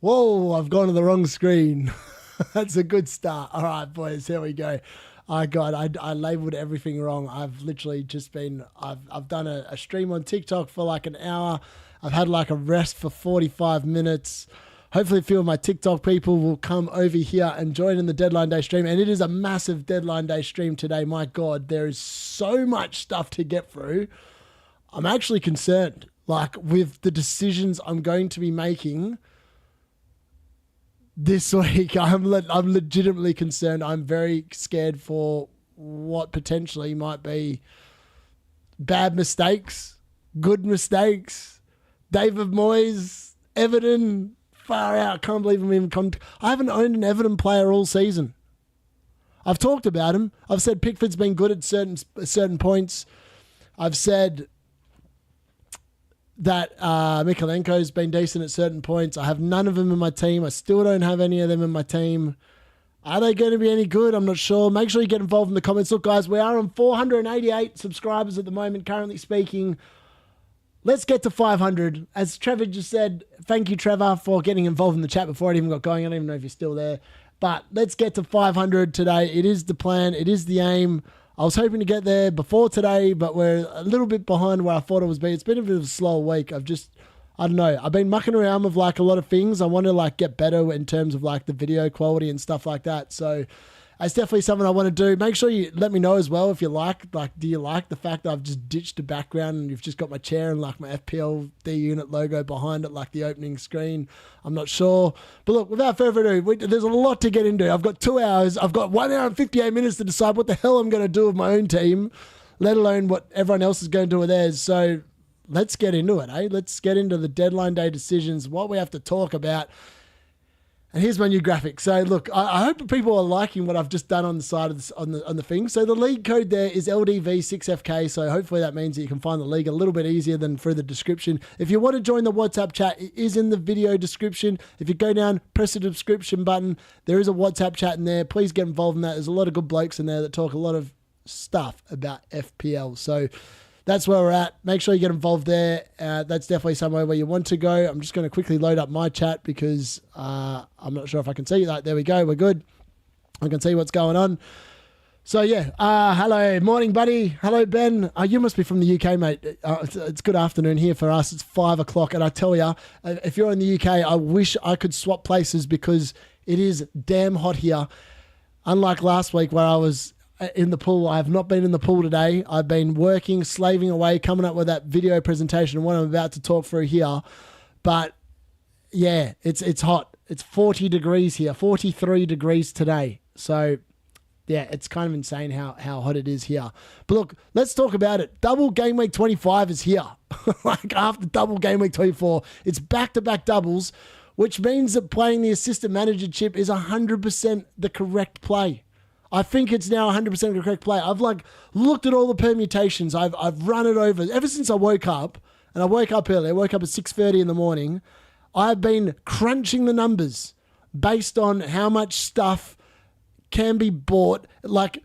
Whoa, I've gone to the wrong screen. That's a good start. All right, boys, here we go. Oh, God, I labeled everything wrong. I've literally just been, I've done a stream on TikTok for like an hour. I've had like a rest for 45 minutes. Hopefully a few of my TikTok people will come over here and join in the deadline day stream. And it is a massive deadline day stream today. My God, there is so much stuff to get through. I'm actually concerned, like with the decisions I'm going to be making this week. I'm legitimately concerned. I'm very scared for what potentially might be bad mistakes, good mistakes. David Moyes, Everton, far out. Can't believe I'm even... I haven't owned an Everton player all season. I've talked about him. I've said Pickford's been good at certain points. I've said that Mikalenko's been decent at certain points. I have none of them in my team. I still don't have any of them in my team. Are they going to be any good? I'm not sure. Make sure you get involved in the comments. Look, guys, we are on 488 subscribers at the moment, currently speaking. Let's get to 500. As Trevor just said, thank you, Trevor, for getting involved in the chat before it even got going. I don't even know if you're still there. But let's get to 500 today. It is the plan. It is the aim. I was hoping to get there before today, but we're a little bit behind where I thought it was be. It's been a bit of a slow week. I don't know. I've been mucking around with like a lot of things. I want to like get better in terms of like the video quality and stuff like that. So it's definitely something I want to do. Make sure you let me know as well if you like, do you like the fact that I've just ditched the background and you've just got my chair and like my FPL D unit logo behind it, like the opening screen? I'm not sure. But look, without further ado, there's a lot to get into. I've got 2 hours. I've got 1 hour and 58 minutes to decide what the hell I'm going to do with my own team, let alone what everyone else is going to do with theirs. So let's get into it, eh? Let's get into the deadline day decisions, what we have to talk about. And here's my new graphic. So look, I hope people are liking what I've just done on the side of this, on the thing. So the league code there is LDV6FK. So hopefully that means that you can find the league a little bit easier than through the description. If you want to join the WhatsApp chat, it is in the video description. If you go down, press the subscription button. There is a WhatsApp chat in there. Please get involved in that. There's a lot of good blokes in there that talk a lot of stuff about FPL. So that's where we're at. Make sure you get involved there. That's definitely somewhere where you want to go. I'm just going to quickly load up my chat because I'm not sure if I can see that. There we go. We're good. I can see what's going on. So, yeah. Hello. Morning, buddy. Hello, Ben. You must be from the UK, mate. It's good afternoon here for us. It's 5 o'clock. And I tell you, if you're in the UK, I wish I could swap places because it is damn hot here. Unlike last week where I was in the pool. I have not been in the pool today. I've been working, slaving away, coming up with that video presentation and what I'm about to talk through here. But yeah, it's hot. It's 40 degrees here, 43 degrees today. So yeah, it's kind of insane how hot it is here. But look, let's talk about it. Double game week 25 is here. Like after double game week 24, it's back-to-back doubles, which means that playing the assistant manager chip is 100% the correct play. I think it's now 100% the correct play. I've like looked at all the permutations. I've run it over ever since I woke up, and I woke up early. I woke up at 6:30 in the morning. I've been crunching the numbers based on how much stuff can be bought, like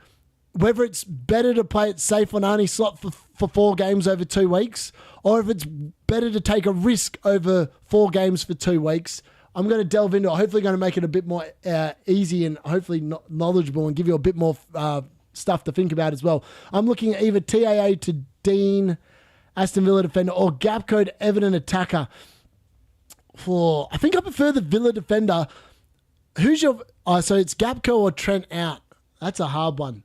whether it's better to play it safe on Arnie slot for 4 games over 2 weeks, or if it's better to take a risk over 4 games for 2 weeks. I'm going to delve into it, hopefully going to make it a bit more easy and hopefully knowledgeable and give you a bit more stuff to think about as well. I'm looking at either TAA to Dean, Aston Villa defender, or gap code Everton attacker. I think I prefer the Villa defender. Who's your... so it's Gapco or Trent out. That's a hard one.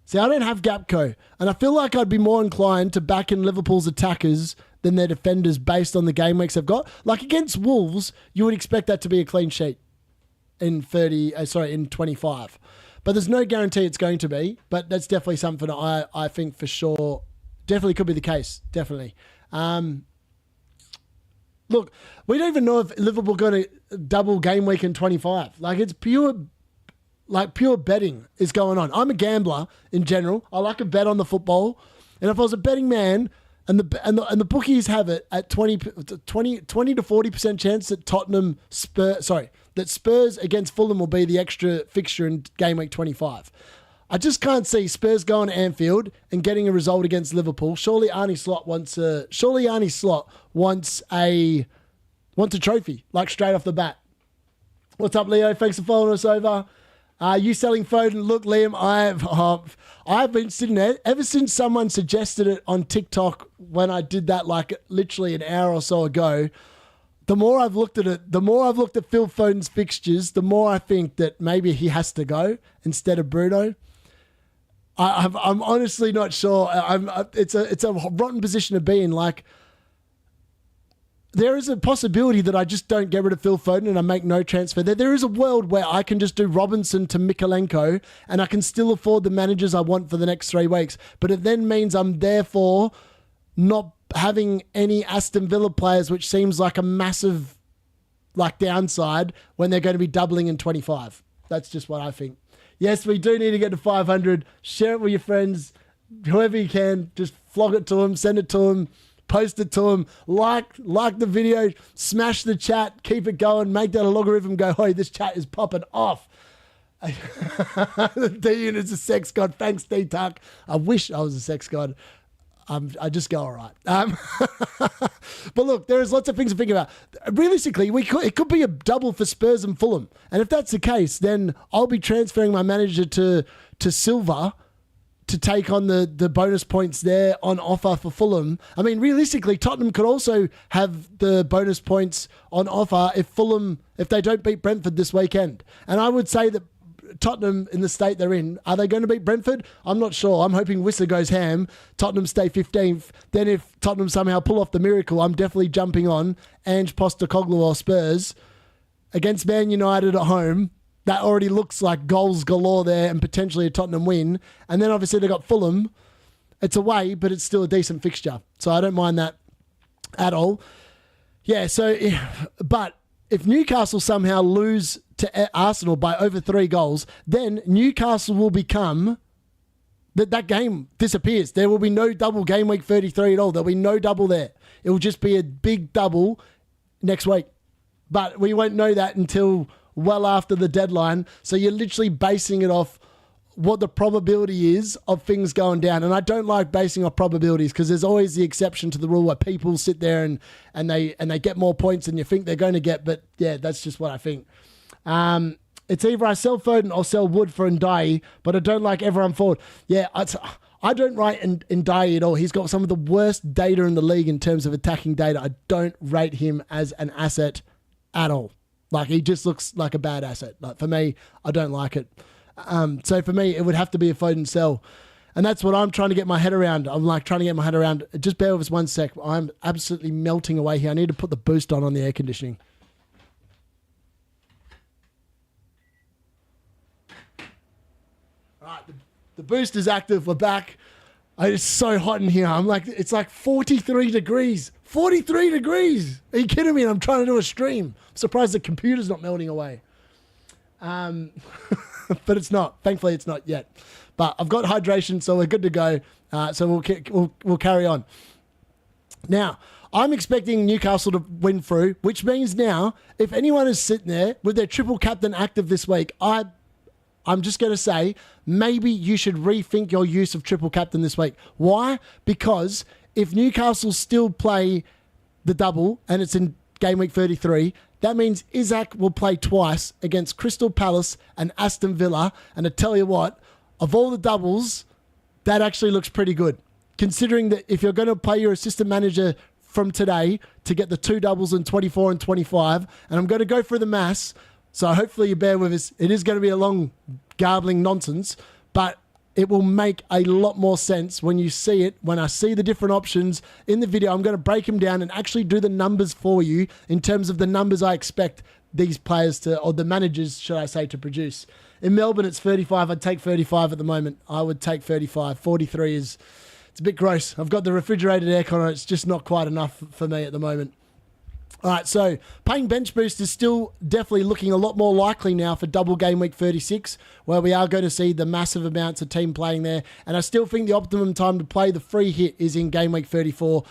See, I don't have Gapco, and I feel like I'd be more inclined to back in Liverpool's attackers than their defenders based on the game weeks they've got. Like against Wolves, you would expect that to be a clean sheet in 25. But there's no guarantee it's going to be. But that's definitely something I think for sure definitely could be the case. Definitely. Look, we don't even know if Liverpool going to double game week in 25. Like it's pure betting is going on. I'm a gambler in general. I like a bet on the football. And if I was a betting man, and the bookies have it at 20 to 40% chance that that Spurs against Fulham will be the extra fixture in game week 25. I just can't see Spurs going to Anfield and getting a result against Liverpool. Surely Arnie Slot wants a wants a trophy, like straight off the bat. What's up, Leo? Thanks for following us over. You selling Foden? Look, Liam, I've been sitting there ever since someone suggested it on TikTok when I did that like literally an hour or so ago. The more I've looked at it, the more I've looked at Phil Foden's fixtures, the more I think that maybe he has to go instead of Bruno. I'm honestly not sure. It's a rotten position to be in. Like, there is a possibility that I just don't get rid of Phil Foden and I make no transfer. There is a world where I can just do Robinson to Mikalenko and I can still afford the managers I want for the next 3 weeks. But it then means I'm therefore not having any Aston Villa players, which seems like a massive downside when they're going to be doubling in 25. That's just what I think. Yes, we do need to get to 500. Share it with your friends, whoever you can. Just flog it to them, send it to them. Post it to them, like the video, smash the chat, keep it going, make that a logarithm go, hey, this chat is popping off. D-Unit's a sex god. Thanks, D-Tuck. I wish I was a sex god. I just go all right. But look, there's lots of things to think about. Realistically, it could be a double for Spurs and Fulham. And if that's the case, then I'll be transferring my manager to Silva to take on the bonus points there on offer for Fulham. I mean, realistically, Tottenham could also have the bonus points on offer if they don't beat Brentford this weekend. And I would say that Tottenham, in the state they're in, are they going to beat Brentford? I'm not sure. I'm hoping Wissa goes ham. Tottenham stay 15th. Then if Tottenham somehow pull off the miracle, I'm definitely jumping on Ange Postecoglou or Spurs against Man United at home. That already looks like goals galore there and potentially a Tottenham win. And then obviously they got Fulham. It's away, but it's still a decent fixture. So I don't mind that at all. Yeah, but if Newcastle somehow lose to Arsenal by over 3 goals, then Newcastle will become... That game disappears. There will be no double game week 33 at all. There'll be no double there. It will just be a big double next week. But we won't know that until well after the deadline. So you're literally basing it off what the probability is of things going down. And I don't like basing off probabilities because there's always the exception to the rule where people sit there and they get more points than you think they're going to get. But yeah, that's just what I think. It's either I sell Foden or sell Wood for Ndiaye, but I don't like everyone forward. Yeah, I don't rate Ndiaye at all. He's got some of the worst data in the league in terms of attacking data. I don't rate him as an asset at all. Like, he just looks like a bad asset. Like, for me, I don't like it. So for me, it would have to be a Foden sell. And that's what I'm trying to get my head around. I'm like trying to get my head around. Just bear with us one sec. I'm absolutely melting away here. I need to put the boost on the air conditioning. All right, the boost is active. We're back. It's so hot in here. It's like 43 degrees. 43 degrees. Are you kidding me? And I'm trying to do a stream. I'm surprised the computer's not melting away. But it's not. Thankfully, it's not yet. But I've got hydration, so we're good to go. So we'll carry on. Now, I'm expecting Newcastle to win through, which means now, if anyone is sitting there with their triple captain active this week, I'm just going to say, maybe you should rethink your use of triple captain this week. Why? Because if Newcastle still play the double and it's in game week 33, that means Isaac will play twice against Crystal Palace and Aston Villa. And I tell you what, of all the doubles, that actually looks pretty good. Considering that if you're going to play your assistant manager from today to get the 2 doubles in 24 and 25, and I'm going to go through the maths, so hopefully you bear with us. It is going to be a long garbling nonsense, but it will make a lot more sense when you see it. When I see the different options in the video, I'm going to break them down and actually do the numbers for you in terms of the numbers I expect these players to, or the managers, should I say, to produce. In Melbourne, it's 35. I'd take 35 at the moment. I would take 35. 43 it's a bit gross. I've got the refrigerated aircon on. It's just not quite enough for me at the moment. All right, so paying bench boost is still definitely looking a lot more likely now for double game week 36, where we are going to see the massive amounts of team playing there. And I still think the optimum time to play the free hit is in game week 34.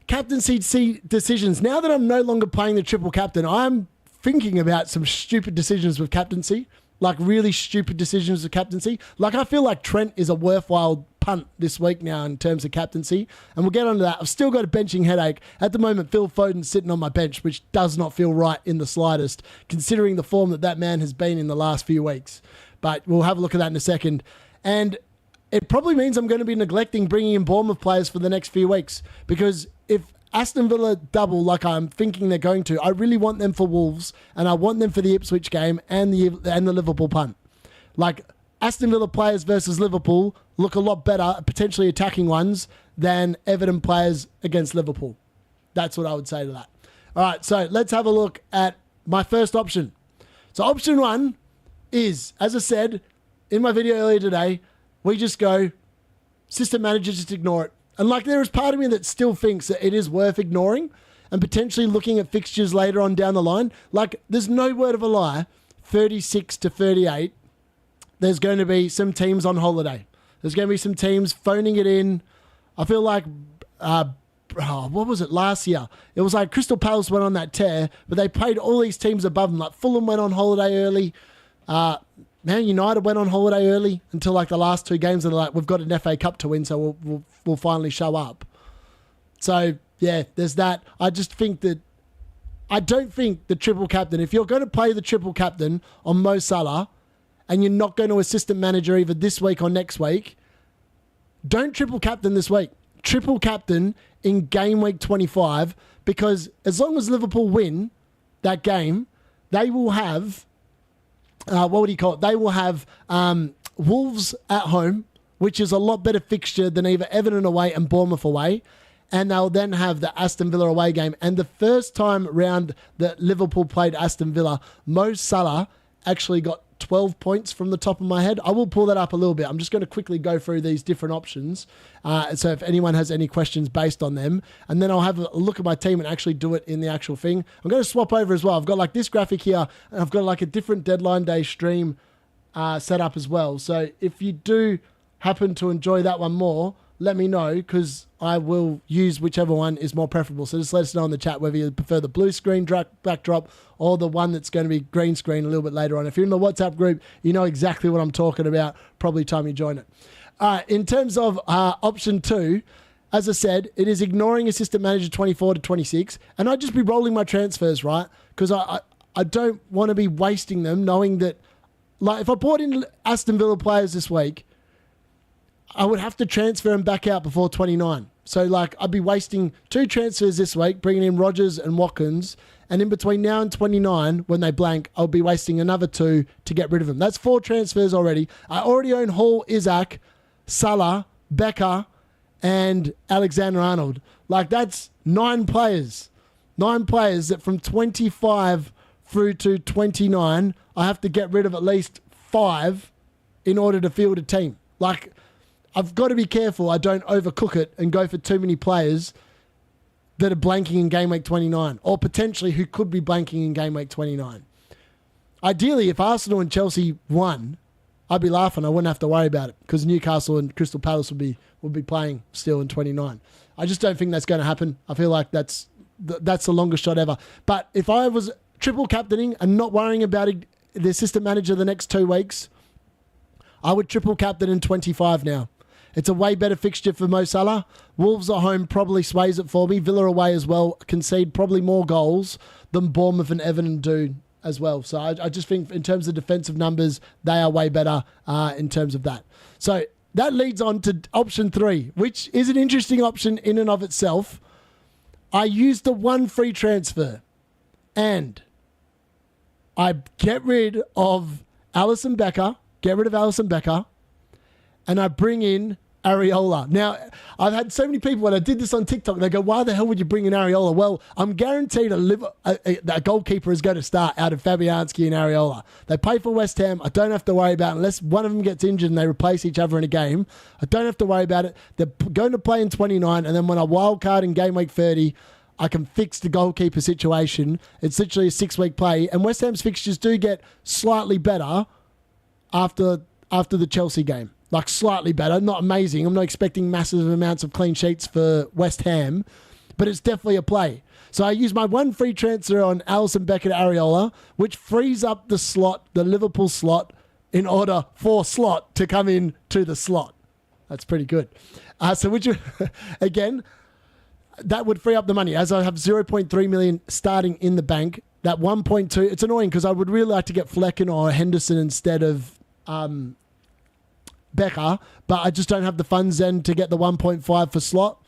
Captaincy decisions. Now that I'm no longer playing the triple captain, I'm thinking about some stupid decisions with captaincy. like really stupid decisions of captaincy. Like I feel like Trent is a worthwhile punt this week now in terms of captaincy, and we'll get onto that. I've still got a benching headache. At the moment, Phil Foden's sitting on my bench, which does not feel right in the slightest, considering the form that man has been in the last few weeks. But we'll have a look at that in a second. And it probably means I'm going to be neglecting bringing in Bournemouth players for the next few weeks, because if Aston Villa double like I'm thinking they're going to, I really want them for Wolves, and I want them for the Ipswich game and the Liverpool punt. Like Aston Villa players versus Liverpool look a lot better, potentially attacking ones, than Everton players against Liverpool. That's what I would say to that. All right, so let's have a look at my first option. So option one is, as I said in my video earlier today, we just go system manager, just ignore it. And like there is part of me that still thinks that it is worth ignoring and potentially looking at fixtures later on down the line. Like there's no word of a lie, 36 to 38, there's going to be some teams on holiday. There's going to be some teams phoning it in. I feel like, what was it last year? It was like Crystal Palace went on that tear, but they played all these teams above them. Like Fulham went on holiday early. Man United went on holiday early until like the last two games, and they're like, we've got an FA Cup to win, so we'll finally show up. So yeah, there's that. I don't think the triple captain, if you're going to play the triple captain on Mo Salah and you're not going to assistant manager either this week or next week, don't triple captain this week. Triple captain in game week 25, because as long as Liverpool win that game, they will have They will have Wolves at home, which is a lot better fixture than either Everton away and Bournemouth away. And they'll then have the Aston Villa away game. And the first time round that Liverpool played Aston Villa, Mo Salah actually got 12 points from the top of my head. I will pull that up a little bit. I'm just going to quickly go through these different options. So if anyone has any questions based on them, and then I'll have a look at my team and actually do it in the actual thing. I'm going to swap over as well. I've got like this graphic here, and I've got like a different deadline day stream set up as well. So if you do happen to enjoy that one more, let me know, because I will use whichever one is more preferable. So just let us know in the chat whether you prefer the blue screen backdrop or the one that's going to be green screen a little bit later on. If you're in the WhatsApp group, you know exactly what I'm talking about. Probably time you join it. In terms of option two, as I said, it is ignoring assistant manager 24 to 26. And I'd just be rolling my transfers, right? Because I don't want to be wasting them knowing that, like, if I brought in Aston Villa players this week, I would have to transfer them back out before 29. So, like, I'd be wasting 2 transfers this week, bringing in Rodgers and Watkins. And in between now and 29, when they blank, I'll be wasting another 2 to get rid of them. That's 4 transfers already. I already own Hall, Isaac, Salah, Becker, and Alexander-Arnold. Like, that's 9 players. 9 players that from 25 through to 29, I have to get rid of at least 5 in order to field a team. Like, I've got to be careful I don't overcook it and go for too many players that are blanking in game week 29, or potentially who could be blanking in game week 29. Ideally, if Arsenal and Chelsea won, I'd be laughing. I wouldn't have to worry about it, because Newcastle and Crystal Palace would be playing still in 29. I just don't think that's going to happen. I feel like that's the longest shot ever. But if I was triple captaining and not worrying about the assistant manager the next 2 weeks, I would triple captain in 25 now. It's a way better fixture for Mo Salah. Wolves at home probably sways it for me. Villa away as well, concede probably more goals than Bournemouth and Everton do as well. So I just think in terms of defensive numbers, they are way better in terms of that. So that leads on to option 3, which is an interesting option in and of itself. I use the 1 free transfer, and I get rid of Alisson Becker, and I bring in Areola. Now, I've had so many people, when I did this on TikTok, they go, why the hell would you bring in Areola? Well, I'm guaranteed a goalkeeper is going to start out of Fabianski and Areola. They play for West Ham. I don't have to worry about it unless one of them gets injured and they replace each other in a game. I don't have to worry about it. They're going to play in 29, and then when I wild card in game week 30, I can fix the goalkeeper situation. It's literally a 6-week play, and West Ham's fixtures do get slightly better after the Chelsea game. Like, slightly better, not amazing. I'm not expecting massive amounts of clean sheets for West Ham, but it's definitely a play. So I use my one free transfer on Alisson Becker to Areola, which frees up the slot, the Liverpool slot, in order for slot to come in to the slot. That's pretty good. So would you, again, that would free up the money. As I have 0.3 million starting in the bank, that 1.2, it's annoying because I would really like to get Flecken or Henderson instead of Becker, but I just don't have the funds then to get the 1.5 for slot.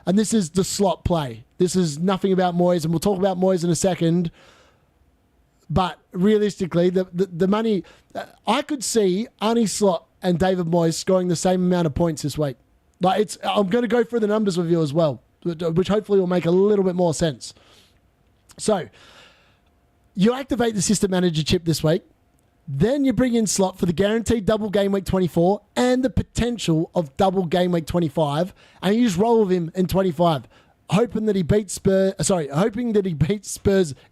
And this is the slot play. This is nothing about Moyes, and we'll talk about Moyes in a second. But realistically, the money, I could see Arnie Slot and David Moyes scoring the same amount of points this week. Like I'm going to go through the numbers with you as well, which hopefully will make a little bit more sense. So you activate the system manager chip this week. Then you bring in Slot for the guaranteed double game week 24 and the potential of double game week 25, and you just roll with him in 25, hoping that he beats Spurs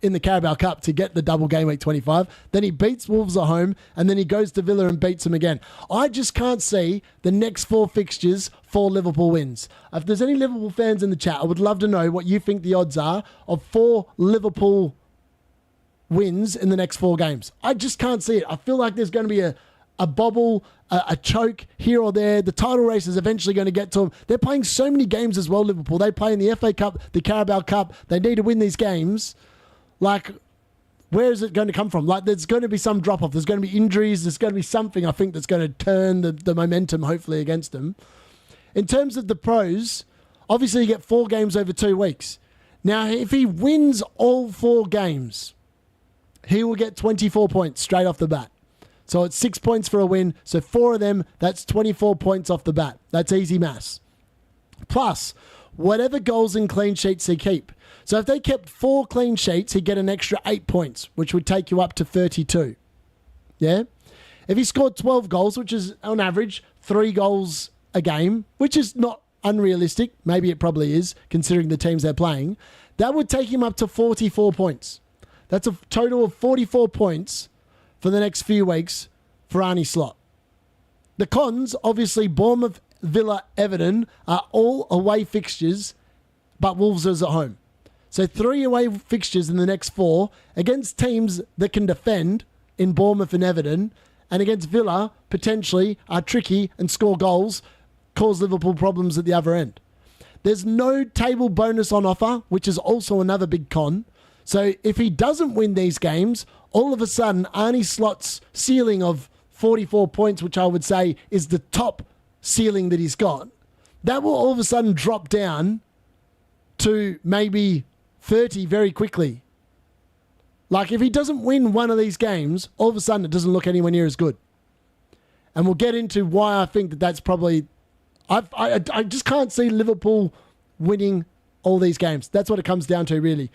in the Carabao Cup to get the double game week 25. Then he beats Wolves at home, and then he goes to Villa and beats them again. I just can't see the next 4 fixtures 4 Liverpool wins. If there's any Liverpool fans in the chat, I would love to know what you think the odds are of 4 Liverpool wins in the next 4 games. I just can't see it. I feel like there's going to be a bobble, a choke here or there. The title race is eventually going to get to them. They're playing so many games as well, Liverpool. They play in the FA Cup, the Carabao Cup. They need to win these games. Like, where is it going to come from? Like, there's going to be some drop-off. There's going to be injuries. There's going to be something, I think, that's going to turn the momentum, hopefully, against them. In terms of the pros, obviously you get 4 games over 2 weeks. Now, if he wins all 4 games, he will get 24 points straight off the bat. So it's 6 points for a win. So 4 of them, that's 24 points off the bat. That's easy maths. Plus, whatever goals and clean sheets he keep. So if they kept 4 clean sheets, he'd get an extra 8 points, which would take you up to 32. Yeah? If he scored 12 goals, which is on average 3 goals a game, which is not unrealistic, maybe it probably is, considering the teams they're playing, that would take him up to 44 points. That's a total of 44 points for the next few weeks for Arnie Slot. The cons, obviously, Bournemouth, Villa, Everton are all away fixtures, but Wolves is at home. So 3 away fixtures in the next 4 against teams that can defend in Bournemouth and Everton, and against Villa, potentially, are tricky and score goals, cause Liverpool problems at the other end. There's no table bonus on offer, which is also another big con. So if he doesn't win these games, all of a sudden, Arnie Slot's ceiling of 44 points, which I would say is the top ceiling that he's got, that will all of a sudden drop down to maybe 30 very quickly. Like, if he doesn't win one of these games, all of a sudden it doesn't look anywhere near as good. And we'll get into why I think that's probably... I just can't see Liverpool winning all these games. That's what it comes down to, really.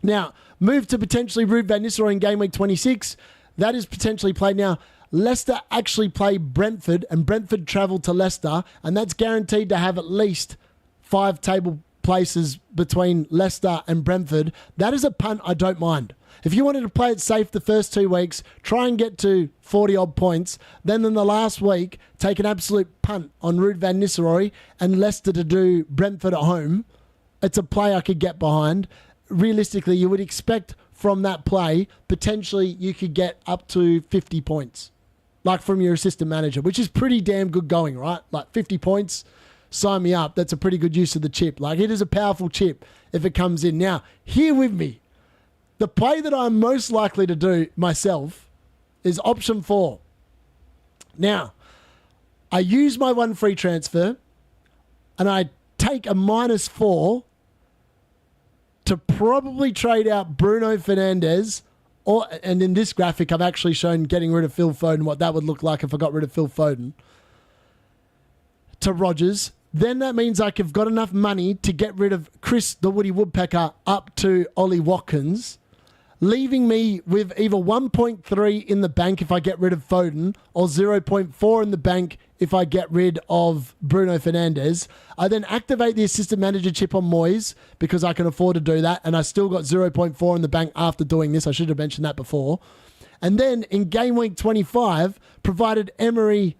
Now, move to potentially Ruud van Nistelrooy in game week 26. That is potentially played now. Leicester actually play Brentford, and Brentford travel to Leicester, and that's guaranteed to have at least 5 table places between Leicester and Brentford. That is a punt I don't mind. If you wanted to play it safe the first 2 weeks, try and get to 40-odd points, then in the last week, take an absolute punt on Ruud van Nistelrooy and Leicester to do Brentford at home, it's a play I could get behind. Realistically, you would expect from that play, potentially you could get up to 50 points, like from your assistant manager, which is pretty damn good going, right? Like 50 points, sign me up. That's a pretty good use of the chip. Like, it is a powerful chip if it comes in. Now, here with me, the play that I'm most likely to do myself is option 4. Now, I use my one free transfer and I take a -4 to probably trade out Bruno Fernandes, and in this graphic, I've actually shown getting rid of Phil Foden, what that would look like if I got rid of Phil Foden, to Rodgers. Then that means I've got enough money to get rid of Chris the Woody Woodpecker up to Ollie Watkins, leaving me with either 1.3 in the bank if I get rid of Foden, or 0.4 in the bank if I get rid of Bruno Fernandes. I then activate the assistant manager chip on Moyes because I can afford to do that, and I still got 0.4 in the bank after doing this. I should have mentioned that before. And then in game week 25, provided Emery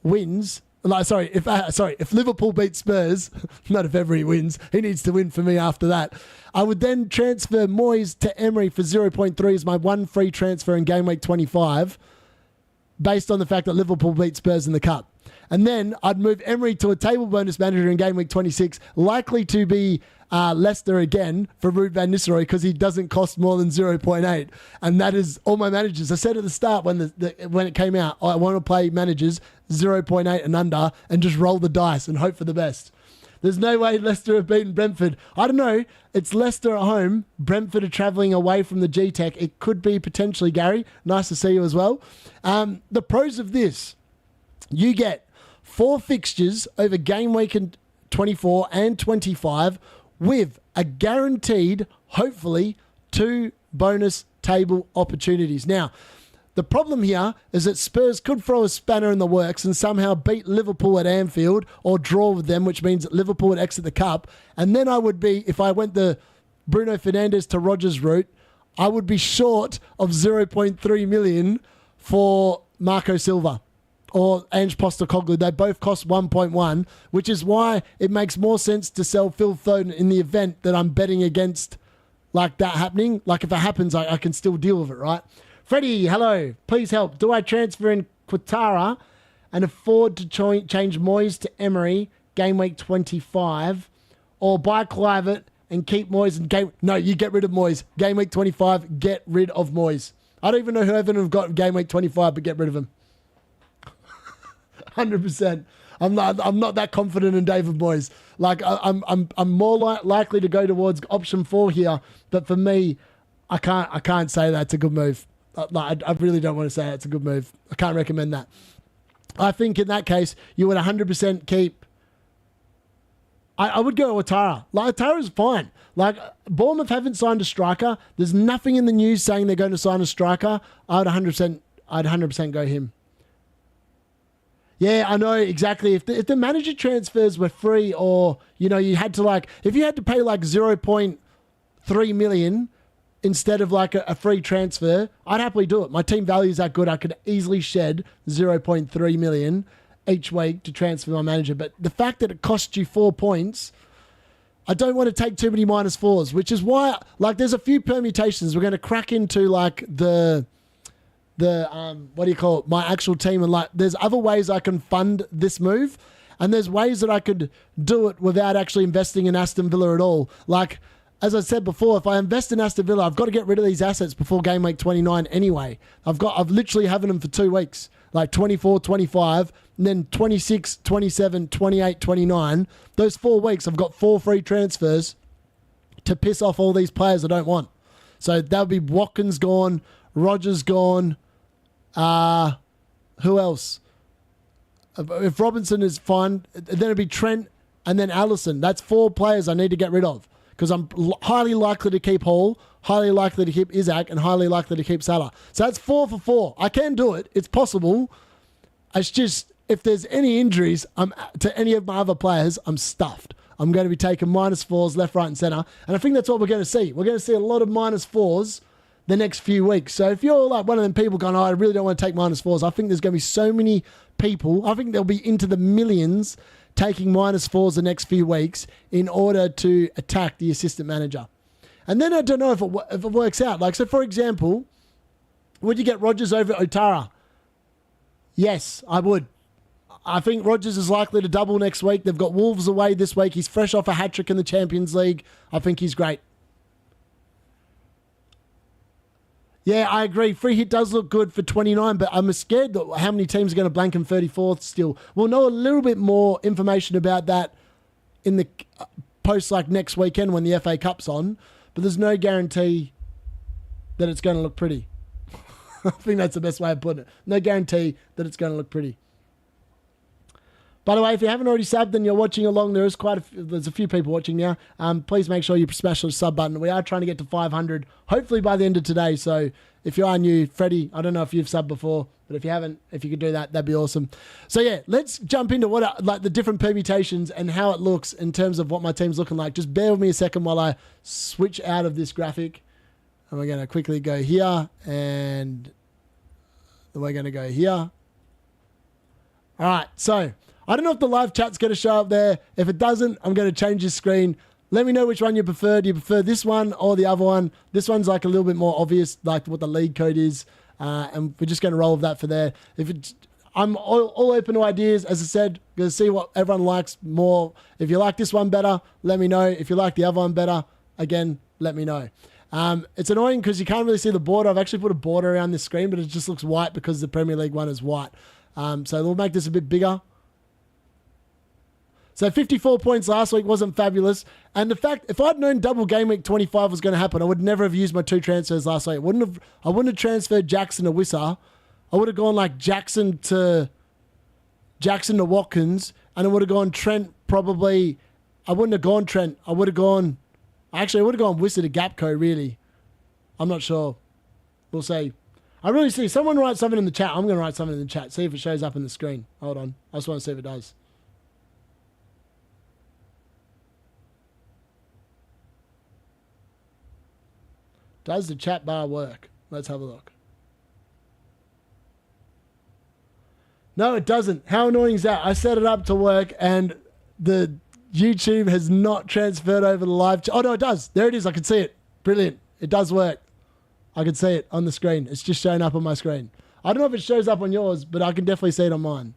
wins If Liverpool beat Spurs, not if Emery wins, he needs to win for me after that. I would then transfer Moyes to Emery for 0.3 as my one free transfer in game week 25, based on the fact that Liverpool beat Spurs in the Cup. And then I'd move Emery to a table bonus manager in game week 26, likely to be Leicester again for Ruud van Nistelrooy because he doesn't cost more than 0.8. And that is all my managers. I said at the start when it came out, I want to play managers 0.8 and under and just roll the dice and hope for the best. There's no way Leicester have beaten Brentford. I don't know. It's Leicester at home. Brentford are travelling away from the G-Tech. It could be potentially, Gary. Nice to see you as well. The pros of this, you get 4 fixtures over game week 24 and 25 with a guaranteed, hopefully, 2 bonus table opportunities. Now, the problem here is that Spurs could throw a spanner in the works and somehow beat Liverpool at Anfield or draw with them, which means that Liverpool would exit the Cup. And then I would be, if I went the Bruno Fernandes to Rodgers route, I would be short of 0.3 million for Marco Silva or Ange Postecoglou. They both cost 1.1, which is why it makes more sense to sell Phil Foden in the event that I'm betting against like that happening. Like if it happens, I can still deal with it, right? Freddie, hello. Please help. Do I transfer in Quatara and afford to change Moyes to Emery game week 25 or buy Kluivert and keep Moyes in game... No, you get rid of Moyes. Game week 25, get rid of Moyes. I don't even know who Everton have got in game week 25, but get rid of him. 100%. I'm not that confident in David Moyes. Like I'm more likely to go towards option 4 here, but for me, I can't say that's a good move. I really don't want to say it's a good move. I can't recommend that. I think in that case, you would 100% keep... I would go Ouattara. Like, Ouattara's fine. Like, Bournemouth haven't signed a striker. There's nothing in the news saying they're going to sign a striker. I'd 100% go him. Yeah, I know, exactly. If the manager transfers were free or, you had to if you had to pay 0.3 million instead of a free transfer, I'd happily do it. My team value is that good. I could easily shed 0.3 million each week to transfer my manager. But the fact that it costs you 4 points, I don't want to take too many -4s, which is why, there's a few permutations. We're going to crack into the what do you call it? My actual team, and there's other ways I can fund this move, and there's ways that I could do it without actually investing in Aston Villa at all. As I said before, if I invest in Aston Villa, I've got to get rid of these assets before game week 29 anyway. I've literally having them for 2 weeks, 24, 25, and then 26, 27, 28, 29. Those 4 weeks, I've got 4 free transfers to piss off all these players I don't want. So that would be Watkins gone, Rodgers gone. Who else? If Robinson is fine, then it'd be Trent and then Alisson. That's 4 players I need to get rid of because I'm highly likely to keep Hall, highly likely to keep Isaac, and highly likely to keep Salah. So that's 4 for 4. I can do it. It's possible. It's just if there's any injuries to any of my other players, I'm stuffed. I'm going to be taking -4s left, right, and centre. And I think that's what we're going to see. We're going to see a lot of -4s the next few weeks. So if you're one of them people going, I really don't want to take -4s, I think there's going to be so many people, I think they'll be into the millions taking -4s the next few weeks in order to attack the assistant manager. And then I don't know if it works out. So for example, would you get Rodgers over Ouattara? Yes, I would. I think Rodgers is likely to double next week. They've got Wolves away this week. He's fresh off a hat-trick in the Champions League. I think he's great. Yeah, I agree. Free hit does look good for 29, but I'm scared that how many teams are going to blank him 34th still. We'll know a little bit more information about that in the post next weekend when the FA Cup's on, but there's no guarantee that it's going to look pretty. I think that's the best way of putting it. No guarantee that it's going to look pretty. By the way, if you haven't already subbed and you're watching along, there's a few people watching now. Please make sure you smash the sub button. We are trying to get to 500, hopefully by the end of today. So if you are new, Freddie, I don't know if you've subbed before, but if you haven't, if you could do that, that'd be awesome. So yeah, let's jump into the different permutations and how it looks in terms of what my team's looking like. Just bear with me a second while I switch out of this graphic. And we're going to quickly go here, and we're going to go here. All right, so I don't know if the live chat's going to show up there. If it doesn't, I'm going to change the screen. Let me know which one you prefer. Do you prefer this one or the other one? This one's like a little bit more obvious, like what the league code is. And we're just going to roll with that for there. I'm all open to ideas. As I said, going to see what everyone likes more. If you like this one better, let me know. If you like the other one better, again, let me know. It's annoying because you can't really see the border. I've actually put a border around this screen, but it just looks white because the Premier League one is white. So we'll make this a bit bigger. So 54 points last week wasn't fabulous. And the fact, if I'd known double game week 25 was going to happen, I would never have used my 2 transfers last week. I wouldn't have transferred Jackson to Wissa. I would have gone like Jackson to Watkins, and I would have gone Trent probably. I wouldn't have gone Trent. I would have gone Wissa to Gapco, really. I'm not sure. We'll see. I really see. Someone write something in the chat. I'm going to write something in the chat. See if it shows up in the screen. Hold on. I just want to see if it does. Does the chat bar work? Let's have a look. No, it doesn't. How annoying is that? I set it up to work and the YouTube has not transferred over the live chat. Oh, no, it does. There it is. I can see it. Brilliant. It does work. I can see it on the screen. It's just showing up on my screen. I don't know if it shows up on yours, but I can definitely see it on mine.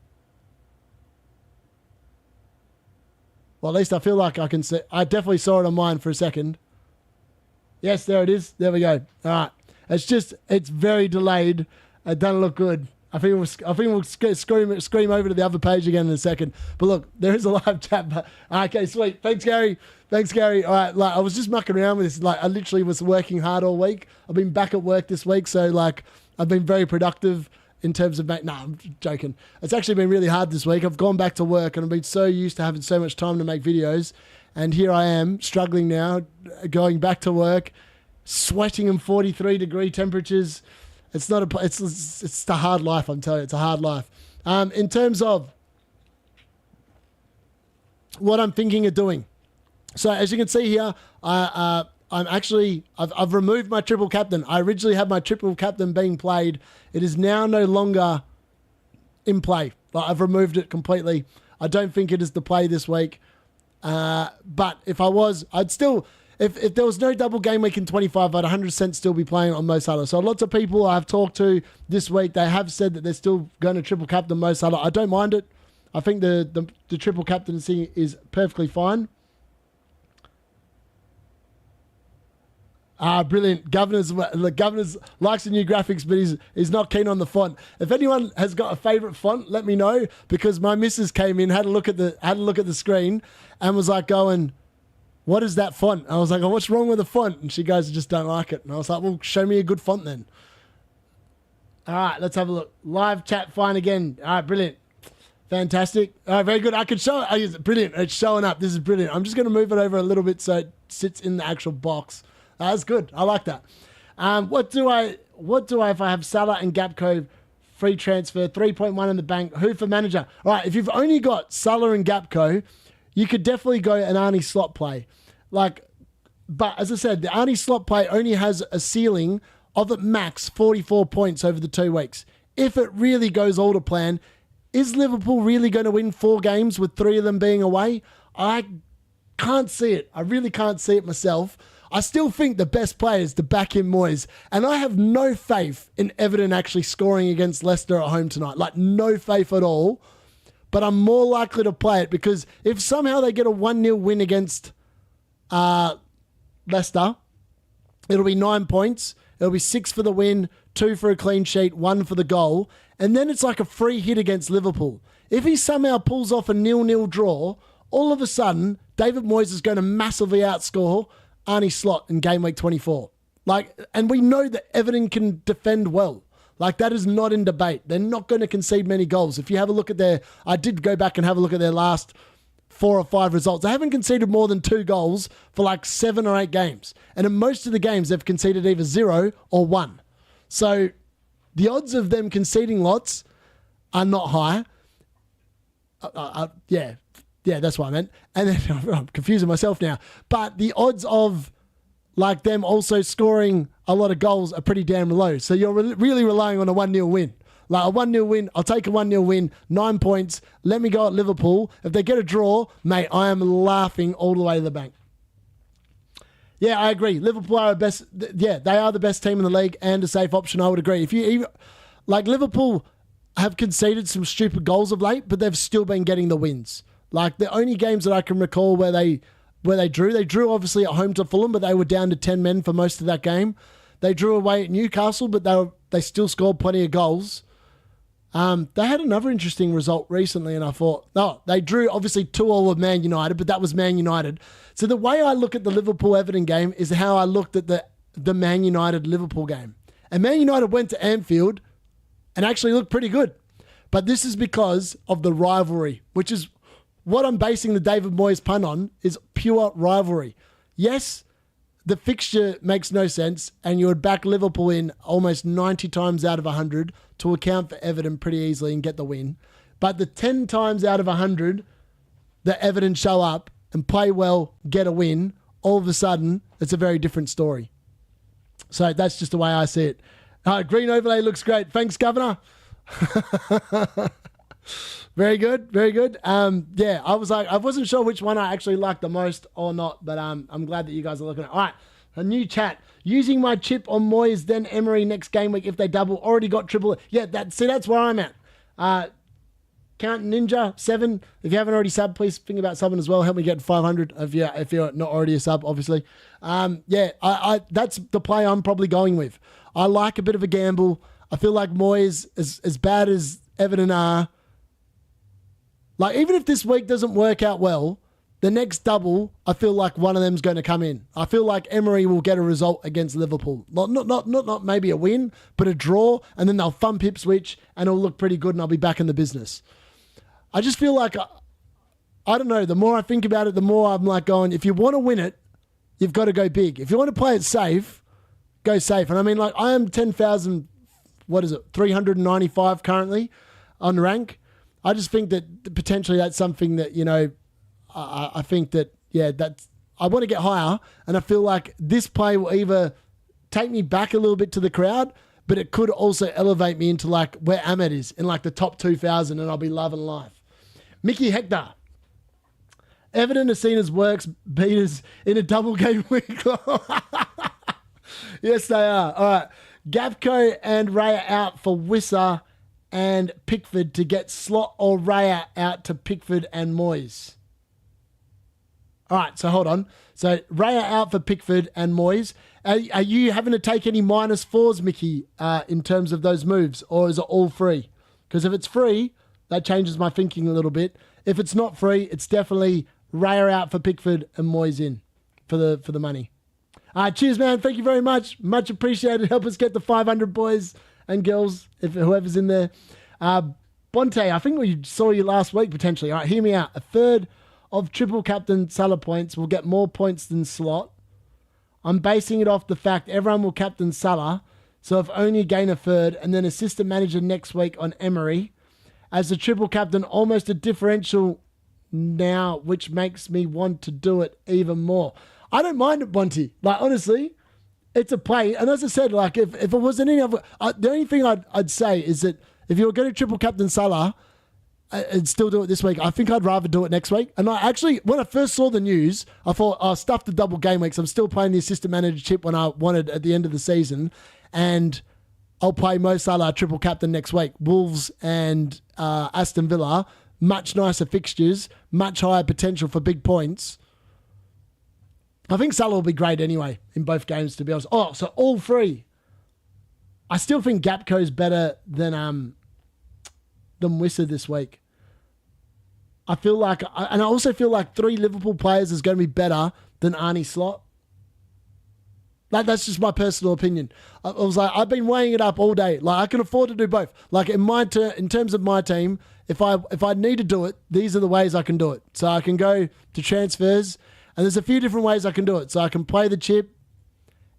Well, at least I feel like I can see. I definitely saw it on mine for a second. Yes, there it is. There we go. All right. It's very delayed. It doesn't look good. I think we'll scream over to the other page again in a second. But look, there is a live chat. But okay, sweet. Thanks, Gary. All right, like I was just mucking around with this. Like I literally was working hard all week. I've been back at work this week, so like I've been very productive in terms of I'm joking. It's actually been really hard this week. I've gone back to work and I've been so used to having so much time to make videos. And here I am, struggling now, going back to work, sweating in 43-degree temperatures. It's a hard life, I'm telling you. It's a hard life. In terms of what I'm thinking of doing. So as you can see here, I've removed my triple captain. I originally had my triple captain being played. It is now no longer in play. I've removed it completely. I don't think it is the play this week. But if I was, I'd still, if there was no double game week in 25, I'd 100% still be playing on Mo Salah. So lots of people I've talked to this week, they have said that they're still going to triple captain Mo Salah. I don't mind it. I think the triple captaincy is perfectly fine. Brilliant. Governor's likes the new graphics, but he's not keen on the font. If anyone has got a favourite font, let me know, because my missus came in, had a look at the screen, and was like going, "What is that font?" I was like, "Oh, what's wrong with the font?" And she goes, "I just don't like it." And I was like, "Well, show me a good font then." All right, let's have a look. Live chat fine again. All right, brilliant. Fantastic. All right, very good. I could show it. Brilliant. It's showing up. This is brilliant. I'm just going to move it over a little bit so it sits in the actual box. That's good. I like that. What do I if I have Salah and Gapco free transfer, 3.1 in the bank, who for manager? All right, if you've only got Salah and Gapco, you could definitely go an Arnie slot play. But as I said, the Arnie slot play only has a ceiling of at max 44 points over the 2 weeks. If it really goes all to plan, is Liverpool really going to win 4 games with 3 of them being away? I can't see it. I really can't see it myself. I still think the best play is to back in Moyes. And I have no faith in Everton actually scoring against Leicester at home tonight. Like, no faith at all. But I'm more likely to play it because if somehow they get a 1-0 win against Leicester, it'll be 9 points. It'll be 6 for the win, 2 for a clean sheet, 1 for the goal. And then it's like a free hit against Liverpool. If he somehow pulls off a 0-0 draw, all of a sudden, David Moyes is going to massively outscore Arnie Slot in game week 24. And we know that Everton can defend well. That is not in debate. They're not going to concede many goals. If you have a look at I did go back and have a look at their last 4 or 5 results. They haven't conceded more than 2 goals for 7 or 8 games. And in most of the games, they've conceded either 0 or 1. So the odds of them conceding lots are not high. Yeah, that's what I meant. And then I'm confusing myself now. But the odds of them also scoring a lot of goals are pretty damn low. So you're really relying on a 1-0 win. Like a 1-0 win, I'll take a 1-0 win, 9 points. Let me go at Liverpool. If they get a draw, mate, I am laughing all the way to the bank. Yeah, I agree. Liverpool are they are the best team in the league and a safe option. I would agree. Like Liverpool have conceded some stupid goals of late, but they've still been getting the wins. Like the only games that I can recall where they drew obviously at home to Fulham, but they were down to 10 men for most of that game. They drew away at Newcastle, but they still scored plenty of goals. They had another interesting result recently, and I thought, they drew obviously 2-2 with Man United, but that was Man United. So the way I look at the Liverpool-Everton game is how I looked at the Man United-Liverpool game. And Man United went to Anfield and actually looked pretty good. But this is because of the rivalry, which is what I'm basing the David Moyes pun on, is pure rivalry. Yes, the fixture makes no sense, and you would back Liverpool in almost 90 times out of 100 to account for Everton pretty easily and get the win. But the 10 times out of 100 that Everton show up and play well, get a win, all of a sudden, it's a very different story. So that's just the way I see it. Green overlay looks great. Thanks, Governor. Very good, very good. I wasn't sure which one I actually liked the most or not, but I'm glad that you guys are looking at it. All right, a new chat. Using my chip on Moyes, then Emery next game week if they double. Already got triple. Yeah, that's where I'm at. Count Ninja 7. If you haven't already subbed, please think about subbing as well. Help me get 500 if you're not already a sub, obviously. That's the play I'm probably going with. I like a bit of a gamble. I feel like Moyes, as bad as Everton are, like even if this week doesn't work out well, the next double, I feel like one of them's going to come in. I feel like Emery will get a result against Liverpool. Not maybe a win, but a draw, and then they'll thump Ipswich, and it'll look pretty good, and I'll be back in the business. I just feel like, I don't know, the more I think about it, the more I'm like going, if you want to win it, you've got to go big. If you want to play it safe, go safe. And I mean, like, I am 10,000, 395 currently on rank. I just think that potentially that's something that, I think that, I want to get higher, and I feel like this play will either take me back a little bit to the crowd, but it could also elevate me into like where Ahmed is, in like the top 2,000, and I'll be loving life. Mickey Hector. Everton are seen as works beaters in a double game week. Yes, they are. All right. Gapco and Raya out for Wissa and Pickford to get Slot or Raya out to Pickford and Moyes. All right, so hold on. So Raya out for Pickford and Moyes. Are you having to take any -4s, Mickey, in terms of those moves, or is it all free? Because if it's free, that changes my thinking a little bit. If it's not free, it's definitely Raya out for Pickford and Moyes in for the money. Cheers, man. Thank you very much. Much appreciated. Help us get the 500 boys and girls, if whoever's in there. Bonte, I think we saw you last week potentially. All right, hear me out. A third of triple captain Salah points will get more points than Slot. I'm basing it off the fact everyone will captain Salah, so if only gain a third, and then assistant manager next week on Emery. As the triple captain, almost a differential now, which makes me want to do it even more. I don't mind it, Bonte. Like, honestly, it's a play. And as I said, like, if it wasn't any other... the only thing I'd say is that if you were going to triple captain Salah and still do it this week, I think I'd rather do it next week. And I actually, when I first saw the news, I thought, stuff the double game weeks. I'm still playing the assistant manager chip when I wanted at the end of the season. And I'll play Mo Salah triple captain next week. Wolves and Aston Villa, much nicer fixtures, much higher potential for big points. I think Salah will be great anyway in both games, to be honest. Oh, so all three. I still think Gapco's better than Wissa this week. I feel like, and I also feel like 3 Liverpool players is going to be better than Arnie Slot. Like, that's just my personal opinion. I was like, I've been weighing it up all day. Like, I can afford to do both. Like, in terms of my team, if I need to do it, these are the ways I can do it. So I can go to transfers, and there's a few different ways I can do it. So I can play the chip,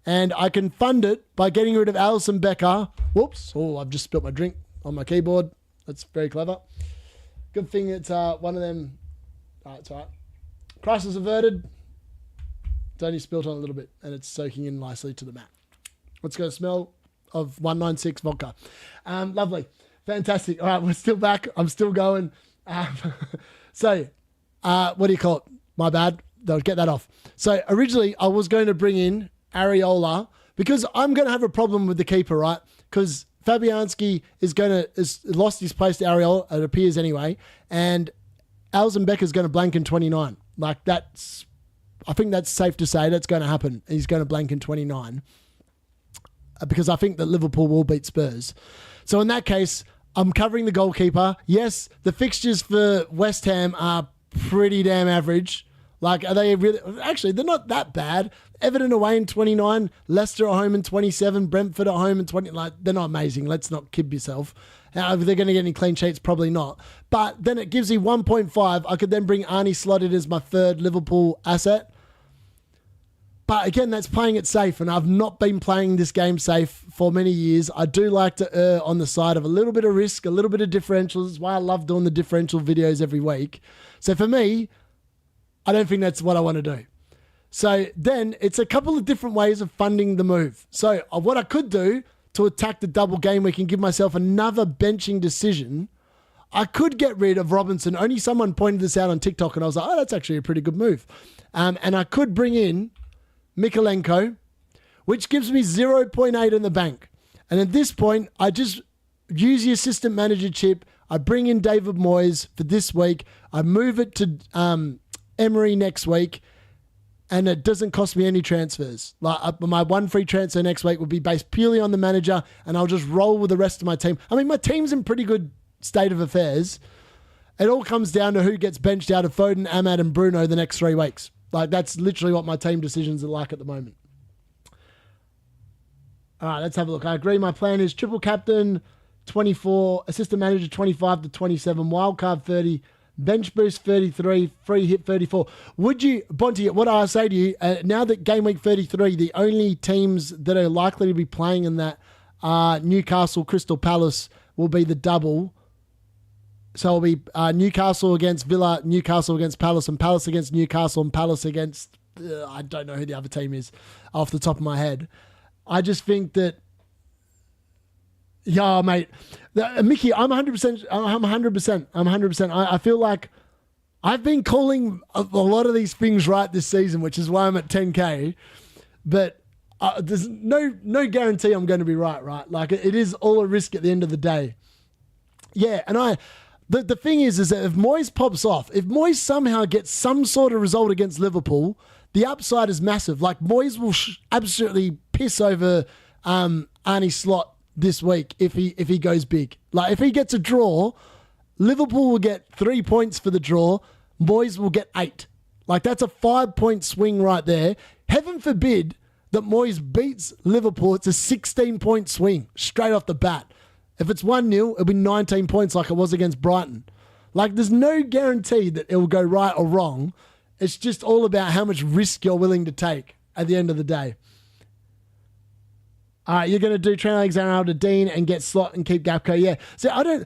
and I can fund it by getting rid of Alisson Becker. Whoops. Oh, I've just spilt my drink on my keyboard. That's very clever. Good thing it's one of them. It's all right. Crisis averted. It's only spilt on a little bit, and it's soaking in nicely to the mat. Let's go smell of 196 vodka. Lovely. Fantastic. All right, we're still back. I'm still going. So, what do you call it? My bad. They'll get that off. So originally I was going to bring in Areola because I'm going to have a problem with the keeper, right? Because Fabianski is lost his place to Areola, it appears anyway, and Alison Becker's going to blank in 29. Like I think that's safe to say that's going to happen. He's going to blank in 29 because I think that Liverpool will beat Spurs. So in that case, I'm covering the goalkeeper. Yes, the fixtures for West Ham are pretty damn average. Like, are they really? Actually, they're not that bad. Everton away in 29, Leicester at home in 27, Brentford at home in 20. Like, they're not amazing. Let's not kid yourself. If they're going to get any clean sheets, probably not. But then it gives you 1.5. I could then bring Arnie slotted as my third Liverpool asset. But again, that's playing it safe, and I've not been playing this game safe for many years. I do like to err on the side of a little bit of risk, a little bit of differentials. That's why I love doing the differential videos every week. So for me, I don't think that's what I want to do. So then it's a couple of different ways of funding the move. So what I could do to attack the double game week and give myself another benching decision, I could get rid of Robinson. Only someone pointed this out on TikTok and I was like, oh, that's actually a pretty good move. And I could bring in Mykolenko, which gives me 0.8 in the bank. And at this point, I just use the assistant manager chip. I bring in David Moyes for this week. I move it to Emery next week, and it doesn't cost me any transfers. Like my one free transfer next week will be based purely on the manager, and I'll just roll with the rest of my team. I mean, my team's in pretty good state of affairs. It all comes down to who gets benched out of Foden, Ahmad, and Bruno the next 3 weeks. Like, that's literally what my team decisions are like at the moment. All right, let's have a look. I agree. My plan is triple captain 24, assistant manager 25 to 27, wildcard 30, bench boost 33, free hit 34. Would you, Bonty, what I say to you, now that game week 33, the only teams that are likely to be playing in that are Newcastle, Crystal Palace will be the double. So it'll be Newcastle against Villa, Newcastle against Palace, and Palace against Newcastle, and Palace against, I don't know who the other team is off the top of my head. I just think that, yeah, mate, Mickey, I'm 100%. I'm 100%. I feel like I've been calling a lot of these things right this season, which is why I'm at 10K. But there's no guarantee I'm going to be right? Like, it is all a risk at the end of the day. Yeah, and the thing is that if Moyes pops off, if Moyes somehow gets some sort of result against Liverpool, the upside is massive. Like, Moyes will absolutely piss over Arnie Slot this week if he goes big. Like, if he gets a draw, Liverpool will get 3 points for the draw. Moyes will get 8. Like, that's a 5-point swing right there. Heaven forbid that Moyes beats Liverpool. It's a 16-point swing straight off the bat. If it's 1-0, it'll be 19 points like it was against Brighton. Like, there's no guarantee that it will go right or wrong. It's just all about how much risk you're willing to take at the end of the day. All right, you're going to do Trent Alexander-Arnold to Dean and get Slot and keep Gapco. Yeah. So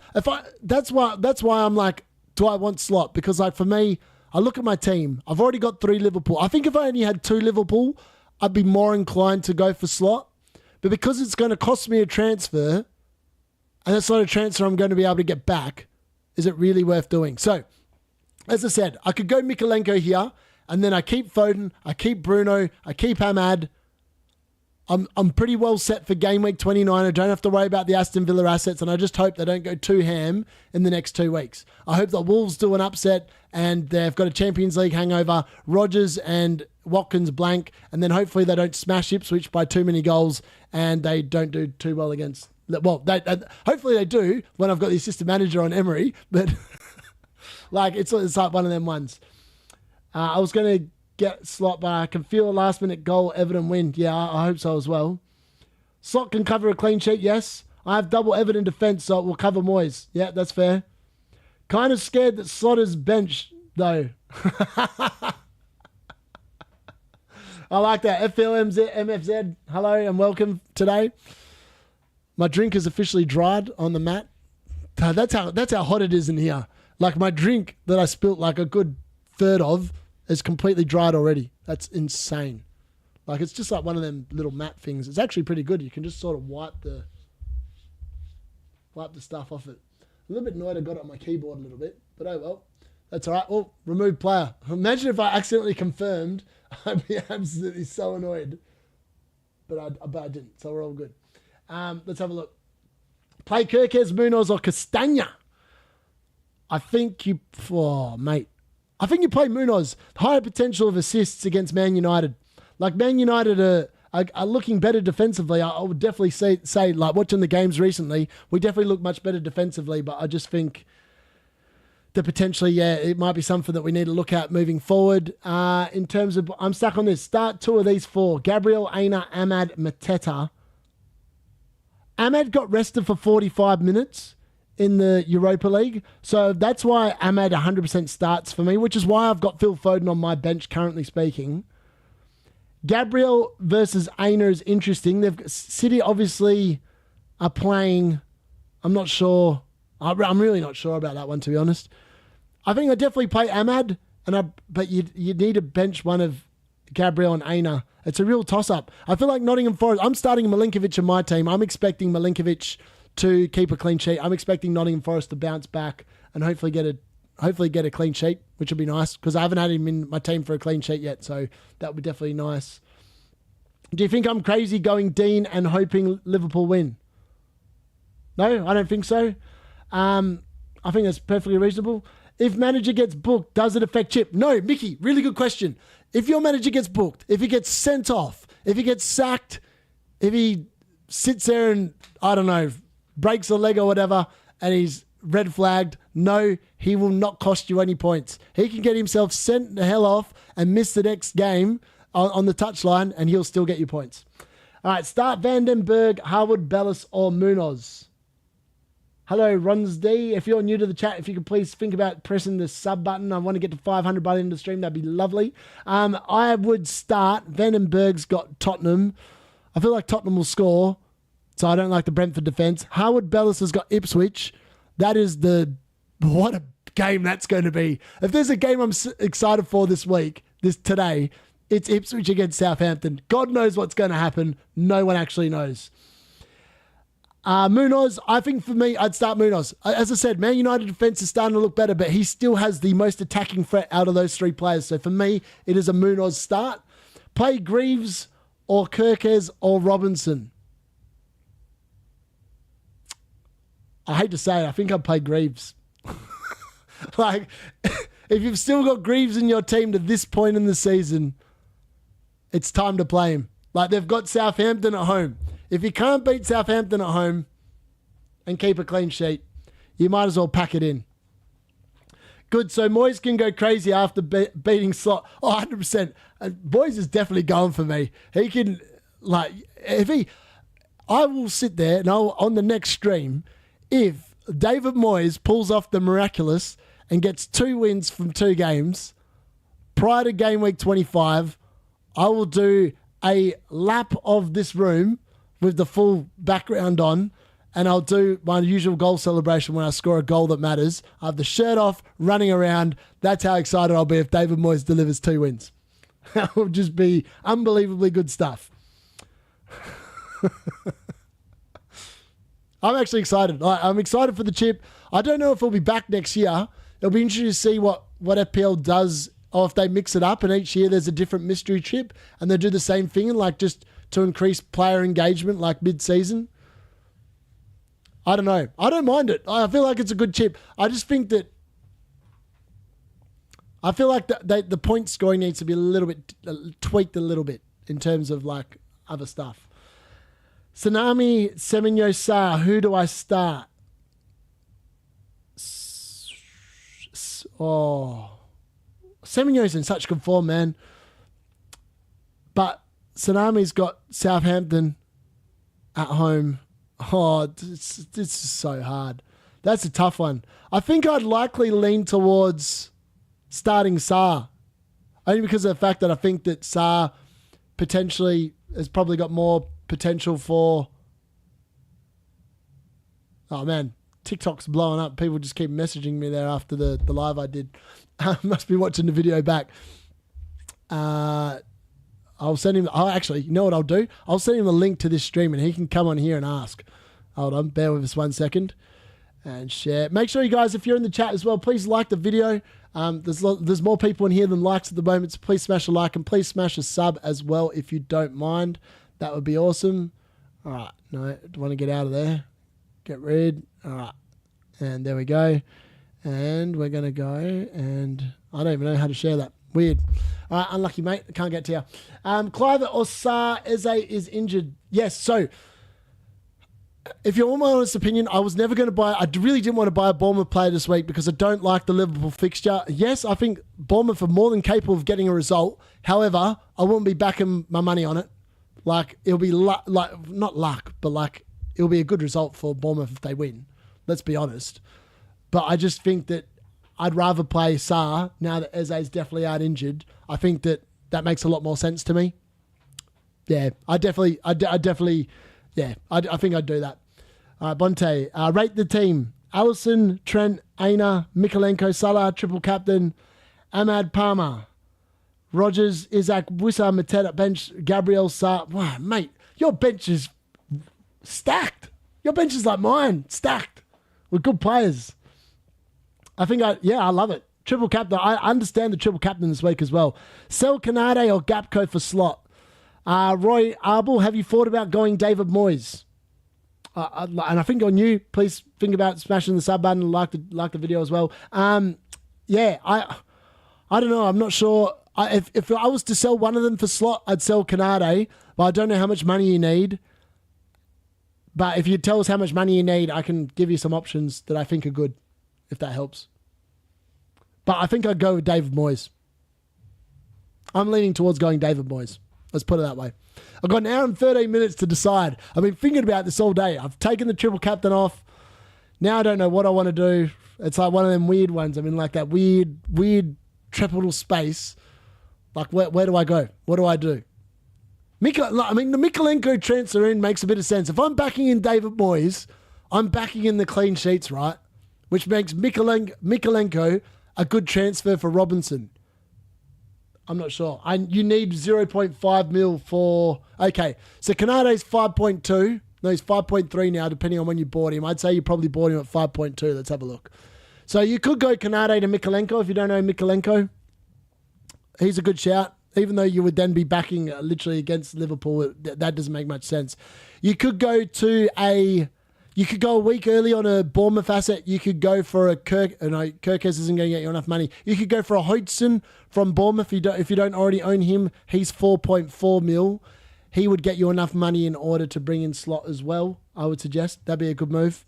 that's why I'm like, do I want Slot? Because, like, for me, I look at my team. I've already got 3 Liverpool. I think if I only had 2 Liverpool, I'd be more inclined to go for Slot. But because it's going to cost me a transfer, and that's not a transfer I'm going to be able to get back, is it really worth doing? So, as I said, I could go Mykolenko here, and then I keep Foden, I keep Bruno, I keep Ahmad. I'm pretty well set for game week 29. I don't have to worry about the Aston Villa assets, and I just hope they don't go too ham in the next 2 weeks. I hope that Wolves do an upset, and they've got a Champions League hangover, Rodgers and Watkins blank, and then hopefully they don't smash Ipswich by too many goals, and they don't do too well against... Well, hopefully they do when I've got the assistant manager on Emery, but like it's like one of them ones. I was going to get Slot, but I can feel a last-minute goal, Everton win. Yeah, I hope so as well. Slot can cover a clean sheet, yes. I have double Everton defence, so it will cover Moyes. Yeah, that's fair. Kind of scared that Slot is bench, though. I like that. FPL MFZ, hello and welcome today. My drink is officially dried on the mat. That's how hot it is in here. Like, my drink that I spilt like a good third of is completely dried already. That's insane. Like, it's just like one of them little mat things. It's actually pretty good. You can just sort of wipe wipe the stuff off it. A little bit annoyed I got it on my keyboard a little bit, but oh well. That's all right. Oh, remove player. Imagine if I accidentally confirmed. I'd be absolutely so annoyed. But I didn't, so we're all good. Let's have a look. Play Kirkes, Munoz, or Castagna. I think you... Oh, mate. I think you play Munoz. Higher potential of assists against Man United. Like, Man United are looking better defensively. I would definitely say, like, watching the games recently, we definitely look much better defensively, but I just think... that potentially, yeah, it might be something that we need to look at moving forward. In terms of, I'm stuck on this. Start 2 of these 4. Gabriel, Aina, Ahmad, Mateta. Ahmad got rested for 45 minutes in the Europa League. So that's why Ahmad 100% starts for me, which is why I've got Phil Foden on my bench currently speaking. Gabriel versus Aina is interesting. City obviously are playing, I'm not sure... I'm really not sure about that one, to be honest. I think I definitely play Ahmad, but you need to bench one of Gabriel and Aina. It's a real toss-up. I feel like Nottingham Forest... I'm starting Milinkovic in my team. I'm expecting Milinkovic to keep a clean sheet. I'm expecting Nottingham Forest to bounce back and hopefully get a clean sheet, which would be nice, because I haven't had him in my team for a clean sheet yet, so that would be definitely nice. Do you think I'm crazy going Dean and hoping Liverpool win? No, I don't think so. I think that's perfectly reasonable. If manager gets booked, does it affect Chip? No, Mickey, really good question. If your manager gets booked, if he gets sent off, if he gets sacked, if he sits there and, I don't know, breaks a leg or whatever, and he's red flagged, no, he will not cost you any points. He can get himself sent the hell off and miss the next game on the touchline, and he'll still get you points. All right, start Vandenberg, Harwood, Bellis, or Munoz. Hello, Ronsd. If you're new to the chat, if you could please think about pressing the sub button. I want to get to 500 by the end of the stream. That'd be lovely. I would start. Vandenberg's got Tottenham. I feel like Tottenham will score, so I don't like the Brentford defence. Harwood Bellis has got Ipswich. That is what a game that's going to be. If there's a game I'm excited for today, it's Ipswich against Southampton. God knows what's going to happen. No one actually knows. Munoz, I think for me, I'd start Munoz. As I said, Man United defence is starting to look better, but he still has the most attacking threat out of those 3 players. So for me, it is a Munoz start. Play Greaves or Kirkes or Robinson. I hate to say it, I think I'd play Greaves. Like, if you've still got Greaves in your team to this point in the season, it's time to play him. Like, they've got Southampton at home. If you can't beat Southampton at home and keep a clean sheet, you might as well pack it in. Good, so Moyes can go crazy after beating Slot. Oh, 100%. Moyes is definitely going for me. He can, like, I will sit there and on the next stream, if David Moyes pulls off the miraculous and gets 2 wins from 2 games prior to game week 25, I will do a lap of this room with the full background on, and I'll do my usual goal celebration when I score a goal that matters. I have the shirt off, running around. That's how excited I'll be if David Moyes delivers 2 wins. That will just be unbelievably good stuff. I'm actually excited. I'm excited for the chip. I don't know if he'll be back next year. It'll be interesting to see what FPL does, or if they mix it up and each year there's a different mystery chip and they do the same thing and like just to increase player engagement like mid-season. I don't know. I don't mind it. I feel like it's a good chip. I just think that the point scoring needs to be a little bit tweaked a little bit in terms of like other stuff. Tsunami, Semenyo, Sa, who do I start? Semenyo's in such good form, man. But Tsunami's got Southampton at home. Oh, this is so hard. That's a tough one. I think I'd likely lean towards starting Sa. Only because of the fact that I think that Sa potentially has probably got more potential for... Oh, man. TikTok's blowing up. People just keep messaging me there after the live I did. I must be watching the video back. I'll send him... actually, you know what I'll do? I'll send him a link to this stream and he can come on here and ask. Hold on, bear with us 1 second. And share. Make sure you guys, if you're in the chat as well, please like the video. There's more people in here than likes at the moment, so please smash a like and please smash a sub as well if you don't mind. That would be awesome. All right, no, do want to get out of there. Get rid. All right, and there we go. And we're going to go, and I don't even know how to share that. Weird. All right, unlucky, mate. Can't get to you. Clive Osar Eze is injured. Yes, so if you want my honest opinion, I was never going to buy... I really didn't want to buy a Bournemouth player this week because I don't like the Liverpool fixture. Yes, I think Bournemouth are more than capable of getting a result. However, I wouldn't be backing my money on it. Like, it'll be not luck, but like, it'll be a good result for Bournemouth if they win. Let's be honest. But I just think that I'd rather play Sarr now that Eze's definitely out injured. I think that makes a lot more sense to me. Yeah, I think I'd do that. Bonte, rate the team. Allison, Trent, Aina, Mikalenko, Salah, triple captain, Ahmad Palmer, Rogers, Isaac, Wissa, Mateta, bench, Gabriel, Sarr. Wow, mate, your bench is stacked. Your bench is like mine, stacked with good players. I love it. Triple captain. I understand the triple captain this week as well. Sell Canade or Gapco for slot. Roy Arbel, have you thought about going David Moyes? And I think on you, please think about smashing the sub button and like the video as well. I don't know. I'm not sure. If I was to sell one of them for slot, I'd sell Canade, but I don't know how much money you need. But if you tell us how much money you need, I can give you some options that I think are good, if that helps. But I think I'd go with David Moyes. I'm leaning towards going David Moyes. Let's put it that way. I've got an hour and 13 minutes to decide. I've been thinking about this all day. I've taken the triple captain off. Now I don't know what I want to do. It's like one of them weird ones. I'm in like that weird triple space. Like, where do I go? What do I do? The Mikalenko transfer in makes a bit of sense. If I'm backing in David Moyes, I'm backing in the clean sheets, right? Which makes Mikalenko a good transfer for Robinson. I'm not sure. You need 0.5 mil for... Okay, so Canade's 5.2. No, he's 5.3 now, depending on when you bought him. I'd say you probably bought him at 5.2. Let's have a look. So you could go Canade to Mikalenko if you don't know Mikalenko. He's a good shout. Even though you would then be backing literally against Liverpool, that doesn't make much sense. You could go a week early on a Bournemouth asset. You could go for a Kirkes isn't going to get you enough money. You could go for a Hodgson from Bournemouth if you don't already own him. He's 4.4 mil. He would get you enough money in order to bring in slot as well, I would suggest. That'd be a good move.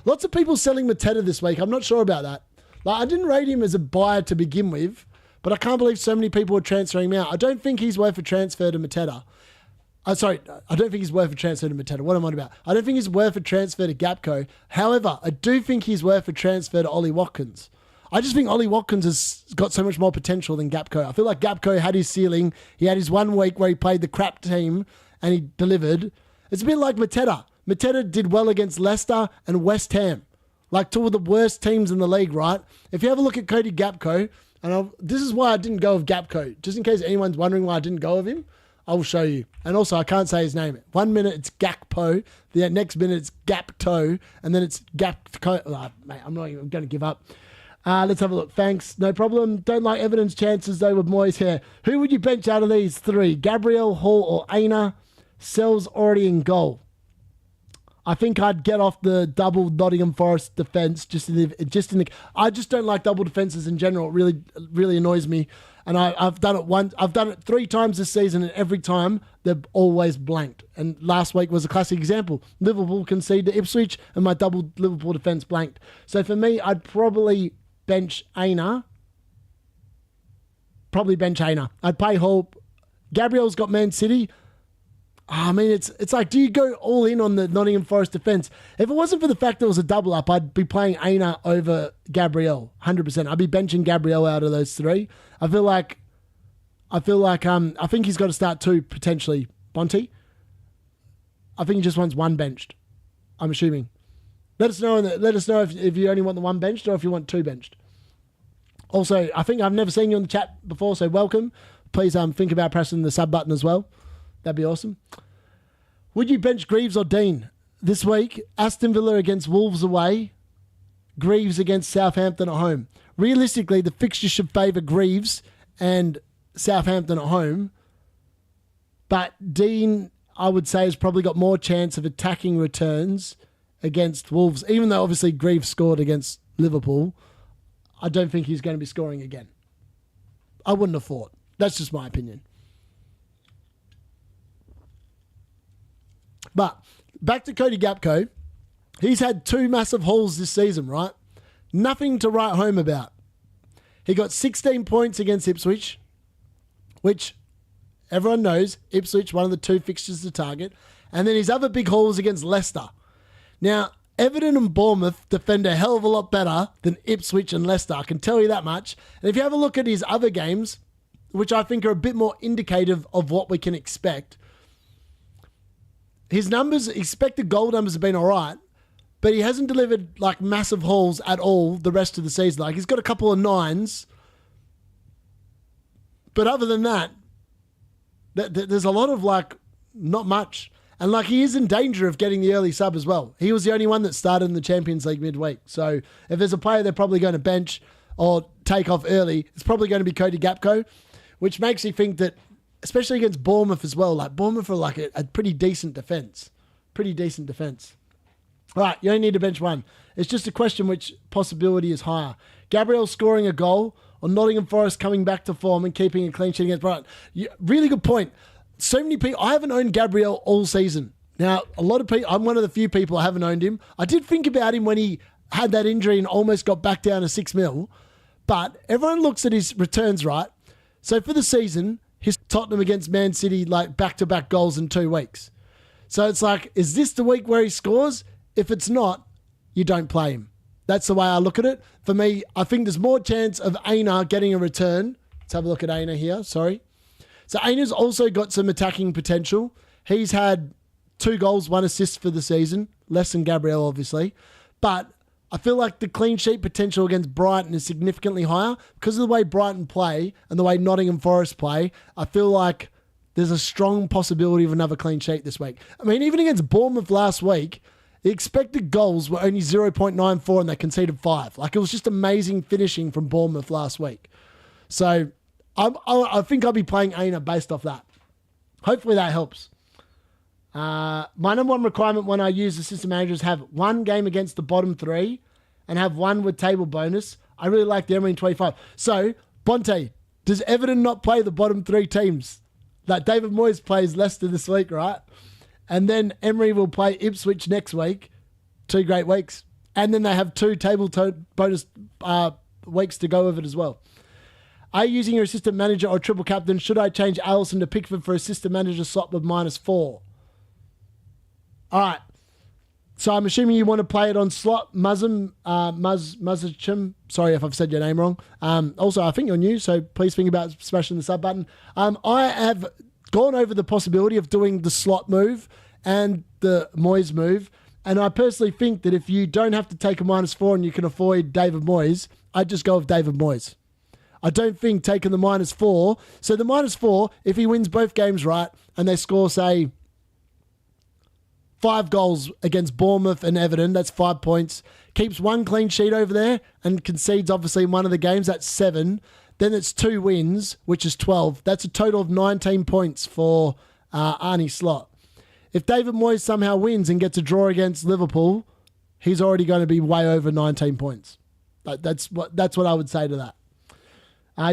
Lots of people selling Mateta this week. I'm not sure about that. Like, I didn't rate him as a buyer to begin with, but I can't believe so many people are transferring him out. I don't think he's worth a transfer to Mateta. I don't think he's worth a transfer to Mateta. What am I on about? I don't think he's worth a transfer to Gapco. However, I do think he's worth a transfer to Ollie Watkins. I just think Ollie Watkins has got so much more potential than Gapco. I feel like Gapco had his ceiling. He had his 1 week where he played the crap team and he delivered. It's a bit like Mateta. Mateta did well against Leicester and West Ham. Like two of the worst teams in the league, right? If you have a look at Cody Gapco, and this is why I didn't go with Gapco, just in case anyone's wondering why I didn't go with him, I will show you. And also, I can't say his name. 1 minute, it's Gakpo. The next minute, it's Gapto. And then it's Gapco. Oh, mate, I'm going to give up. Let's have a look. Thanks. No problem. Don't like evidence chances, though, with Moyes here. Who would you bench out of these three? Gabriel, Hall, or Aina? Sells already in goal. I think I'd get off the double Nottingham Forest defence. I just don't like double defences in general. It really annoys me. And I've done it once. I've done it 3 times this season, and every time they've always blanked. And last week was a classic example. Liverpool conceded to Ipswich, and my double Liverpool defence blanked. So for me, I'd probably bench Aina. I'd play Hall. Gabriel's got Man City. I mean, it's like, do you go all in on the Nottingham Forest defence? If it wasn't for the fact there was a double up, I'd be playing Aina over Gabriel, 100%. I'd be benching Gabriel out of those 3. I think he's got to start 2 potentially. Bonte, I think he just wants 1 benched. I'm assuming. Let us know if you only want the 1 benched or if you want 2 benched. Also, I think I've never seen you on the chat before, so welcome. Please think about pressing the sub button as well. That'd be awesome. Would you bench Greaves or Dean? This week, Aston Villa against Wolves away, Greaves against Southampton at home. Realistically, the fixture should favour Greaves and Southampton at home. But Dean, I would say, has probably got more chance of attacking returns against Wolves. Even though, obviously, Greaves scored against Liverpool, I don't think he's going to be scoring again. I wouldn't have thought. That's just my opinion. But back to Cody Gakpo. He's had 2 massive hauls this season, right? Nothing to write home about. He got 16 points against Ipswich, which everyone knows, Ipswich, one of the 2 fixtures to target. And then his other big hauls against Leicester. Now, Everton and Bournemouth defend a hell of a lot better than Ipswich and Leicester. I can tell you that much. And if you have a look at his other games, which I think are a bit more indicative of what we can expect, his numbers, expected goal numbers have been all right, but he hasn't delivered like massive hauls at all the rest of the season. Like he's got a couple of 9s, but other than that, there's a lot of like not much. And like he is in danger of getting the early sub as well. He was the only one that started in the Champions League midweek. So if there's a player they're probably going to bench or take off early, it's probably going to be Cody Gakpo, which makes me think that, especially against Bournemouth as well, like Bournemouth are like a pretty decent defence. Pretty decent defence. All right, you only need to bench 1. It's just a question which possibility is higher. Gabriel scoring a goal or Nottingham Forest coming back to form and keeping a clean sheet against Brighton. Really good point. So many people, I haven't owned Gabriel all season. Now, a lot of people, I'm one of the few people I haven't owned him. I did think about him when he had that injury and almost got back down to 6 mil, but everyone looks at his returns, right? So for the season, his Tottenham against Man City, like back-to-back goals in 2 weeks. So it's like, is this the week where he scores? If it's not, you don't play him. That's the way I look at it. For me, I think there's more chance of Aina getting a return. Let's have a look at Aina here. Sorry. So Aina's also got some attacking potential. He's had 2 goals, 1 assist for the season. Less than Gabriel, obviously. But I feel like the clean sheet potential against Brighton is significantly higher. Because of the way Brighton play and the way Nottingham Forest play, I feel like there's a strong possibility of another clean sheet this week. I mean, even against Bournemouth last week, the expected goals were only 0.94 and they conceded 5. Like, it was just amazing finishing from Bournemouth last week. So I think I'll be playing Aina based off that. Hopefully that helps. My number 1 requirement when I use assistant managers have 1 game against the bottom 3 and have 1 with table bonus. I really like the Emery in 25. So, Bonte, does Everton not play the bottom 3 teams? Like David Moyes plays Leicester this week, right? And then Emery will play Ipswich next week. 2 great weeks. And then they have 2 table bonus weeks to go with it as well. Are you using your assistant manager or triple captain? Should I change Alisson to Pickford for assistant manager slot with -4? All right. So I'm assuming you want to play it on slot. Muzichum. Sorry if I've said your name wrong. Also, I think you're new, so please think about smashing the sub button. I have gone over the possibility of doing the slot move and the Moyes move, and I personally think that if you don't have to take a -4 and you can avoid David Moyes, I'd just go with David Moyes. I don't think taking the -4. So the -4, if he wins both games right and they score, say, 5 goals against Bournemouth and Everton, that's 5 points. Keeps 1 clean sheet over there and concedes, obviously, in one of the games, that's 7. Then it's 2 wins, which is 12. That's a total of 19 points for Arnie Slot. If David Moyes somehow wins and gets a draw against Liverpool, he's already going to be way over 19 points. That's what I would say to that.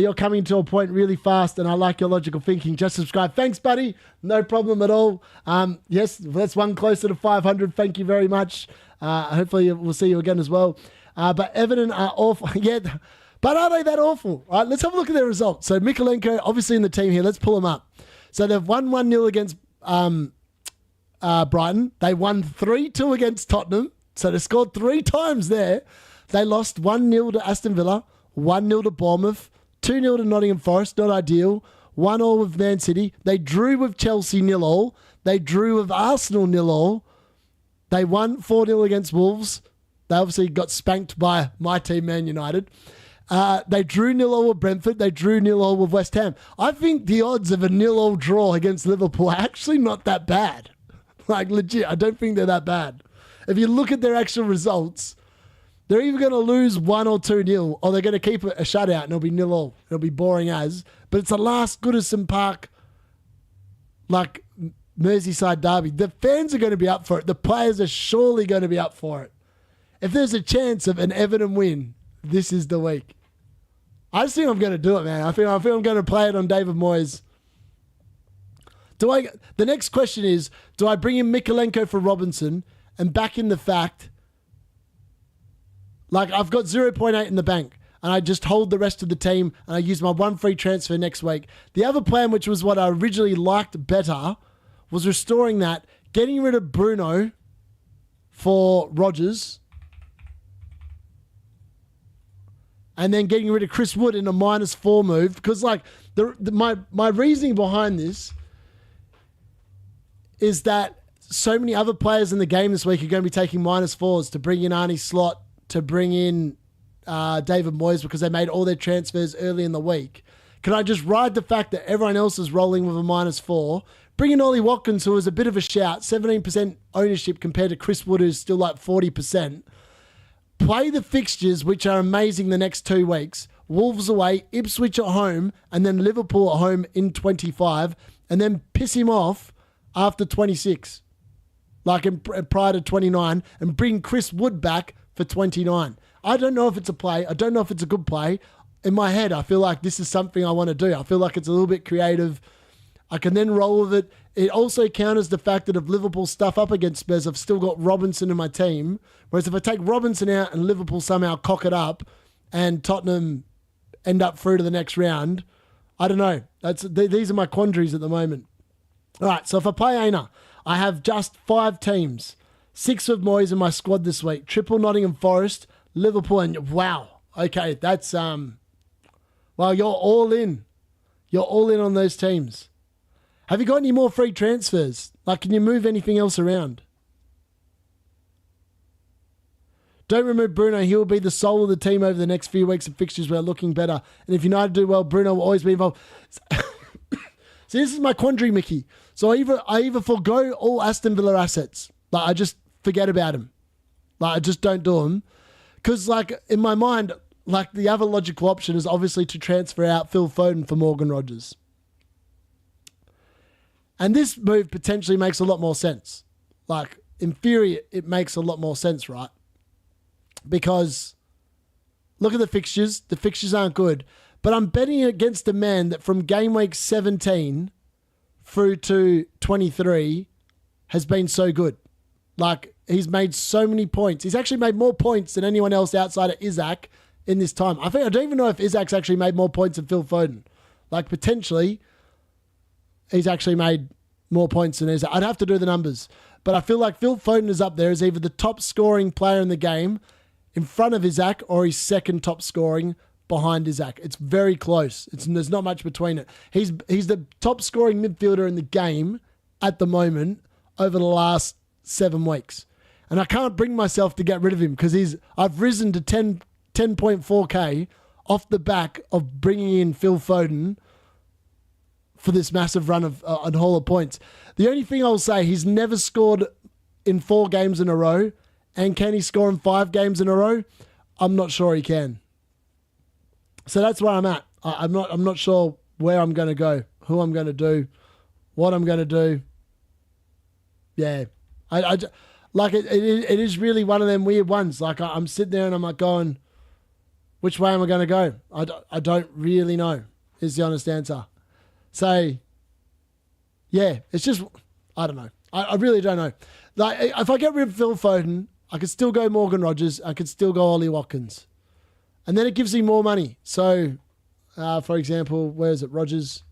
You're coming to a point really fast, and I like your logical thinking. Just subscribe. Thanks, buddy. No problem at all. Yes, that's 1 closer to 500. Thank you very much. Hopefully we'll see you again as well. But Everton are awful. Yeah, but are they that awful? All right, let's have a look at their results. So Mikolenko, obviously in the team here. Let's pull them up. So they've won 1-0 against Brighton. They won 3-2 against Tottenham. So they scored 3 times there. They lost 1-0 to Aston Villa, 1-0 to Bournemouth, 2-0 to Nottingham Forest, not ideal. 1-1 with Man City. They drew with Chelsea 0-0. They drew with Arsenal 0-0. They won 4-0 against Wolves. They obviously got spanked by my team, Man United. They drew 0-0 with Brentford. They drew 0-0 with West Ham. I think the odds of a 0-0 draw against Liverpool are actually not that bad. Like, legit, I don't think they're that bad. If you look at their actual results, they're either going to lose 1 or 2-0, or they're going to keep it a shutout and it'll be 0-0. It'll be boring as. But it's the last Goodison Park, like, Merseyside derby. The fans are going to be up for it. The players are surely going to be up for it. If there's a chance of an Everton win, this is the week. I just think I'm going to do it, man. I think I'm going to play it on David Moyes. The next question is, do I bring in Mikalenko for Robinson and back in the fact, like, I've got 0.8 in the bank and I just hold the rest of the team and I use my 1 free transfer next week. The other plan, which was what I originally liked better, was restoring that, getting rid of Bruno for Rodgers, and then getting rid of Chris Wood in a -4 move. Because, like, my reasoning behind this is that so many other players in the game this week are going to be taking -4s to bring in Arnie Slot, to bring in David Moyes, because they made all their transfers early in the week. Can I just ride the fact that everyone else is rolling with a -4? Bring in Ollie Watkins, who was a bit of a shout, 17% ownership compared to Chris Wood, who's still like 40%. Play the fixtures, which are amazing the next 2 weeks. Wolves away, Ipswich at home, and then Liverpool at home in 25, and then piss him off after 26, like prior to 29, and bring Chris Wood back for 29. I don't know if it's a play. I don't know if it's a good play. In my head, I feel like this is something I want to do. I feel like it's a little bit creative. I can then roll with it. It also counters the fact that if Liverpool stuff up against Spurs, I've still got Robinson in my team. Whereas if I take Robinson out and Liverpool somehow cock it up and Tottenham end up through to the next round, I don't know. These are my quandaries at the moment. All right, so if I play Aina, I have just 5 teams. 6 of Moyes in my squad this week. Triple Nottingham Forest, Liverpool, and wow. Okay, that's, well, you're all in. You're all in on those teams. Have you got any more free transfers? Like, can you move anything else around? Don't remove Bruno. He will be the soul of the team over the next few weeks of fixtures. We're looking better. And if United do well, Bruno will always be involved. See, this is my quandary, Mickey. So I either forgo all Aston Villa assets. Like, I just forget about him. Like, I just don't do them. Because, like, in my mind, like, the other logical option is obviously to transfer out Phil Foden for Morgan Rogers. And this move potentially makes a lot more sense. Like, in theory, it makes a lot more sense, right? Because look at the fixtures. The fixtures aren't good. But I'm betting against a man that from game week 17 through to 23 has been so good. Like, he's made so many points. He's actually made more points than anyone else outside of Isaac in this time. I don't even know if Isaac's actually made more points than Phil Foden. Like, potentially, he's actually made more points than Isaac. I'd have to do the numbers. But I feel like Phil Foden is up there as either the top scoring player in the game in front of Isaac or he's second top scoring behind Isaac. It's very close. There's not much between it. He's the top scoring midfielder in the game at the moment over the last 7 weeks. And I can't bring myself to get rid of him because I've risen to 10.4K off the back of bringing in Phil Foden for this massive run of a haul of points. The only thing I'll say, he's never scored in 4 games in a row. And can he score in 5 games in a row? I'm not sure he can. So that's where I'm at. I'm not sure where I'm going to go, who I'm going to do, what I'm going to do. Yeah. Like it is really one of them weird ones. Like I'm sitting there and I'm like going, which way am I going to go? I don't really know is the honest answer. So, yeah, it's just, I don't know. I really don't know. Like, if I get rid of Phil Foden, I could still go Morgan Rogers. I could still go Ollie Watkins. And then it gives me more money. So, for example, where is it? Rogers.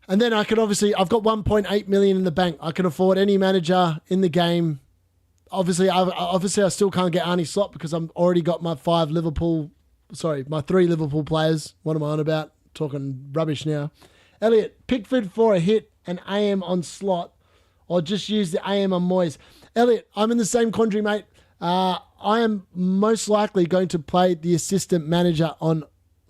And then I can obviously, I've got 1.8 million in the bank. I can afford any manager in the game. Obviously, I still can't get Arnie Slot because I've already got my 3 Liverpool players. What am I on about? Talking rubbish now. Elliot, Pickford for a hit and AM on Slot, or just use the AM on Moyes. Elliot, I'm in the same quandary, mate. I am most likely going to play the assistant manager on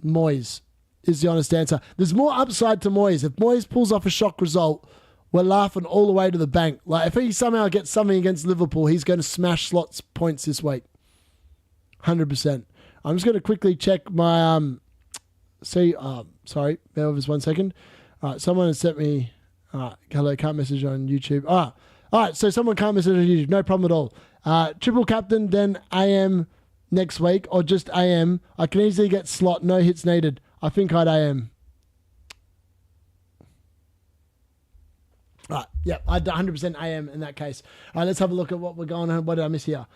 Moyes. is the honest answer. There's more upside to Moyes. If Moyes pulls off a shock result, we're laughing all the way to the bank. Like, if he somehow gets something against Liverpool, he's going to smash slots points this week. 100%. I'm just going to quickly check my... sorry, bear with us 1 second. All right, someone has sent me... hello, can't message on YouTube. All right, so someone can't message on YouTube. No problem at all. Triple captain, then AM next week, or just AM. I can easily get slot, no hits needed. I think I'd AM. Right, yeah, I'd 100% AM in that case. All right, let's have a look at what we're going on. What did I miss here?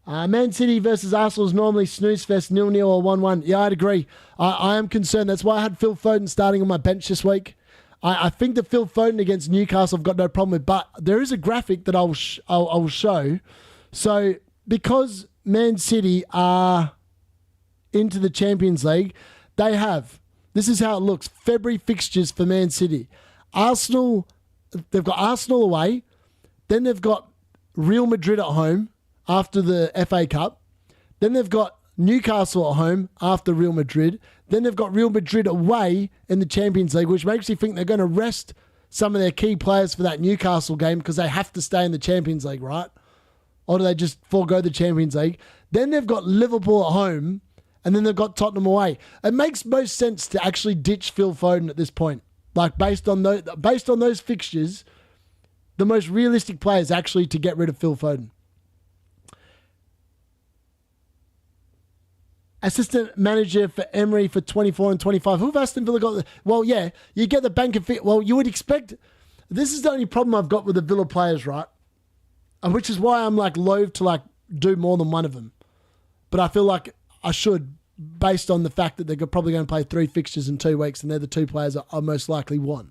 Man City versus Arsenal is normally snooze fest, 0-0 or 1-1. Yeah, I'd agree. I am concerned. That's why I had Phil Foden starting on my bench this week. I think that Phil Foden against Newcastle I've got no problem with, but there is a graphic that I will show. So because Man City are into the Champions League, they have, this is how it looks, February fixtures for Man City. Arsenal, they've got Arsenal away, then they've got Real Madrid at home after the FA Cup, then they've got Newcastle at home after Real Madrid, then they've got Real Madrid away in the Champions League, which makes you think they're going to rest some of their key players for that Newcastle game because they have to stay in the Champions League, right? Or do they just forego the Champions League? Then they've got Liverpool at home, and then they've got Tottenham away. It makes most sense to actually ditch Phil Foden at this point. Like, based on those fixtures, the most realistic play is actually to get rid of Phil Foden. Assistant manager for Emery for 24 and 25. Who have Aston Villa got? Well, yeah, you get the bank of fit. Well, you would expect. This is the only problem I've got with the Villa players, right? And which is why I'm like loath to like do more than one of them. But I feel like I should, based on the fact that they're probably going to play 3 fixtures in 2 weeks, and they're the 2 players I most likely want.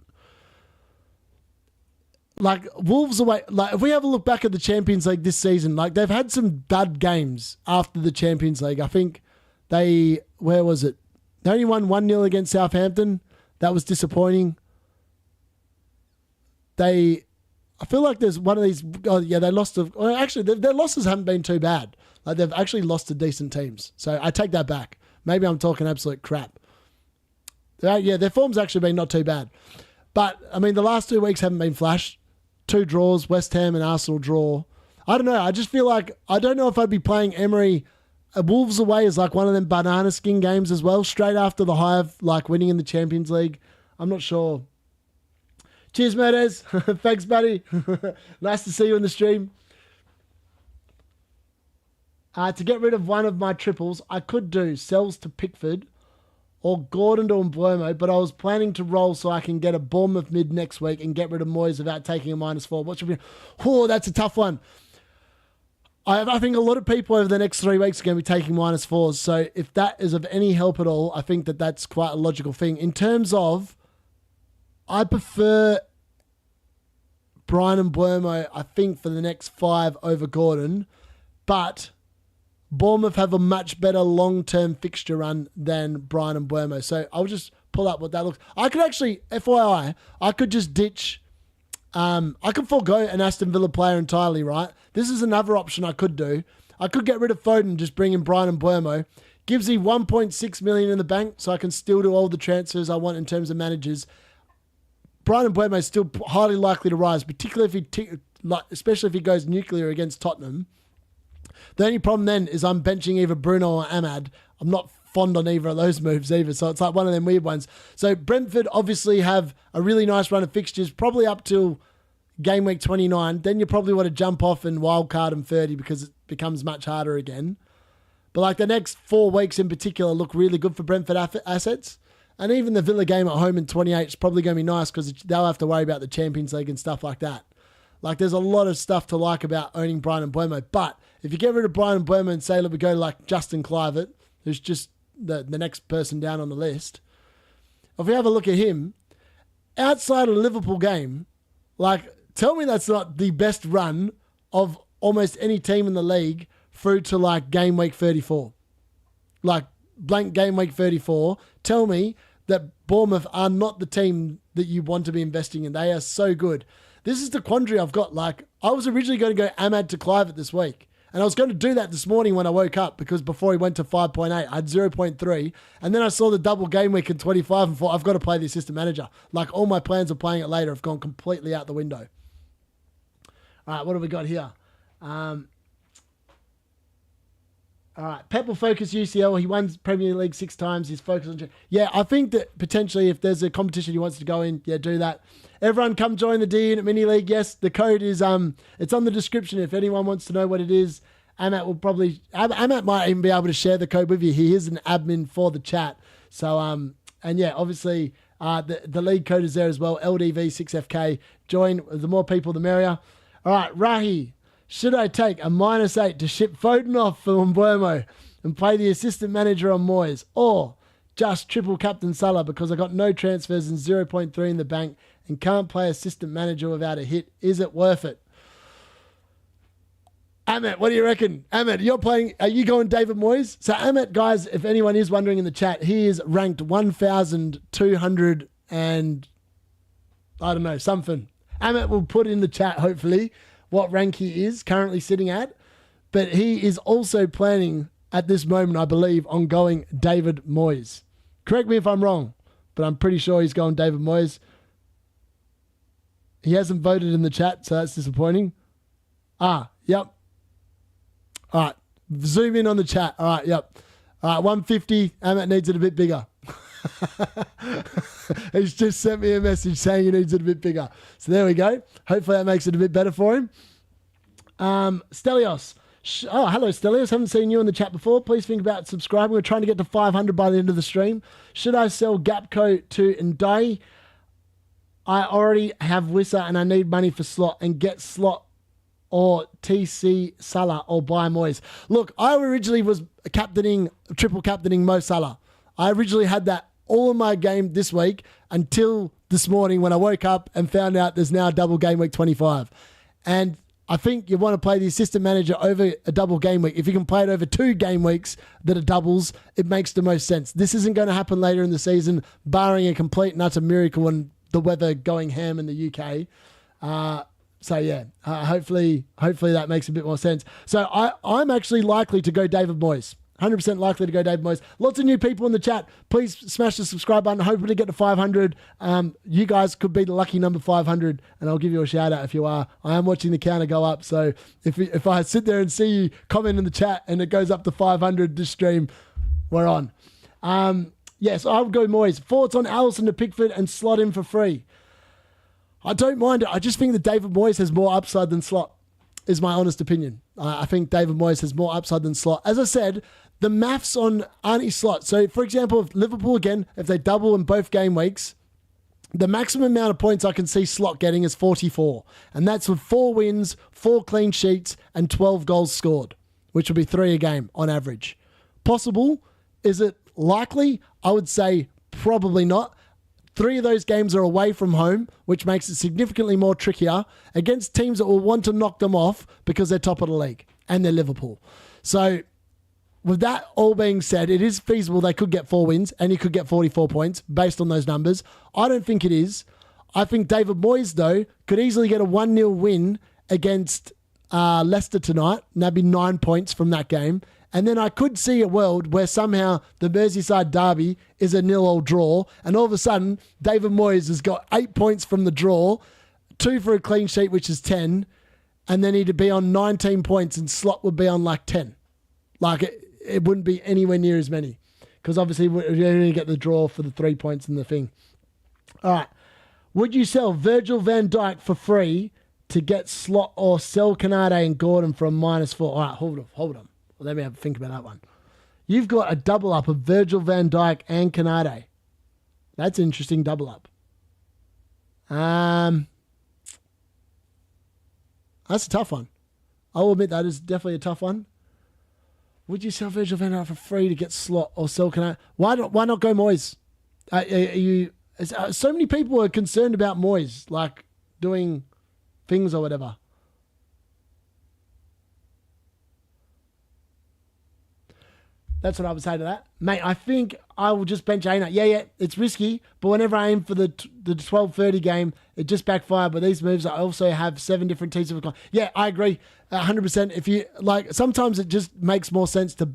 Like, Wolves away, like, if we have a look back at the Champions League this season, like, they've had some bad games after the Champions League. I think where was it? They only won 1-0 against Southampton. That was disappointing. I feel like there's one of these, they lost to, well, actually, their losses haven't been too bad. Like, they've actually lost to decent teams. So I take that back. Maybe I'm talking absolute crap. Yeah, their form's actually been not too bad. But, I mean, the last 2 weeks haven't been flash. 2 draws, West Ham and Arsenal draw. I don't know. I just feel like, I don't know if I'd be playing Emery. Wolves away is like one of them banana skin games as well, straight after the high of like winning in the Champions League. I'm not sure. Cheers, Merdes. Thanks, buddy. Nice to see you in the stream. To get rid of one of my triples, I could do Sells to Pickford or Gordon to Mbeumo, but I was planning to roll so I can get a Bournemouth mid next week and get rid of Moyes without taking a -4. What should we? Oh, that's a tough one. I think a lot of people over the next 3 weeks are going to be taking -4s. So if that is of any help at all, I think that that's quite a logical thing. In terms of, I prefer Brian and Mbeumo, I think, for the next 5 over Gordon. But Bournemouth have a much better long-term fixture run than Brian and Mbeumo. So I'll just pull up what that looks. I could actually, FYI, I could just ditch... I could forego an Aston Villa player entirely, right? This is another option I could do. I could get rid of Foden and just bring in Brian and Mbeumo. Gives me 1.6 million in the bank, so I can still do all the transfers I want in terms of managers. Brian and Mbeumo is still highly likely to rise, particularly especially if he goes nuclear against Tottenham. The only problem then is I'm benching either Bruno or Ahmad. I'm not fond on either of those moves either, so it's like one of them weird ones. So Brentford obviously have a really nice run of fixtures, probably up till game week 29. Then you probably want to jump off and wildcard them 30 because it becomes much harder again. But like the next 4 weeks in particular look really good for Brentford assets. And even the Villa game at home in 28 is probably going to be nice because they'll have to worry about the Champions League and stuff like that. Like, there's a lot of stuff to like about owning Brian and Mbeumo. But if you get rid of Brian and Mbeumo and say, look, we go to like Justin Kluivert, who's just the next person down on the list. If we have a look at him, outside of the Liverpool game, like, tell me that's not the best run of almost any team in the league through to like game week 34. Like, blank game week 34. Tell me that Bournemouth are not the team that you want to be investing in. They are so good. This is the quandary I've got. Like, I was originally going to go Ahmad to Kluivert this week. And I was going to do that this morning when I woke up because before he went to 5.8, I had 0.3. And then I saw the double game week in 25 and thought, I've got to play the assistant manager. Like all my plans of playing it later have gone completely out the window. All right, what have we got here? All right, Pep will focus UCL. He won Premier League 6 times. He's focused on... Yeah, I think that potentially if there's a competition he wants to go in, yeah, do that. Everyone come join the D Unit Mini League. Yes, the code is... it's on the description if anyone wants to know what it is. Amat will probably... Amat might even be able to share the code with you. He is an admin for the chat. So, and yeah, obviously, the league code is there as well. LDV6FK. Join. The more people, the merrier. All right, Rahi. Should I take a -8 to ship Foden off for Mbeumo and play the assistant manager on Moyes? Or just triple captain Salah because I got no transfers and 0.3 in the bank and can't play assistant manager without a hit? Is it worth it? Ahmet, what do you reckon? Ahmet, are you going David Moyes? So Ahmet, guys, if anyone is wondering in the chat, he is ranked 1,200 and I don't know, something. Ahmet will put in the chat, hopefully, what rank he is currently sitting at. But he is also planning at this moment, I believe, on going David Moyes. Correct me if I'm wrong, but I'm pretty sure he's going David Moyes. He hasn't voted in the chat, so that's disappointing. Yep. All right. Zoom in on the chat. All right, yep. All right, 150. Ahmet needs it a bit bigger. He's just sent me a message saying he needs it a bit bigger. So there we go. Hopefully that makes it a bit better for him. Stelios. Hello, Stelios. Haven't seen you in the chat before. Please think about subscribing. We're trying to get to 500 by the end of the stream. Should I sell Gapco to Ndai? I already have Wissa and I need money for slot and get slot or TC Salah or buy Moyes. Look, I originally was triple captaining Mo Salah. I originally had that all in my game this week until this morning when I woke up and found out there's now a double game week 25. And I think you want to play the assistant manager over a double game week. If you can play it over 2 game weeks that are doubles, it makes the most sense. This isn't going to happen later in the season, barring a complete and utter miracle and the weather going ham in the UK. So yeah, hopefully that makes a bit more sense. So I'm actually likely to go David Moyes. 100% likely to go David Moyes. Lots of new people in the chat. Please smash the subscribe button. Hopefully get to 500. You guys could be the lucky number 500, and I'll give you a shout out if you are. I am watching the counter go up, so if I sit there and see you comment in the chat and it goes up to 500 this stream, we're on. Yes, I would go Moyes. Thoughts on Alisson to Pickford and slot him for free? I don't mind it. I just think that David Moyes has more upside than slot, is my honest opinion. I think David Moyes has more upside than slot. As I said, the maths on Arnie slot. So, for example, if Liverpool, again, if they double in both game weeks, the maximum amount of points I can see slot getting is 44. And that's with 4 wins, 4 clean sheets, and 12 goals scored, which would be 3 a game on average. Possible? Is it likely? I would say probably not. 3 of those games are away from home, which makes it significantly more trickier against teams that will want to knock them off because they're top of the league and they're Liverpool. So with that all being said, it is feasible they could get 4 wins and he could get 44 points based on those numbers. I don't think it is. I think David Moyes, though, could easily get a 1-0 win against Leicester tonight, and that'd be 9 points from that game. And then I could see a world where somehow the Merseyside derby is a 0-0 draw, and all of a sudden David Moyes has got 8 points from the draw, 2 for a clean sheet, which is 10, and then he'd be on 19 points and Slot would be on like 10. Like it wouldn't be anywhere near as many because obviously we only get the draw for the 3 points in the thing. All right. Would you sell Virgil van Dijk for free to get Slot or sell Canade and Gordon for a -4? All right, hold on. Well, let me have a think about that one. You've got a double up of Virgil van Dijk and Canade. That's an interesting double up. That's a tough one. I'll admit that is definitely a tough one. Would you sell Virgil van Dijk for free to get Slot or sell Canade? Why not go Moyes? So many people are concerned about Moyes, like doing things or whatever. That's what I would say to that. Mate, I think I will just bench Aina. Yeah, it's risky, but whenever I aim for the 12:30 game, it just backfired. But these moves, I also have 7 different teams of a Yeah, I agree 100%. If you like, sometimes it just makes more sense to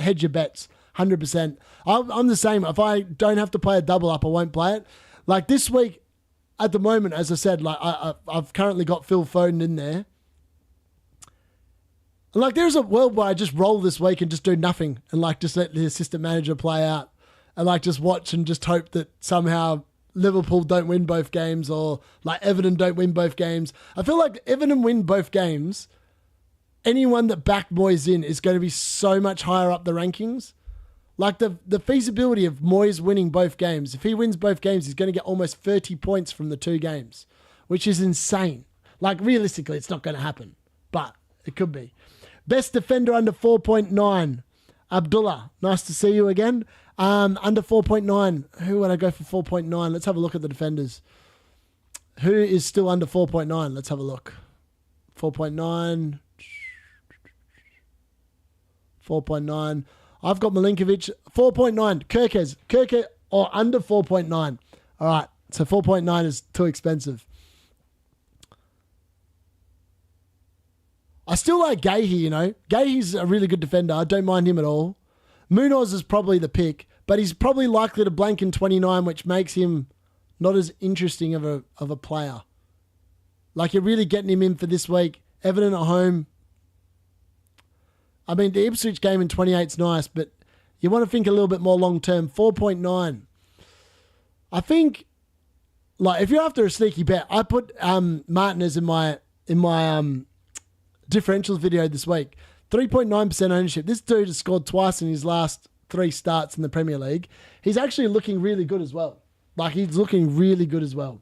hedge your bets 100%. I'm the same. If I don't have to play a double up, I won't play it. Like this week, at the moment, as I said, like I've currently got Phil Foden in there. Like, there's a world where I just roll this week and just do nothing and, like, just let the assistant manager play out and, like, just watch and just hope that somehow Liverpool don't win both games or, like, Everton don't win both games. I feel like Everton win both games, anyone that backed Moyes in is going to be so much higher up the rankings. Like, the feasibility of Moyes winning both games, if he wins both games, he's going to get almost 30 points from the 2 games, which is insane. Like, realistically, it's not going to happen, but it could be. Best defender under 4.9. Abdullah, nice to see you again. Under 4.9. Who would I go for 4.9? Let's have a look at the defenders. Who is still under 4.9? Let's have a look. 4.9. 4.9. I've got Milinkovic. 4.9. Kirkez or under 4.9. All right. So 4.9 is too expensive. I still like Gahey, you know. Gahey's a really good defender. I don't mind him at all. Munoz is probably the pick, but he's probably likely to blank in 29, which makes him not as interesting of a player. Like, you're really getting him in for this week. Everton at home. I mean, the Ipswich game in 28 is nice, but you want to think a little bit more long-term. 4.9. I think, like, if you're after a sneaky bet, I put Martinez in my differentials video this week. 3.9% ownership. This dude has scored twice in his last 3 starts in the Premier League. He's actually looking really good as well. Like, he's looking really good as well.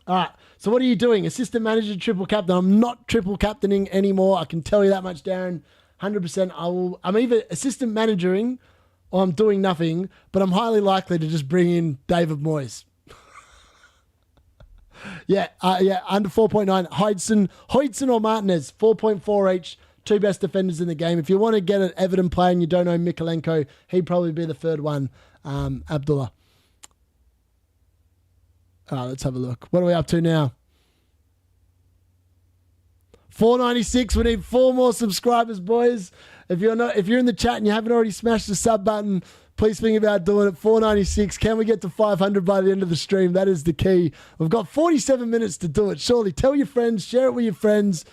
All right. So what are you doing? Assistant manager, triple captain. I'm not triple captaining anymore. I can tell you that much, Darren. 100%. I'm either assistant managering or I'm doing nothing, but I'm highly likely to just bring in David Moyes. Yeah, under 4.9. Hodgson or Martinez, 4.4 each. 2 best defenders in the game. If you want to get an Everton player and you don't own Mikolenko, he'd probably be the third one, Abdullah. All right, let's have a look. What are we up to now? 496. We need 4 more subscribers, boys. If you're in the chat and you haven't already smashed the sub button, please think about doing it. 496. Can we get to 500 by the end of the stream? That is the key. We've got 47 minutes to do it. Surely tell your friends, share it with your friends,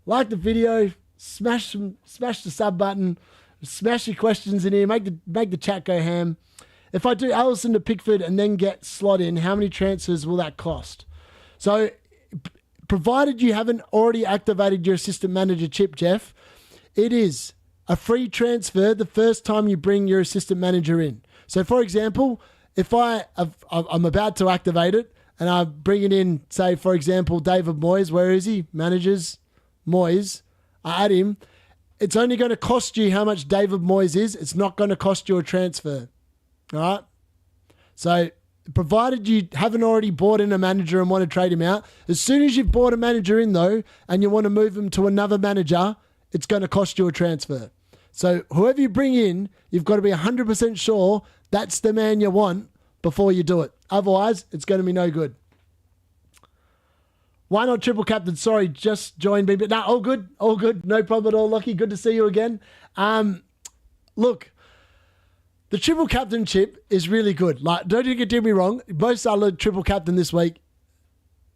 like the video, smash the sub button, smash your questions in here, make the chat go ham. If I do Allison to Pickford and then get slot in, how many transfers will that cost? So, provided you haven't already activated your assistant manager chip, Jeff, it is a free transfer the first time you bring your assistant manager in. So, for example, if I'm about to activate it and I bring it in, say, for example, David Moyes, where is he? Managers, Moyes. I add him. It's only going to cost you how much David Moyes is. It's not going to cost you a transfer. All right? So, provided you haven't already bought in a manager and want to trade him out, as soon as you've bought a manager in, though, and you want to move him to another manager, it's going to cost you a transfer. So whoever you bring in, you've got to be 100% sure that's the man you want before you do it. Otherwise, it's going to be no good. Why not triple captain? Sorry, just joined me. But no, all good. All good. No problem at all, Lockie. Good to see you again. Look, the triple captain chip is really good. Like, don't get me wrong. Mo Salah triple captain this week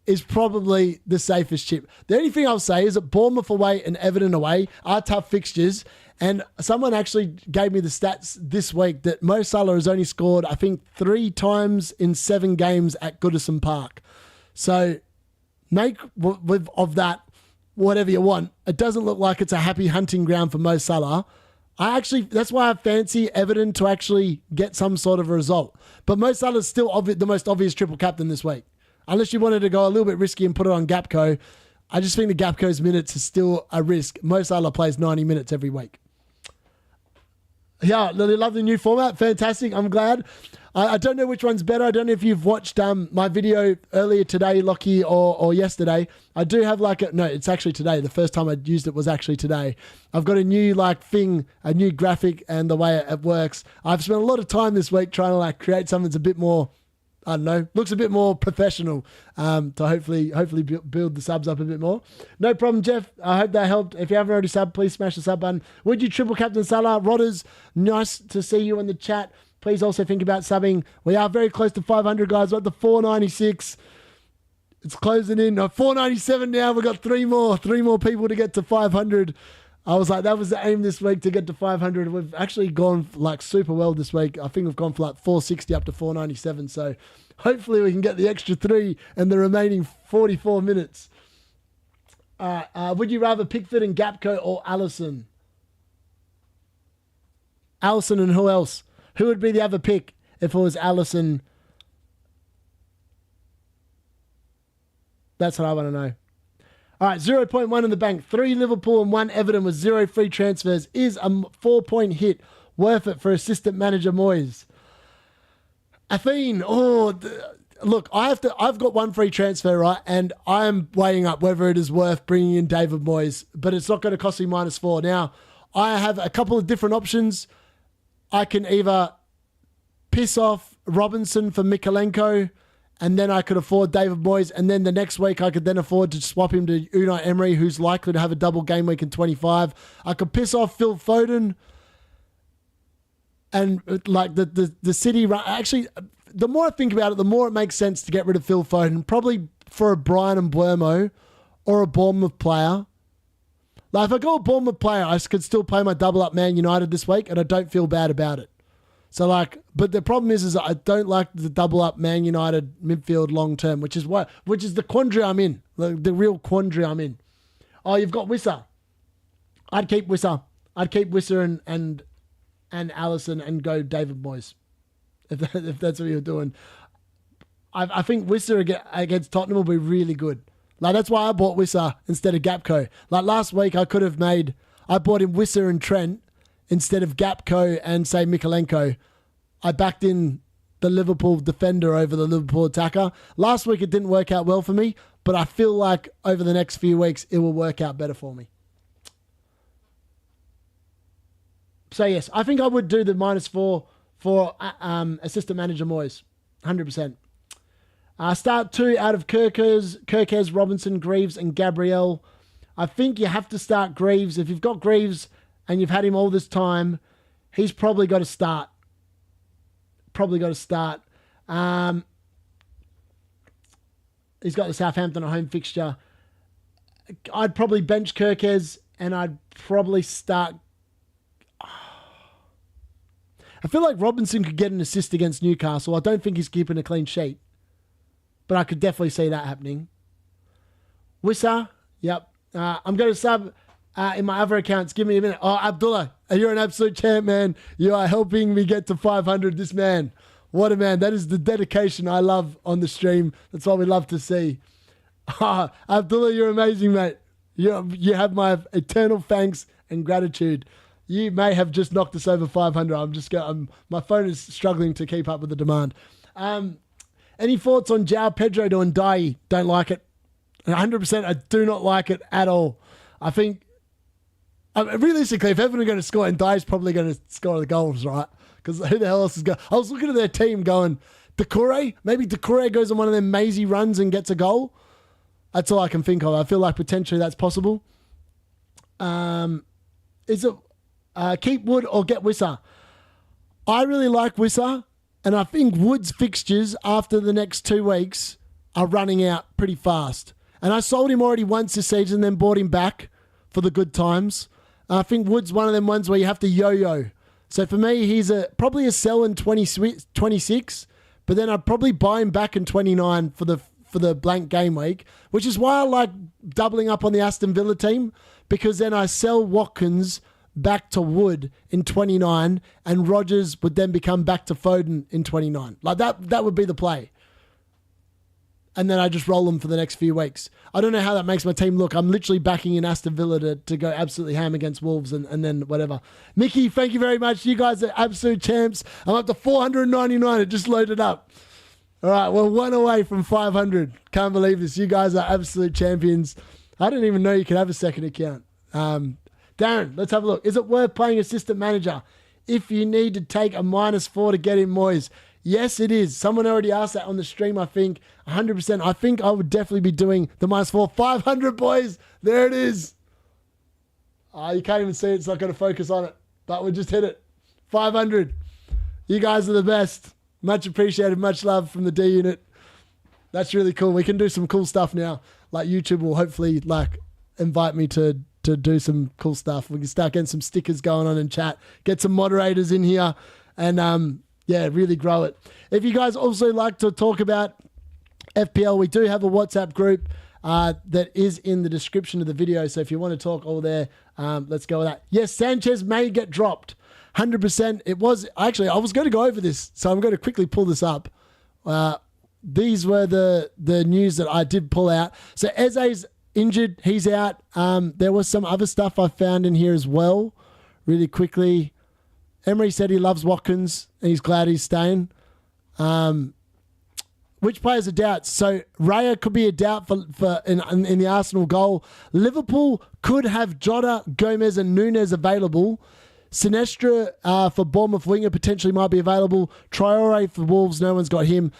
is probably the safest chip. The only thing I'll say is that Bournemouth away and Everton away are tough fixtures. And someone actually gave me the stats this week that Mo Salah has only scored, I think, 3 times in 7 games at Goodison Park. So make of that whatever you want. It doesn't look like it's a happy hunting ground for Mo Salah. That's why I fancy Everton to actually get some sort of a result. But Mo Salah is still the most obvious triple captain this week. Unless you wanted to go a little bit risky and put it on Gapco, I just think the Gapco's minutes is still a risk. Mo Salah plays 90 minutes every week. Yeah, love the new format. Fantastic. I'm glad. I don't know which one's better. I don't know if you've watched my video earlier today, Lockie, or yesterday. I do have no, it's actually today. The first time I used it was actually today. I've got a new thing, a new graphic, and the way it works. I've spent a lot of time this week trying to create something that's a bit more, I don't know, looks a bit more professional to hopefully build the subs up a bit more. No problem, Jeff. I hope that helped. If you haven't already subbed, please smash the sub button. Would you triple captain Salah? Rodders, nice to see you in the chat. Please also think about subbing. We are very close to 500, guys. We're at the 496. It's closing in. 497 now. We've got three more people to get to 500. I was like, that was the aim this week, to get to 500. We've actually gone super well this week. I think we've gone from 460 up to 497. So hopefully we can get the extra 3 and the remaining 44 minutes. Would you rather Pickford and Gapco or Allison? Allison and who else? Who would be the other pick if it was Allison? That's what I want to know. All right, 0.1 in the bank. 3 Liverpool and 1 Everton with 0 free transfers. Is a 4-point hit worth it for assistant manager Moyes? Athene, look, I've got 1 free transfer, right? And I am weighing up whether it is worth bringing in David Moyes, but it's not going to cost me -4. Now, I have a couple of different options. I can either piss off Robinson for Mikalenko, and then I could afford David Moyes, and then the next week I could then afford to swap him to Unai Emery, who's likely to have a double game week in 25. I could piss off Phil Foden, and the City... Actually, the more I think about it, the more it makes sense to get rid of Phil Foden, probably for a Brian and Burmo or a Bournemouth player. If I go a Bournemouth player, I could still play my double up Man United this week, and I don't feel bad about it. So but the problem is I don't like the double up Man United midfield long term, which is the quandary I'm in, the real quandary I'm in. Oh, you've got Wissa. I'd keep Wissa. I'd keep Wissa and Allison and go David Moyes, if that's what you're doing. I think Wissa against Tottenham will be really good. That's why I bought Wissa instead of Gapco. Last week, I bought in Wissa and Trent instead of Gapco and, say, Mikalenko. I backed in the Liverpool defender over the Liverpool attacker. Last week, it didn't work out well for me, but I feel like over the next few weeks, it will work out better for me. So, yes, I think I would do the -4 for assistant manager Moyes. 100%. Start 2 out of Kirkes, Robinson, Greaves, and Gabriel. I think you have to start Greaves. If you've got Greaves and you've had him all this time, he's probably got to start. He's got the Southampton at home fixture. I'd probably bench Kirkes and I'd probably start... I feel like Robinson could get an assist against Newcastle. I don't think he's keeping a clean sheet, but I could definitely see that happening. Wissa, yep. I'm going to sub in my other accounts. Give me a minute. Oh, Abdullah, you're an absolute champ, man. You are helping me get to 500. This man, what a man. That is the dedication I love on the stream. That's what we love to see. Abdullah, you're amazing, mate. You have my eternal thanks and gratitude. You may have just knocked us over 500. My phone is struggling to keep up with the demand. Any thoughts on João Pedro doing Ndai? Don't like it. 100%, I do not like it at all. I think, realistically, if Everton are going to score, Ndai's probably going to score the goals, right? Because who the hell else is going? I was looking at their team going, Doucouré? Maybe Doucouré goes on one of them mazy runs and gets a goal. That's all I can think of. I feel like potentially that's possible. Is it keep Wood or get Wissa? I really like Wissa. And I think Wood's fixtures after the next 2 weeks are running out pretty fast. And I sold him already once this season, then bought him back for the good times. I think Wood's one of them ones where you have to yo-yo. So for me, he's probably a sell in 26, but then I'd probably buy him back in 29 for the blank game week, which is why I like doubling up on the Aston Villa team, because then I sell Watkins back to Wood in 29, and Rodgers would then become back to Foden in 29. That would be the play. and then I just roll them for the next few weeks. I don't know how that makes my team look. I'm literally backing in Aston Villa to go absolutely ham against Wolves and then whatever. Mickey, thank you very much. You guys are absolute champs. I'm up to 499. It just loaded up. All right, we're one away from 500. Can't believe this. You guys are absolute champions. I didn't even know you could have a second account. Darren, let's have a look. Is it worth playing assistant manager if you need to take a -4 to get in Moyes? Yes, it is. Someone already asked that on the stream, I think. 100%. I think I would definitely be doing the -4. 500, boys. There it is. You can't even see it. It's not going to focus on it. But we just hit it. 500. You guys are the best. Much appreciated. Much love from the D unit. That's really cool. We can do some cool stuff now. Like YouTube will hopefully invite me to do some cool stuff. We can start getting some stickers going on in chat. Get some moderators in here. And yeah, really grow it. If you guys also like to talk about FPL, we do have a WhatsApp group that is in the description of the video. So if you want to talk all there, let's go with that. Yes, Sanchez may get dropped. 100%. It was actually, I was going to go over this, so I'm going to quickly pull this up. These were the news that I did pull out. So Eze's injured. He's out. There was some other stuff I found in here as well. Really quickly. Emery said he loves Watkins and he's glad he's staying. Which players are doubts? So Raya could be a doubt for in the Arsenal goal. Liverpool could have Jota, Gomez and Nunes available. Sinestra for Bournemouth winger potentially might be available. Traore for Wolves, no one's got him.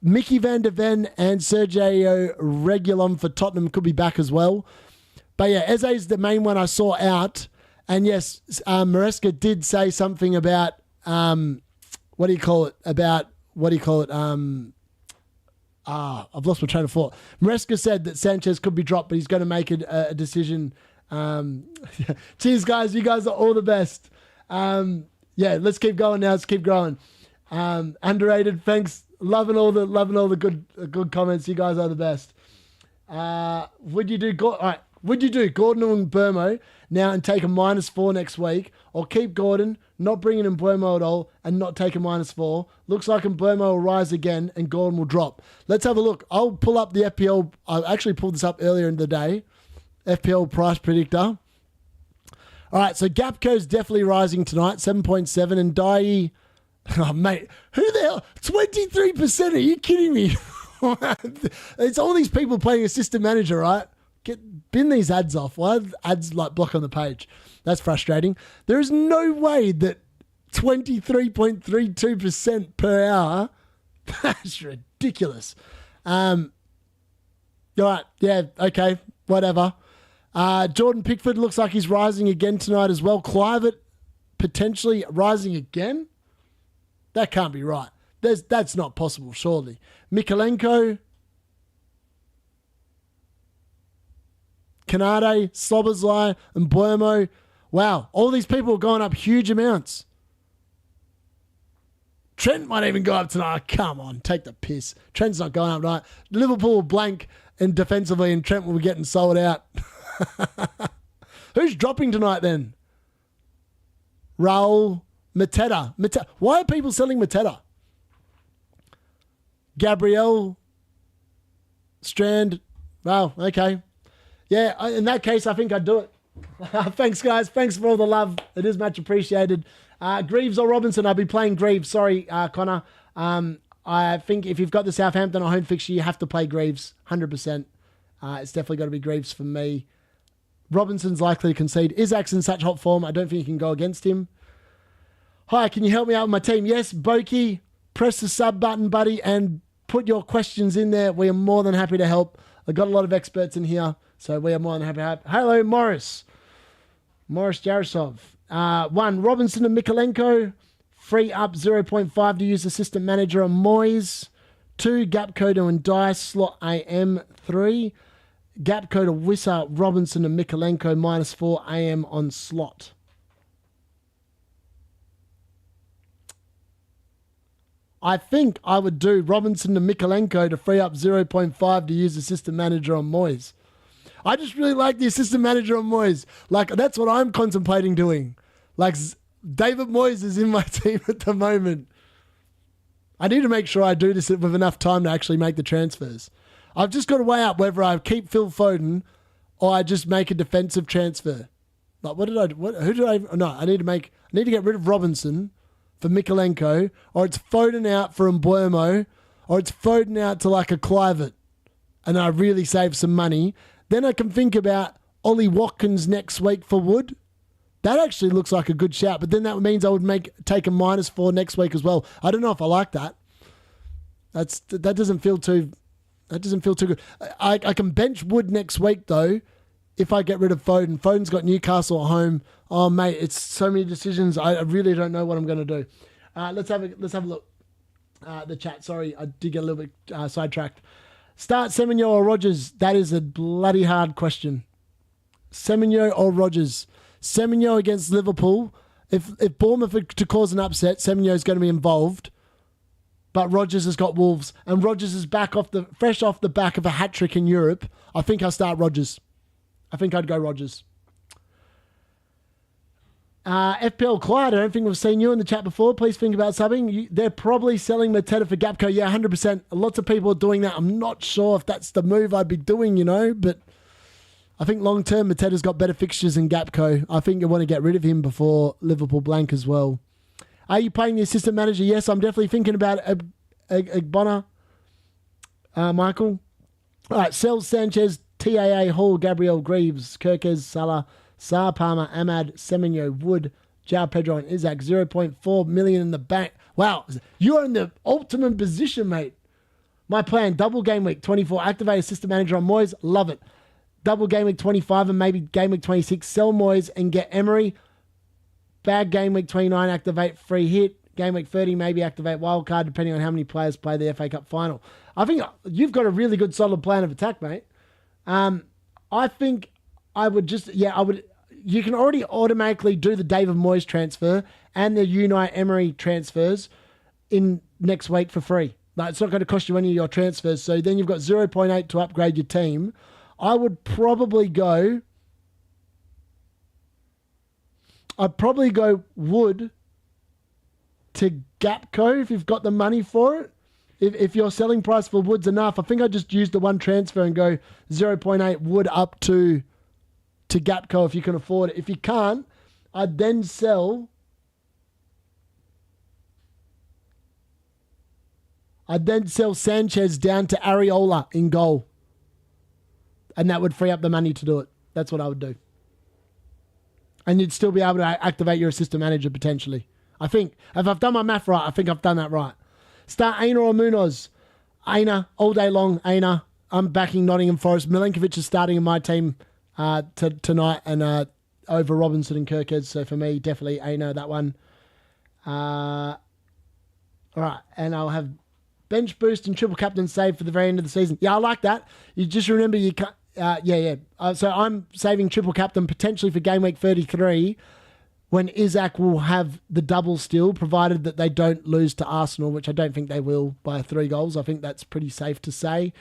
Mickey van der Ven and Sergio Reguilon for Tottenham could be back as well. But yeah, Eze's the main one I saw out. And yes, Maresca did say something about, I've lost my train of thought. Maresca said that Sanchez could be dropped, but he's going to make a decision. Cheers, guys. You guys are all the best. Yeah, let's keep going now. Let's keep growing. Underrated. Thanks. Loving all the good comments. You guys are the best. Would you do Gordon and Burmo now and take a -4 next week, or keep Gordon, not bringing in Burmo at all, and not take a -4? Looks like Burmo will rise again and Gordon will drop. Let's have a look. I'll pull up the FPL. I actually pulled this up earlier in the day. FPL price predictor. All right, so Gapco's definitely rising tonight, 7.7, and Dai. Oh, mate, who the hell? 23%? Are you kidding me? It's all these people playing assistant manager, right? Bin these ads off. Why are ads block on the page? That's frustrating. There is no way that 23.32% per hour. That's ridiculous. All right. Yeah. Okay. Whatever. Jordan Pickford looks like he's rising again tonight as well. Clivert potentially rising again. That can't be right. That's not possible, surely. Mikalenko, Kanade, Slobozlai, and Buemo. Wow, all these people are going up huge amounts. Trent might even go up tonight. Come on, take the piss. Trent's not going up tonight. Liverpool will blank and defensively, and Trent will be getting sold out. Who's dropping tonight then? Raul, Mateta. Why are people selling Mateta? Gabriel, Strand. Wow, okay. Yeah, in that case, I think I'd do it. Thanks, guys. Thanks for all the love. It is much appreciated. Greaves or Robinson? I'll be playing Greaves. Sorry, Connor. I think if you've got the Southampton or home fixture, you have to play Greaves, 100%. It's definitely got to be Greaves for me. Robinson's likely to concede. Isaac's in such hot form, I don't think you can go against him. Hi, can you help me out with my team? Yes, Boki, press the sub button, buddy, and put your questions in there. We are more than happy to help. I've got a lot of experts in here, so we are more than happy to help. Hello, Morris Jarosov. 1, Robinson and Mikalenko. Free up 0.5 to use assistant manager on Moyes. 2, Gapco to Ndiaye, slot AM. 3, Gapco to Wissa, Robinson and Mikalenko, -4 AM on slot. I think I would do Robinson to Mikalenko to free up 0.5 to use assistant manager on Moyes. I just really like the assistant manager on Moyes. Like, that's what I'm contemplating doing. Like, David Moyes is in my team at the moment. I need to make sure I do this with enough time to actually make the transfers. I've just got to weigh up whether I keep Phil Foden or I just make a defensive transfer. Like, I need to get rid of Robinson for Mikalenko, or it's Foden out for Mbeumo, or it's Foden out to like a Kluivert, and I really save some money. Then I can think about Ollie Watkins next week for Wood. That actually looks like a good shout, but then that means I would take a -4 next week as well. I don't know if I like that. That doesn't feel too good. I can bench Wood next week though if I get rid of Foden. Foden's got Newcastle at home. Oh mate, it's so many decisions. I really don't know what I'm going to do. Let's have a look. The chat. Sorry, I did get a little bit sidetracked. Start Semenyo or Rodgers? That is a bloody hard question. Semenyo or Rodgers? Semenyo against Liverpool. If Bournemouth are to cause an upset, Semenyo is going to be involved. But Rodgers has got Wolves, and Rodgers is fresh off the back of a hat-trick in Europe. I think I'll start Rodgers. I think I'd go Rodgers. FPL Clyde, I don't think we've seen you in the chat before. Please think about subbing. They're probably selling Mateta for Gapco. Yeah, 100%. Lots of people are doing that. I'm not sure if that's the move I'd be doing, but I think long-term Mateta's got better fixtures than Gapco. I think you want to get rid of him before Liverpool blank as well. Are you playing the assistant manager? Yes, I'm definitely thinking about Bonner, Michael. All right, Sel, Sanchez, TAA, Hall, Gabriel, Greaves, Kirkes, Salah, Saar, Palmer, Ahmad, Semenyo, Wood, João Pedro, and Isaac. 0.4 million in the bank. Wow, you're in the ultimate position, mate. My plan, double game week 24. Activate assistant manager on Moyes. Love it. Double game week 25 and maybe game week 26. Sell Moyes and get Emery. Bag game week 29. Activate free hit. Game week 30, maybe activate wildcard, depending on how many players play the FA Cup final. I think you've got a really good solid plan of attack, mate. I think I would you can already automatically do the David Moyes transfer and the Unai Emery transfers in next week for free. Like, it's not going to cost you any of your transfers. So then you've got 0.8 to upgrade your team. I'd probably go Wood to Gapco if you've got the money for it. If your selling price for Wood's enough, I think I just use the one transfer and go 0.8 Wood up to Gapco if you can afford it. If you can't, I'd then sell Sanchez down to Areola in goal. And that would free up the money to do it. That's what I would do. And you'd still be able to activate your assistant manager potentially. I think, if I've done my math right, I think I've done that right. Start Aina or Munoz? Aina, all day long, Aina. I'm backing Nottingham Forest. Milenkovic is starting in my team tonight and over Robinson and Kirkhead. So for me, definitely Aina, that one. All right, and I'll have bench boost and triple captain save for the very end of the season. Yeah, I like that. You just remember you can't... so I'm saving triple captain potentially for game week 33 when Isaac will have the double still, provided that they don't lose to Arsenal, which I don't think they will by 3 goals. I think that's pretty safe to say.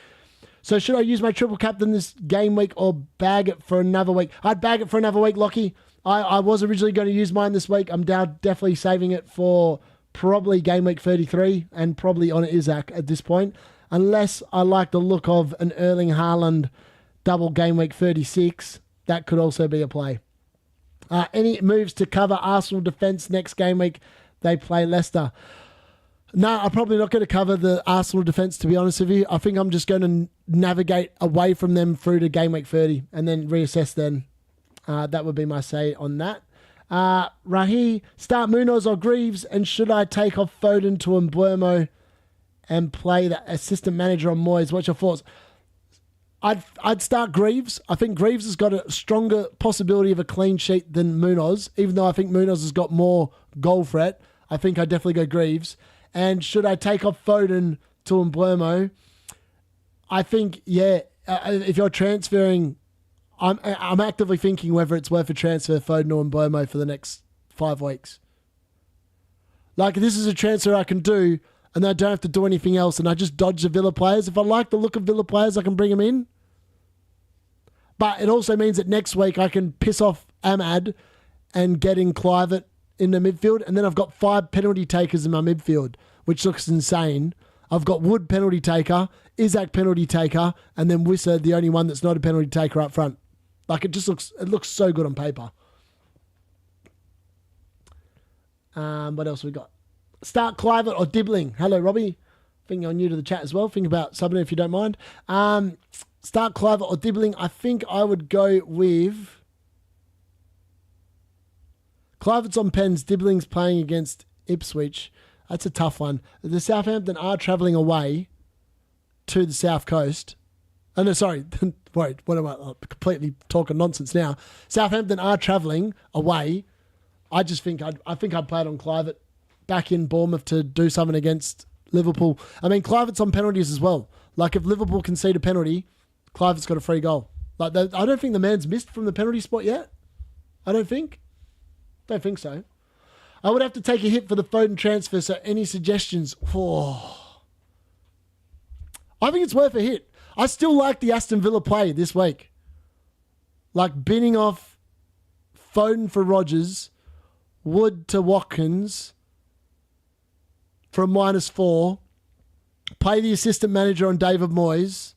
So should I use my triple captain this game week or bag it for another week? I'd bag it for another week, Lockie. I was originally going to use mine this week. I'm now definitely saving it for probably game week 33 and probably on Isaac at this point, unless I like the look of an Erling Haaland double game week 36. That could also be a play. Any moves to cover Arsenal defence next game week? They play Leicester. No, I'm probably not going to cover the Arsenal defence, to be honest with you. I think I'm just going to navigate away from them through to game week 30 and then reassess then. That would be my say on that. Rahi, start Munoz or Greaves, and should I take off Foden to Mbeumo and play the assistant manager on Moyes? What's your thoughts? I'd start Greaves. I think Greaves has got a stronger possibility of a clean sheet than Munoz, even though I think Munoz has got more goal threat. I think I'd definitely go Greaves. And should I take off Foden to Mbeumo? I think, if you're transferring, I'm actively thinking whether it's worth a transfer Foden or Mbeumo for the next 5 weeks. Like, this is a transfer I can do, and I don't have to do anything else, and I just dodge the Villa players. If I like the look of Villa players, I can bring them in. But it also means that next week I can piss off Ahmad and get in Kluivert in the midfield, and then I've got 5 penalty takers in my midfield, which looks insane. I've got Wood penalty taker, Isaac penalty taker, and then Wissa the only one that's not a penalty taker up front. Like it looks so good on paper. What else we got? Start Clivert or Dibbling. Hello, Robbie. I think you're new to the chat as well. Think about subbing if you don't mind. Start Clivert or Dibbling. I think I would go with Clivert's on pens. Dibbling's playing against Ipswich. That's a tough one. The Southampton are travelling away to the South Coast. Oh, no, sorry. Wait, what am I? I'm completely talking nonsense now. Southampton are travelling away. I think I'd play it on Clivert back in Bournemouth to do something against Liverpool. I mean, Clivert's on penalties as well. Like, if Liverpool concede a penalty, Clivert's got a free goal. Like, I don't think the man's missed from the penalty spot yet. I don't think. Don't think so. I would have to take a hit for the Foden transfer, so any suggestions? Oh. I think it's worth a hit. I still like the Aston Villa play this week. Like, binning off Foden for Rodgers, Wood to Watkins from -4. Play the assistant manager on David Moyes.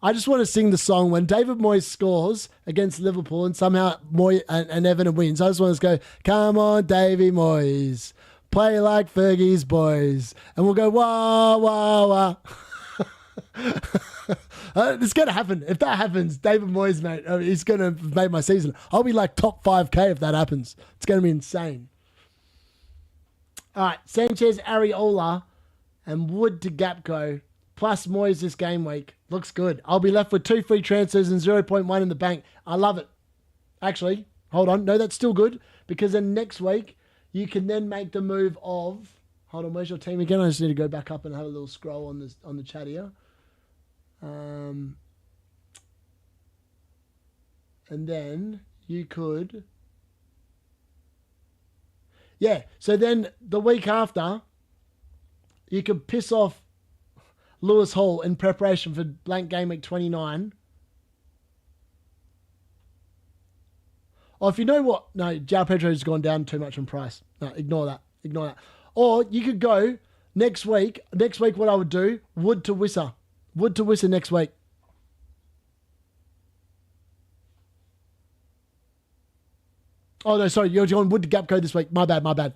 I just want to sing the song when David Moyes scores against Liverpool and somehow and Everton wins. I just want to go, come on, Davy Moyes. Play like Fergie's boys. And we'll go, wah, wah, wah. It's going to happen. If that happens, David Moyes, mate, he's going to make my season. I'll be like top 5K if that happens. It's going to be insane. All right, Sanchez, Areola, and Wood to Gapco, plus Moyes this game week. Looks good. I'll be left with 2 free transfers and 0.1 in the bank. I love it. Actually, hold on. No, that's still good, because then next week you can then make the move of... Hold on, where's your team again? I just need to go back up and have a little scroll on the chat here. And then you could... Yeah, so then the week after, you could piss off Lewis Hall in preparation for blank game week 29. Or if you know what... No, João Pedro's gone down too much in price. No, ignore that. Ignore that. Or you could go next week. Next week, what I would do, Wood to Wissa. Wood to Wissa next week. Oh, no, sorry. You're going Wood to Gapco this week. My bad.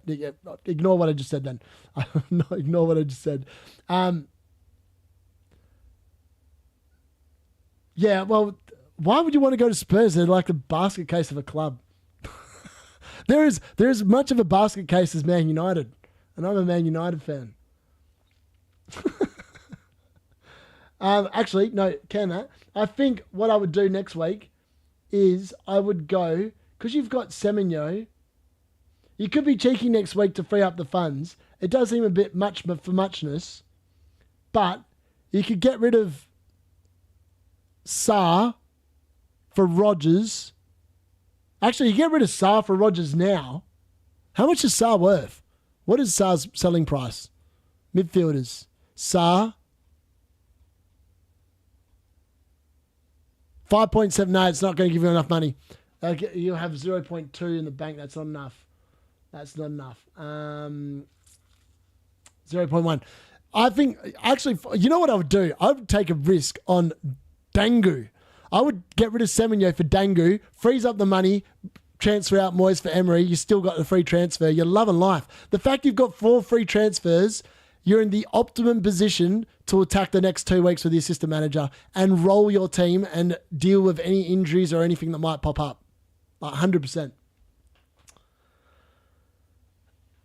Ignore what I just said then. No, ignore what I just said. Yeah, well, why would you want to go to Spurs? They're like the basket case of a club. There is much of a basket case as Man United. And I'm a Man United fan. Actually, no, I think what I would do next week is I would go... Because you've got Semenyo, you could be cheeky next week to free up the funds. It does seem a bit much for muchness, but you could get rid of Sarr for Rodgers. Actually, you get rid of Sarr for Rodgers now. How much is Sarr worth? What is Sarr's selling price? Midfielders. Sarr. 5.7. No, it's not going to give you enough money. You have 0.2 in the bank. That's not enough. 0.1. I think, actually, you know what I would do? I would take a risk on Dangu. I would get rid of Semenyo for Dangu, freeze up the money, transfer out Moyes for Emery. You still got the free transfer. You're loving life. The fact you've got 4 free transfers, you're in the optimum position to attack the next 2 weeks with the assistant manager and roll your team and deal with any injuries or anything that might pop up. 100%.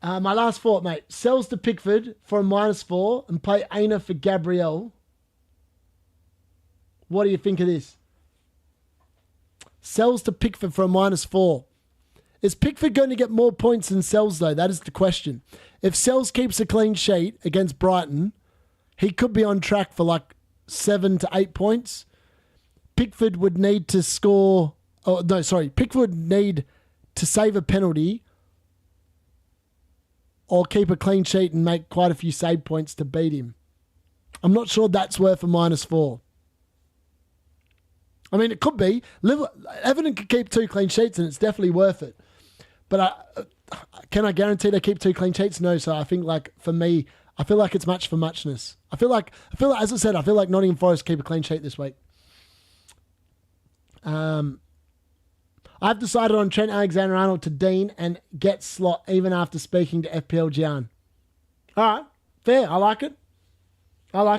My last thought, mate. Sells to Pickford for a -4 and play Aina for Gabriel. What do you think of this? Sells to Pickford for a -4. Is Pickford going to get more points than Sells, though? That is the question. If Sells keeps a clean sheet against Brighton, he could be on track for like 7 to 8 points. Pickford would need to score... Oh, no, sorry. Pickford would need to save a penalty or keep a clean sheet and make quite a few save points to beat him. I'm not sure that's worth a -4. I mean, it could be. Everton could keep 2 clean sheets and it's definitely worth it. But can I guarantee they keep 2 clean sheets? No. So I think, like, for me, I feel like it's much for muchness. I feel like, as I said, I feel like Nottingham Forest keep a clean sheet this week. I've decided on Trent Alexander-Arnold to Dean and get slot even after speaking to FPL Gian. All right, fair. I like it. I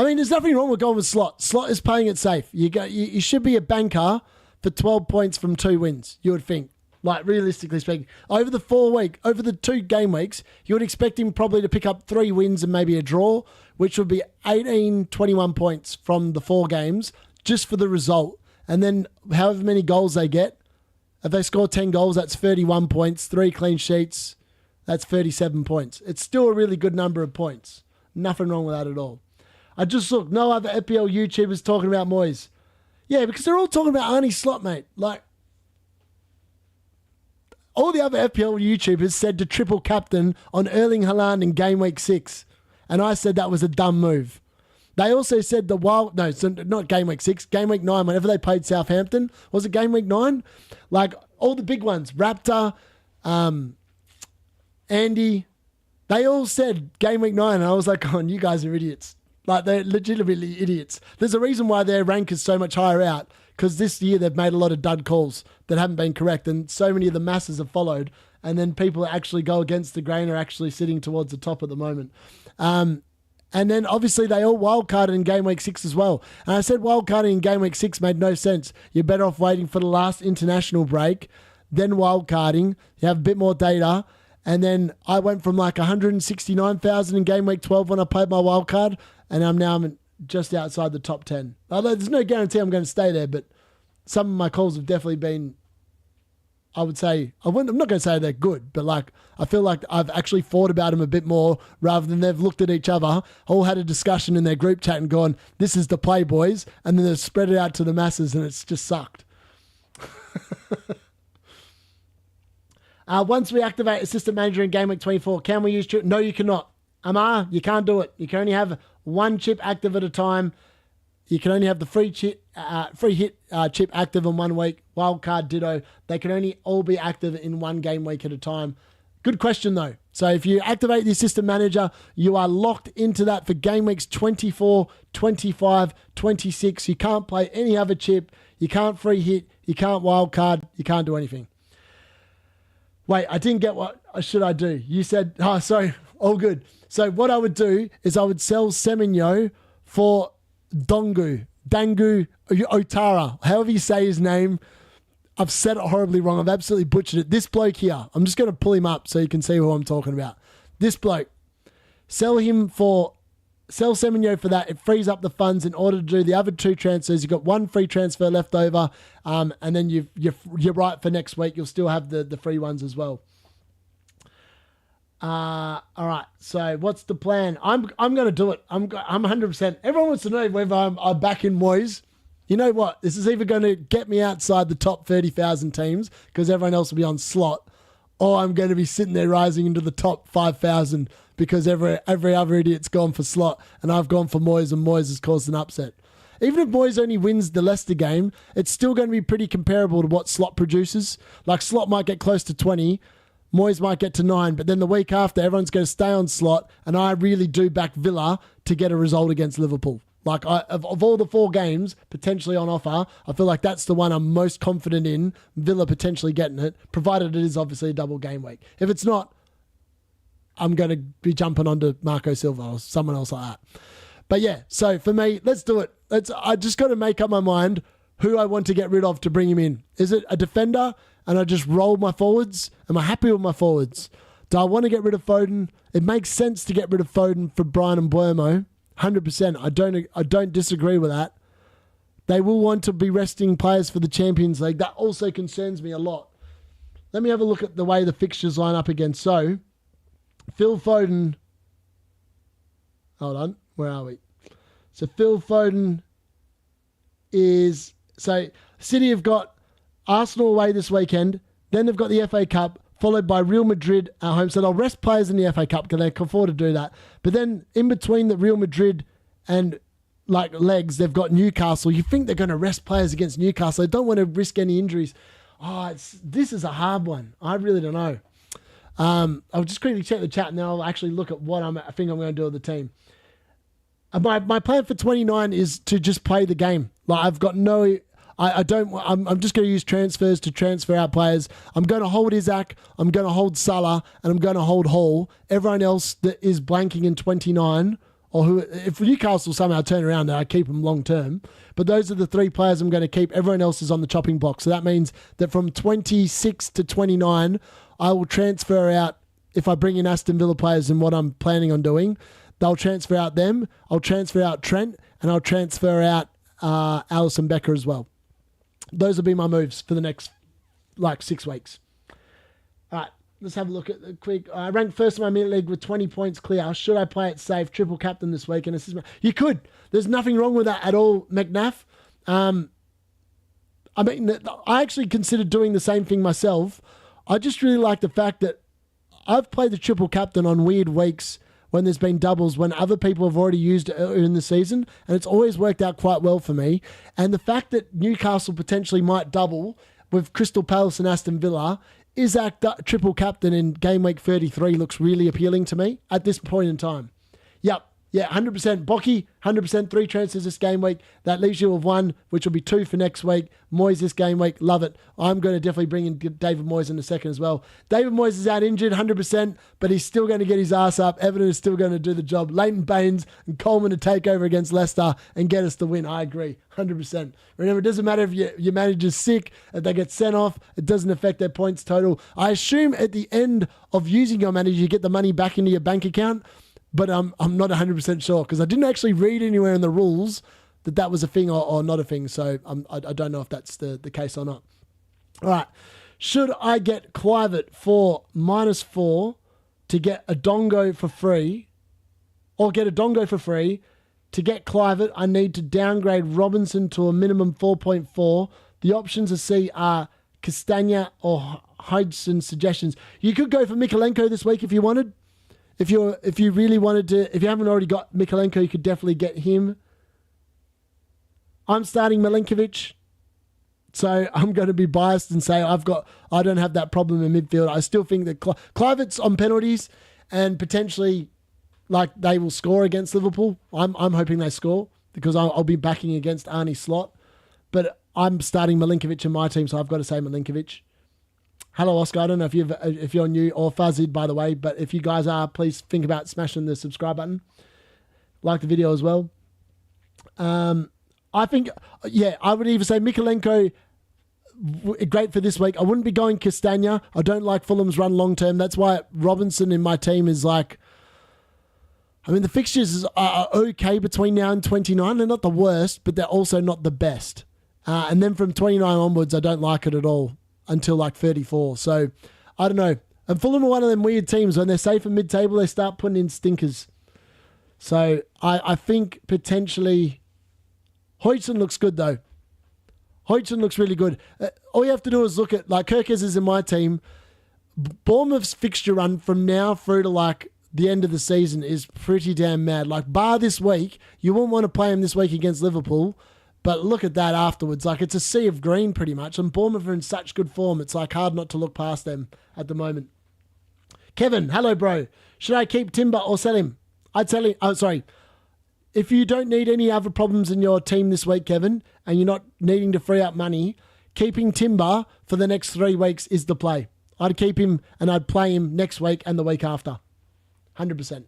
mean, there's nothing wrong with going with slot. Slot is playing it safe. You should be a banker for 12 points from 2 wins, you would think. Like, realistically speaking. Over the 2 game weeks, you would expect him probably to pick up 3 wins and maybe a draw, which would be 21 points from the 4 games, just for the result. And then however many goals they get, if they score 10 goals, that's 31 points, 3 clean sheets, that's 37 points. It's still a really good number of points. Nothing wrong with that at all. I just look, no other FPL YouTubers talking about Moyes. Yeah, because they're all talking about Arnie Slot, mate. Like, all the other FPL YouTubers said to triple captain on Erling Haaland in game week 6. And I said that was a dumb move. They also said not game week 6, game week 9, whenever they played Southampton. Was it game week 9? Like, all the big ones, Raptor, Andy, they all said game week 9. And I was like, oh, you guys are idiots. Like, they're legitimately idiots. There's a reason why their rank is so much higher out, because this year they've made a lot of dud calls that haven't been correct, and so many of the masses have followed, and then people that actually go against the grain are actually sitting towards the top at the moment. And then obviously they all wildcarded in game week 6 as well. And I said wildcarding in game week 6 made no sense. You're better off waiting for the last international break, then wildcarding. You have a bit more data. And then I went from like 169,000 in game week 12 when I played my wildcard, and I'm just outside the top 10. Although there's no guarantee I'm going to stay there, but some of my calls have definitely been, I would say, I'm not going to say they're good, but like, I feel like I've actually thought about them a bit more rather than they've looked at each other, all had a discussion in their group chat and gone, this is the play, boys, and then they've spread it out to the masses and it's just sucked. Once we activate Assistant Manager in Game Week 24, can we use chip? No, you cannot. Amar, you can't do it. You can only have 1 chip active at a time. You can only have the free hit chip active in 1 week. Wildcard ditto. They can only all be active in 1 game week at a time. Good question though. So if you activate the Assistant Manager, you are locked into that for game weeks 24, 25, 26. You can't play any other chip. You can't free hit. You can't wildcard. You can't do anything. Wait, I didn't get what should I do? You said, oh, sorry, all good. So what I would do is I would sell Semenyo for Dangu Otara, however you say his name. I've said it horribly wrong. I've absolutely butchered it. This bloke here, I'm just going to pull him up so you can see who I'm talking about. This bloke, sell Semenyo for that. It frees up the funds in order to do the other 2 transfers. You've got 1 free transfer left over, and then you're right for next week. You'll still have the free ones as well. All right. So what's the plan? I'm going to do it. I'm 100%. Everyone wants to know whether I'm back in Moyes. You know what? This is either going to get me outside the top 30,000 teams because everyone else will be on slot, or I'm going to be sitting there rising into the top 5,000 because every other idiot's gone for slot and I've gone for Moyes and Moyes has caused an upset. Even if Moyes only wins the Leicester game, it's still going to be pretty comparable to what slot produces. Like, slot might get close to 20, Moyes might get to 9, but then the week after, everyone's going to stay on slot, and I really do back Villa to get a result against Liverpool. Like, of all the 4 games potentially on offer, I feel like that's the one I'm most confident in, Villa potentially getting it, provided it is obviously a double game week. If it's not, I'm going to be jumping onto Marco Silva or someone else like that. But yeah, so for me, let's do it. I just got to make up my mind who I want to get rid of to bring him in. Is it a defender and I just roll my forwards? Am I happy with my forwards? Do I want to get rid of Foden? It makes sense to get rid of Foden for Brian and Buemo. 100%. I don't disagree with that. They will want to be resting players for the Champions League. That also concerns me a lot. Let me have a look at the way the fixtures line up again. So, Phil Foden. Hold on. Where are we? So, Phil Foden is... So, City have got Arsenal away this weekend. Then they've got the FA Cup, followed by Real Madrid at home. So, they'll rest players in the FA Cup because they can afford to do that. But then, in between the Real Madrid and legs, they've got Newcastle. You think they're going to rest players against Newcastle. They don't want to risk any injuries. This is a hard one. I really don't know. I'll just quickly check the chat and then I'll actually look at what I think I'm going to do with the team. My plan for 29 is to just play the game. Like I've got no... I'm just going to use transfers to transfer out players. I'm going to hold Isaac, I'm going to hold Salah, and I'm going to hold Hall. Everyone else that is blanking in 29, or who, if Newcastle somehow turn around, I keep them long term. But those are the 3 players I'm going to keep. Everyone else is on the chopping block. So that means that from 26 to 29, I will transfer out, if I bring in Aston Villa players and what I'm planning on doing, they'll transfer out them. I'll transfer out Trent, and I'll transfer out Alisson Becker as well. Those will be my moves for the next, 6 weeks. All right, let's have a look at the quick. I ranked first in my mini league with 20 points clear. Should I play it safe? Triple captain this week and assist. You could. There's nothing wrong with that at all, McNaff. I actually considered doing the same thing myself. I just really like the fact that I've played the triple captain on weird weeks when there's been doubles, when other people have already used it in the season, and it's always worked out quite well for me. And the fact that Newcastle potentially might double with Crystal Palace and Aston Villa, Isaac triple captain in game week 33 looks really appealing to me at this point in time. Yep. Yeah, 100%. Bocky, 100%. 3 transfers this game week. That leaves you with 1, which will be 2 for next week. Moyes this game week. Love it. I'm going to definitely bring in David Moyes in a second as well. David Moyes is out injured, 100%, but he's still going to get his ass up. Everton is still going to do the job. Leighton Baines and Coleman to take over against Leicester and get us the win. I agree, 100%. Remember, it doesn't matter if your manager's sick, if they get sent off. It doesn't affect their points total. I assume at the end of using your manager, you get the money back into your bank account. But I'm not 100% sure because I didn't actually read anywhere in the rules that was a thing or not a thing. So I don't know if that's the case or not. All right. Should I get Kluivert for -4 to get a Dongo for free, or get a Dongo for free? To get Kluivert, I need to downgrade Robinson to a minimum 4.4. The options to see are Castagna or Hodgson suggestions. You could go for Mikalenko this week if you wanted. If you really wanted to, if you haven't already got Mikalenko, you could definitely get him. I'm starting Milinkovic, so I'm going to be biased and say I don't have that problem in midfield. I still think that Kluivert's on penalties and potentially they will score against Liverpool. I'm hoping they score because I'll be backing against Arnie Slot, but I'm starting Milinkovic in my team, so I've got to say Milinkovic. Hello, Oscar. I don't know if you're new or Fuzzied, by the way, but if you guys are, please think about smashing the subscribe button. Like the video as well. I think, I would even say Mikalenko, great for this week. I wouldn't be going Castagna. I don't like Fulham's run long term. That's why Robinson in my team is the fixtures are okay between now and 29. They're not the worst, but they're also not the best. And then from 29 onwards, I don't like it at all. Until 34. So, I don't know. And Fulham are one of them weird teams. When they're safe in mid-table, they start putting in stinkers. So, I think potentially... Hodgson looks good, though. Hodgson looks really good. All you have to do is look at... Kirkes is in my team. Bournemouth's fixture run from now through to, the end of the season is pretty damn mad. Bar this week, you wouldn't want to play him this week against Liverpool. But look at that afterwards. It's a sea of green pretty much. And Bournemouth are in such good form. It's hard not to look past them at the moment. Kevin, hello, bro. Should I keep Timber or sell him? I'd sell him. Oh, sorry. If you don't need any other problems in your team this week, Kevin, and you're not needing to free up money, keeping Timber for the next 3 weeks is the play. I'd keep him and I'd play him next week and the week after. 100%.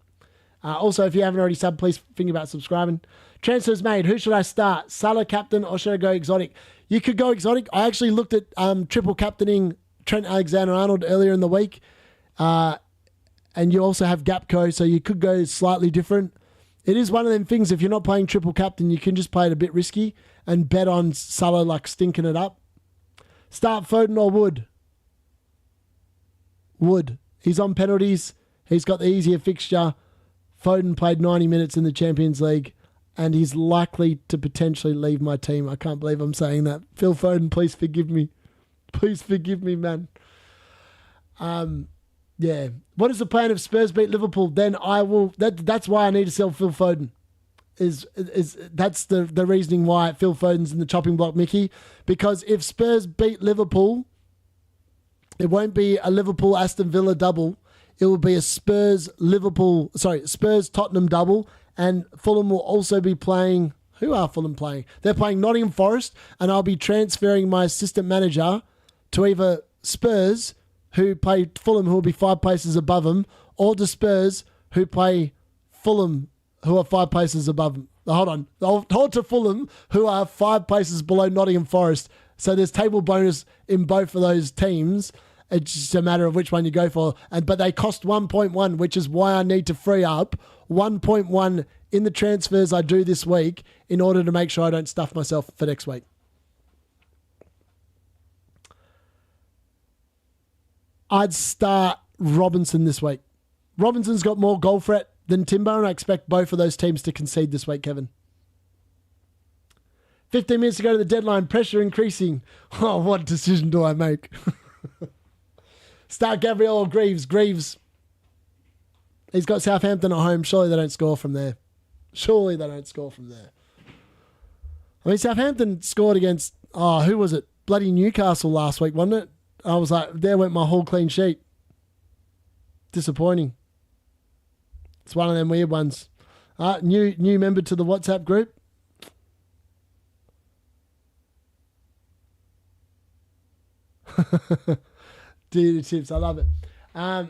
Also, if you haven't already subbed, please think about subscribing. Transfers made. Who should I start? Salah captain or should I go exotic? You could go exotic. I actually looked at triple captaining Trent Alexander-Arnold earlier in the week. And you also have Gapco, so you could go slightly different. It is one of them things, if you're not playing triple captain, you can just play it a bit risky and bet on Salah stinking it up. Start Foden or Wood? Wood. He's on penalties. He's got the easier fixture. Foden played 90 minutes in the Champions League, and he's likely to potentially leave my team. I can't believe I'm saying that. Phil Foden, please forgive me. Please forgive me, man. Yeah. What is the plan if Spurs beat Liverpool? Then I will... That's why I need to sell Phil Foden. That's the reasoning why Phil Foden's in the chopping block, Mickey. Because if Spurs beat Liverpool, it won't be a Liverpool-Aston Villa double. it will be a Spurs Tottenham double, and Fulham will also be playing. Who are Fulham playing? They're playing Nottingham Forest, and I'll be transferring my assistant manager to either Spurs, who play Fulham, who will be 5 places above them, or to Spurs, who play Fulham, who are 5 places above them. Hold on. Or to Fulham, who are 5 places below Nottingham Forest. So there's table bonus in both of those teams. It's just a matter of which one you go for. But they cost 1.1, which is why I need to free up 1.1 in the transfers I do this week in order to make sure I don't stuff myself for next week. I'd start Robinson this week. Robinson's got more goal threat than Timber, and I expect both of those teams to concede this week, Kevin. 15 minutes to go to the deadline. Pressure increasing. Oh, what decision do I make? Start Gabriel or Greaves. Greaves. He's got Southampton at home. Surely they don't score from there. I mean, Southampton scored against, who was it? Bloody Newcastle last week, wasn't it? I was like, there went my whole clean sheet. Disappointing. It's one of them weird ones. New member to the WhatsApp group. Dude, tips. I love it. All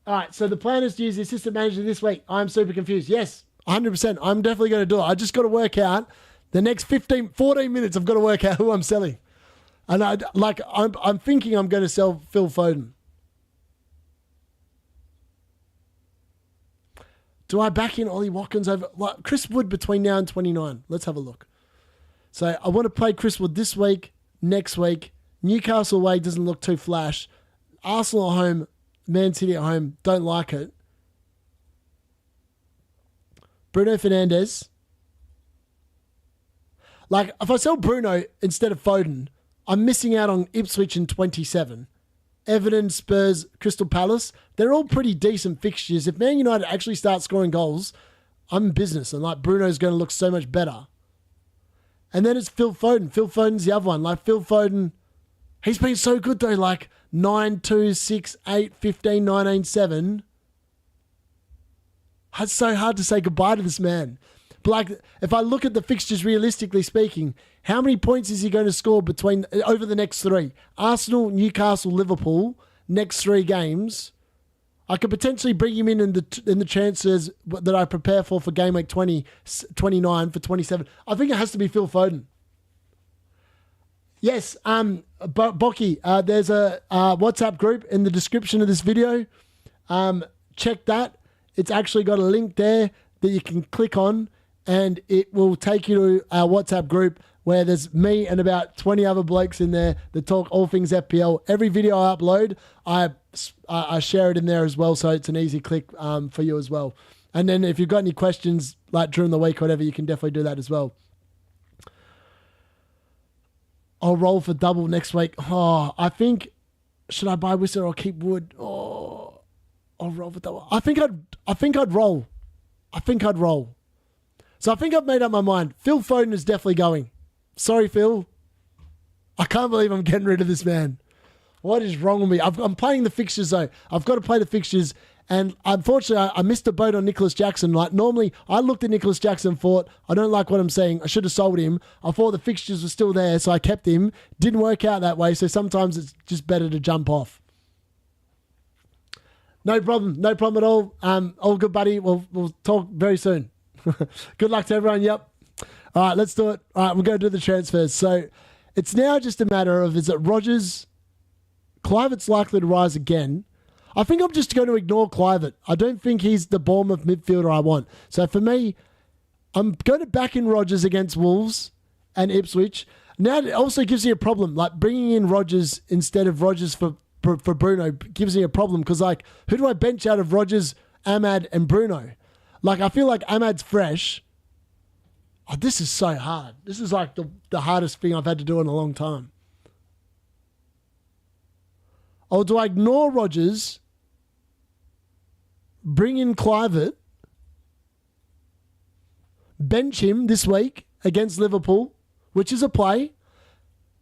right, so the plan is to use the assistant manager this week. I'm super confused. Yes, 100%. I'm definitely going to do it. I just got to work out the next 14 minutes. I've got to work out who I'm selling. And I'm thinking I'm going to sell Phil Foden. Do I back in Ollie Watkins over Chris Wood between now and 29? Let's have a look. So I want to play Chris Wood this week, next week. Newcastle away doesn't look too flash. Arsenal at home, Man City at home, don't like it. Bruno Fernandes. If I sell Bruno instead of Foden, I'm missing out on Ipswich in 27. Everton, Spurs, Crystal Palace, they're all pretty decent fixtures. If Man United actually start scoring goals, I'm in business. And Bruno's going to look so much better. And then it's Phil Foden. Phil Foden's the other one. Phil Foden, he's been so good though. 9, 2, 6, 8, 15, 19, 7. It's so hard to say goodbye to this man. But if I look at the fixtures realistically speaking, how many points is he going to score over the next 3? Arsenal, Newcastle, Liverpool, next 3 games. I could potentially bring him in the chances that I prepare for gameweek 29 for 27. I think it has to be Phil Foden. Yes, Bocky, there's a WhatsApp group in the description of this video. Check that. It's actually got a link there that you can click on, and it will take you to our WhatsApp group where there's me and about 20 other blokes in there that talk all things FPL. Every video I upload, I share it in there as well, so it's an easy click for you as well. And then if you've got any questions during the week or whatever, you can definitely do that as well. I'll roll for double next week. I think, should I buy Whistler or keep Wood? I'll roll for double. I think I'd roll. So I think I've made up my mind. Phil Foden is definitely going. Sorry, Phil. I can't believe I'm getting rid of this man. What is wrong with me? I'm playing the fixtures though. I've got to play the fixtures. And unfortunately, I missed a boat on Nicholas Jackson. Normally, I looked at Nicholas Jackson and thought, I don't like what I'm seeing. I should have sold him. I thought the fixtures were still there, so I kept him. Didn't work out that way, so sometimes it's just better to jump off. No problem at all. All good, buddy. We'll talk very soon. Good luck to everyone. Yep. All right, let's do it. All right, we're going to do the transfers. So it's now just a matter of, is it Rodgers? Kluivert's likely to rise again. I think I'm just going to ignore Kluivert. I don't think he's the Bournemouth midfielder I want. So for me, I'm going to back in Rodgers against Wolves and Ipswich. Now it also gives me a problem. Bringing in Rodgers instead of Rodgers for Bruno gives me a problem because who do I bench out of Rodgers, Ahmad and Bruno? I feel like Ahmad's fresh. Oh, this is so hard. This is the hardest thing I've had to do in a long time. Or do I ignore Rodgers, bring in Kluivert, bench him this week against Liverpool, which is a play,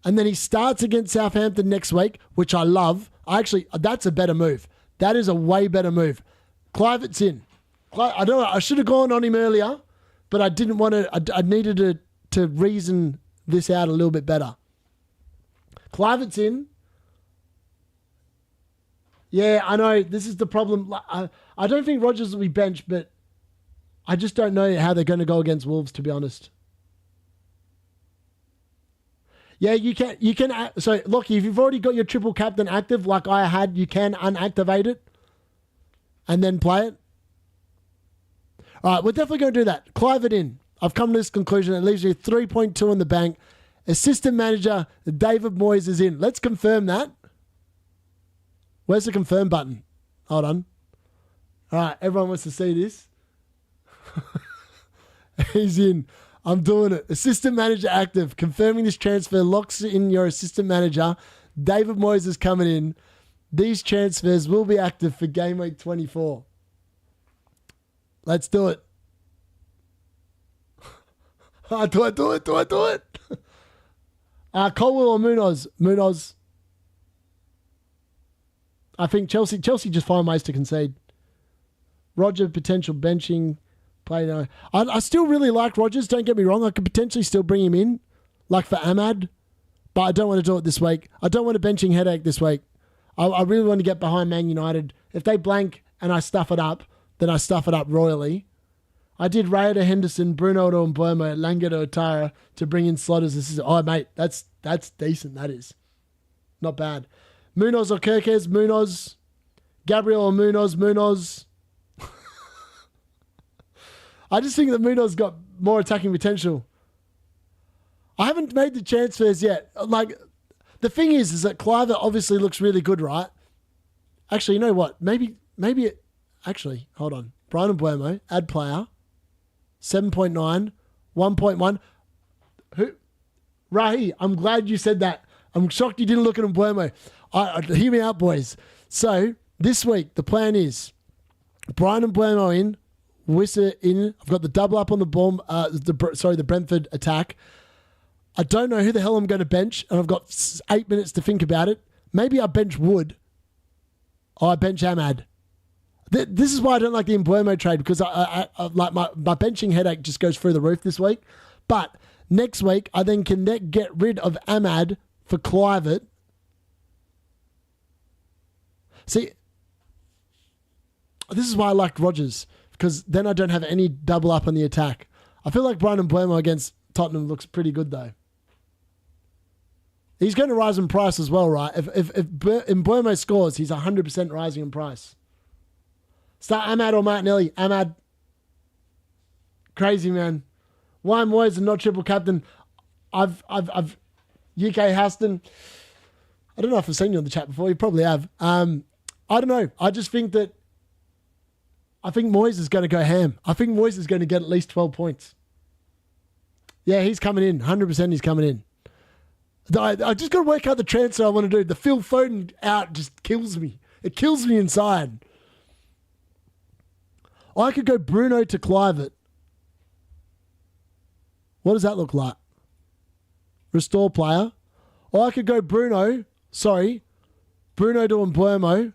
and then he starts against Southampton next week, which I love. That's a better move. That is a way better move. Kluivert's in. I don't know. I should have gone on him earlier, but I didn't want to. I needed to reason this out a little bit better. Kluivert's in. Yeah, I know. This is the problem. I don't think Rodgers will be benched, but I just don't know how they're going to go against Wolves, to be honest. Yeah, you can. So, Lockie, if you've already got your triple captain active, like I had, you can unactivate it and then play it. All right, we're definitely going to do that. Kluivert in. I've come to this conclusion. It leaves you 3.2 in the bank. Assistant manager David Moyes is in. Let's confirm that. Where's the confirm button? Hold on. All right, everyone wants to see this. He's in. I'm doing it. Assistant manager active. Confirming this transfer locks in your assistant manager. David Moyes is coming in. These transfers will be active for game week 24. Let's do it. Do I do it? Colwell or Munoz? Munoz. I think Chelsea just find ways to concede. Roger, potential benching. Play no. I still really like Rodgers, don't get me wrong. I could potentially still bring him in, like for Ahmad, but I don't want to do it this week. I don't want a benching headache this week. I really want to get behind Man United. If they blank and I stuff it up, then I stuff it up royally. I did Raya to Henderson, Bruno to Mbeumo, Langa to Otara to bring in Slotters. Oh, mate, that's decent, that is. Not bad. Munoz or Kirkes? Munoz. Gabriel or Munoz? I just think that Munoz got more attacking potential. I haven't made the transfers yet. Like, the thing is that Kluivert obviously looks really good, right? Actually, you know what? Maybe actually, hold on. Brian Mbeumo, add player, 7.9, 1.1. Who? Rahi, I'm glad you said that. I'm shocked you didn't look at Mbeumo. Hear me out, boys. So, this week, the plan is Brian Mbeumo in, Wissa in. I've got the double up on the bomb. The Brentford attack. I don't know who the hell I'm going to bench, and I've got 8 minutes to think about it. Maybe I bench Wood. Or I bench Ahmad. This is why I don't like the Mbeumo trade, because I like my benching headache just goes through the roof this week. But next week, I then can get rid of Ahmad for Kluivert. See, this is why I liked Rodgers, because then I don't have any double up on the attack. I feel like Brian Mbeumo against Tottenham looks pretty good, though. He's going to rise in price as well, right? If Mbeumo scores, he's 100% rising in price. Start Ahmad or Martinelli. Ahmad. Crazy, man. Why Moyes and not triple captain? I've UK Houston. I don't know if I've seen you on the chat before. You probably have. I don't know. I just think that I think Moyes is going to go ham. I think Moyes is going to get at least 12 points. Yeah, he's coming in. 100% he's coming in. I just got to work out the transfer I want to do. The Phil Foden out just kills me. It kills me inside. I could go Bruno to Kluivert. What does that look like? Restore player. Or I could go Bruno to Mbeumo.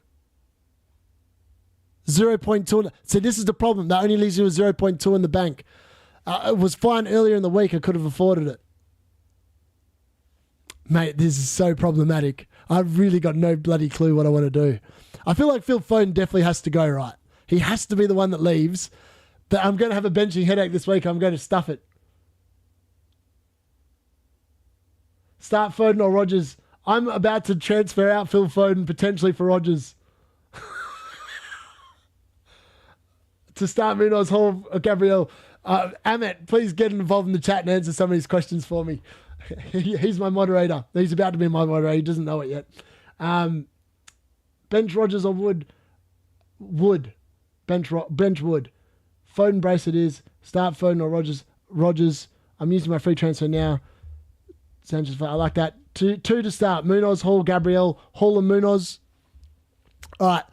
0.2. See, this is the problem. That only leaves you with 0.2 in the bank. It was fine earlier in the week. I could have afforded it. Mate, this is so problematic. I've really got no bloody clue what I want to do. I feel like Phil Foden definitely has to go, right? He has to be the one that leaves. But I'm going to have a benching headache this week. I'm going to stuff it. Start Foden or Rodgers. I'm about to transfer out Phil Foden potentially for Rodgers. To start Munoz, Hall, Gabriel. Amit, please get involved in the chat and answer some of these questions for me. He's my moderator. He's about to be my moderator. He doesn't know it yet. Bench Rodgers or Wood? Wood. Bench Wood. Foden brace it is. Start Foden or Rodgers. Rodgers. I'm using my free transfer now. Sanchez, I like that. Two to start. Munoz, Hall, Gabriel. Hall and Munoz. All right.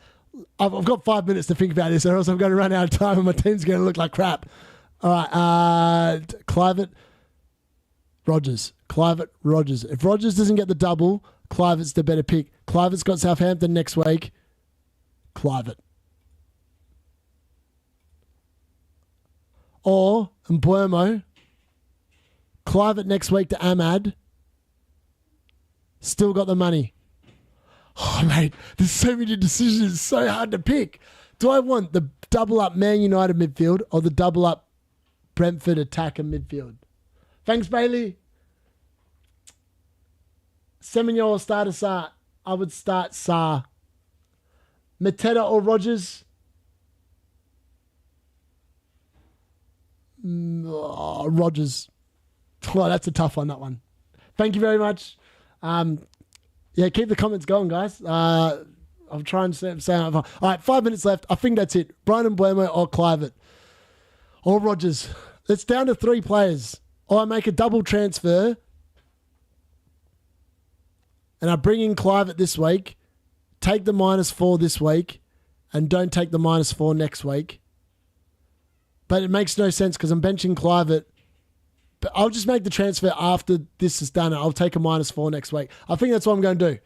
I've got 5 minutes to think about this, or else I'm going to run out of time and my team's going to look like crap. All right. Kluivert, Rodgers. Kluivert, Rodgers. If Rodgers doesn't get the double, Kluivert's the better pick. Kluivert's got Southampton next week. Clivett. Or Mbuemo, Clivett next week to Ahmad. Still got the money. Oh, mate, there's so many decisions. It's so hard to pick. Do I want the double up Man United midfield or the double up Brentford attacker midfield? Thanks, Bailey. Semenyo or start a Sarr? I would start Sarr. Mateta or Rodgers? Rodgers. Oh, that's a tough one, that one. Thank you very much. Yeah, keep the comments going, guys. I'm trying to say. All right, 5 minutes left. I think that's it. Brian Mbuemo or Clivett or Rodgers. It's down to 3 players. Or I make a double transfer and I bring in Clivett this week, take the -4 this week, and don't take the -4 next week. But it makes no sense because I'm benching Clivett. But I'll just make the transfer after this is done. I'll take a -4 next week. I think that's what I'm going to do.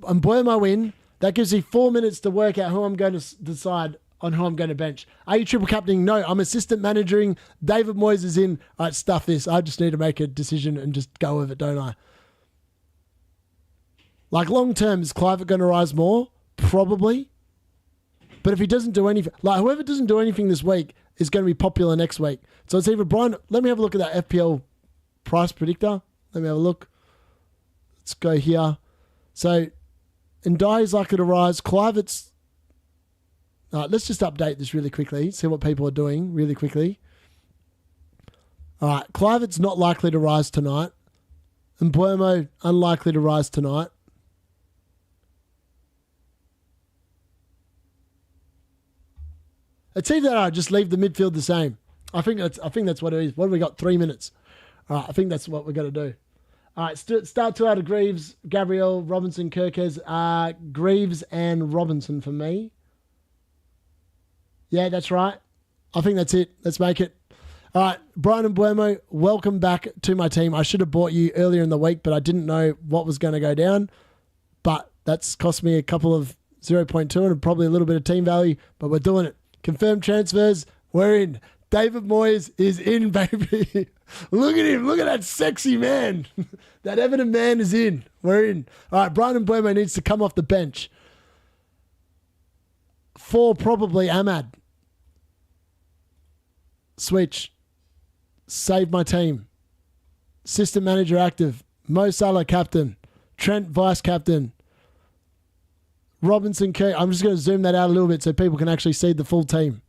I'm Mbuemo win. That gives me 4 minutes to work out who I'm going to decide on who I'm going to bench. Are you triple captaining? No, I'm assistant managing. David Moyes is in. All right, stuff this. I just need to make a decision and just go with it, don't I? Like long term, is Clivett going to rise more? Probably. But if he doesn't do anything, like whoever doesn't do anything this week is going to be popular next week. So it's either Brian. Let me have a look at that FPL price predictor. Let me have a look. Let's go here. So Ndai is likely to rise. Clivett's. Let's just update this really quickly. See what people are doing really quickly. All right, Clivett's not likely to rise tonight. And Mbuemo unlikely to rise tonight. It's either that or I just leave the midfield the same. I think that's what it is. What have we got? 3 minutes. All right, I think that's what we're going to do. All right, start 2 out of Greaves, Gabriel, Robinson, Kirkes. Greaves and Robinson for me. Yeah, that's right. I think that's it. Let's make it. All right, Brian Mbuemo, welcome back to my team. I should have bought you earlier in the week, but I didn't know what was going to go down. But that's cost me a couple of 0.2 and probably a little bit of team value, but we're doing it. Confirmed transfers, we're in. David Moyes is in, baby. Look at him. Look at that sexy man. That Everton man is in. We're in. All right, Brian Mbuemo needs to come off the bench. 4, probably Ahmad. Switch. Save my team. System manager active. Mo Salah captain. Trent vice captain. Robinson Key. I'm just going to zoom that out a little bit so people can actually see the full team.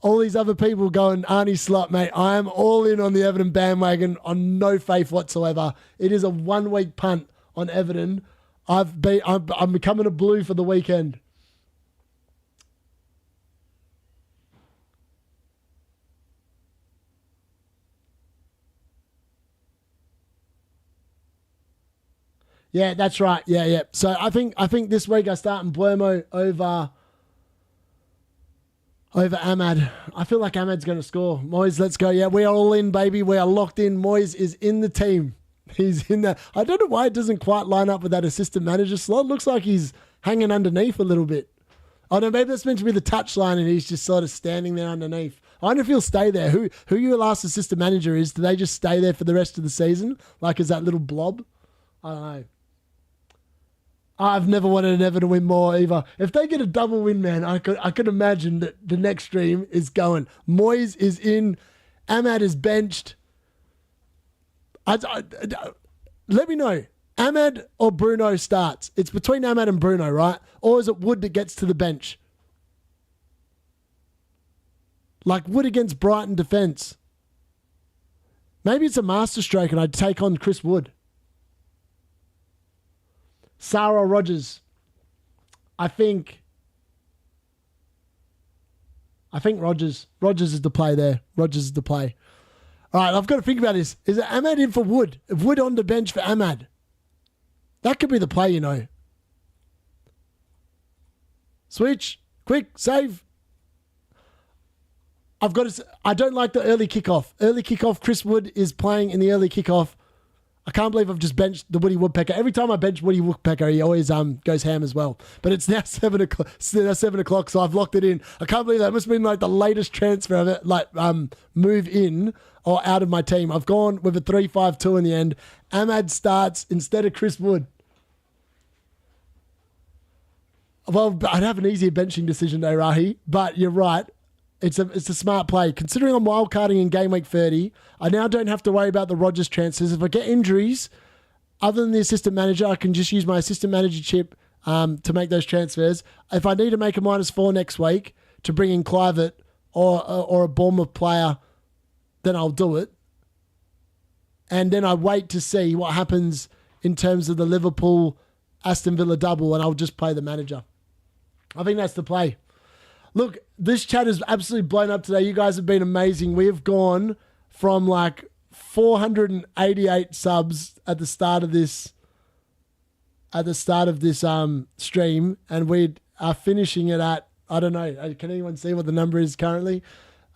All these other people going Arnie slot, mate. I am all in on the Everton bandwagon on no faith whatsoever. It is a 1 week punt on Everton. I'm becoming a blue for the weekend. Yeah, that's right. Yeah. So I think this week I start Mbuemo over Ahmad. I feel like Ahmad's going to score. Moyes, let's go. Yeah, we are all in, baby. We are locked in. Moyes is in the team. He's in there. I don't know why it doesn't quite line up with that assistant manager slot. Looks like he's hanging underneath a little bit. Oh no, maybe that's meant to be the touchline and he's just sort of standing there underneath. I wonder if he'll stay there. Who your last assistant manager is? Do they just stay there for the rest of the season? Like is that little blob? I don't know. I've never wanted an Everton to win more either. If they get a double win, man, I could imagine that the next stream is going. Moyes is in. Ahmad is benched. Let me know. Ahmad or Bruno starts. It's between Ahmad and Bruno, right? Or is it Wood that gets to the bench? Like Wood against Brighton defence. Maybe it's a masterstroke and I'd take on Chris Wood. Sarah or Rodgers. I think Rodgers. Rodgers is the play there. Rodgers is the play. All right, I've got to think about this. Is it Ahmad in for Wood? Wood on the bench for Ahmad. That could be the play, you know. Switch. Quick. Save. I don't like the early kickoff. Early kickoff. Chris Wood is playing in the early kickoff. I can't believe I've just benched the Woody Woodpecker. Every time I bench Woody Woodpecker, he always goes ham as well. But it's now 7 o'clock. It's now 7 o'clock, so I've locked it in. I can't believe that. It must have been like the latest transfer of it, like move in or out of my team. I've gone with a 3-5-2 in the end. Ahmad starts instead of Chris Wood. Well, I'd have an easier benching decision though, Rahi. But you're right. It's a smart play. Considering I'm wildcarding in game week 30, I now don't have to worry about the Rodgers transfers. If I get injuries, other than the assistant manager, I can just use my assistant manager chip to make those transfers. If I need to make a -4 next week to bring in Clivett or a Bournemouth player, then I'll do it. And then I wait to see what happens in terms of the Liverpool Aston Villa double, and I'll just play the manager. I think that's the play. Look, this chat is absolutely blown up today. You guys have been amazing. We have gone from like 488 subs at the start of this stream, and we are finishing it at, I don't know, can anyone see what the number is currently?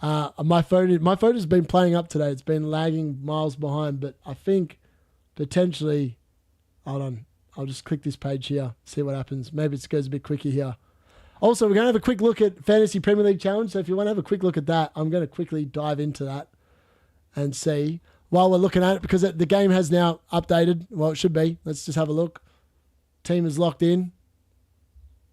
My phone has been playing up today. It's been lagging miles behind, but I think potentially, hold on, I'll just click this page here, see what happens. Maybe it goes a bit quicker here. Also, we're going to have a quick look at Fantasy Premier League Challenge. So if you want to have a quick look at that, I'm going to quickly dive into that and see while we're looking at it, because the game has now updated. Well, it should be. Let's just have a look. Team is locked in.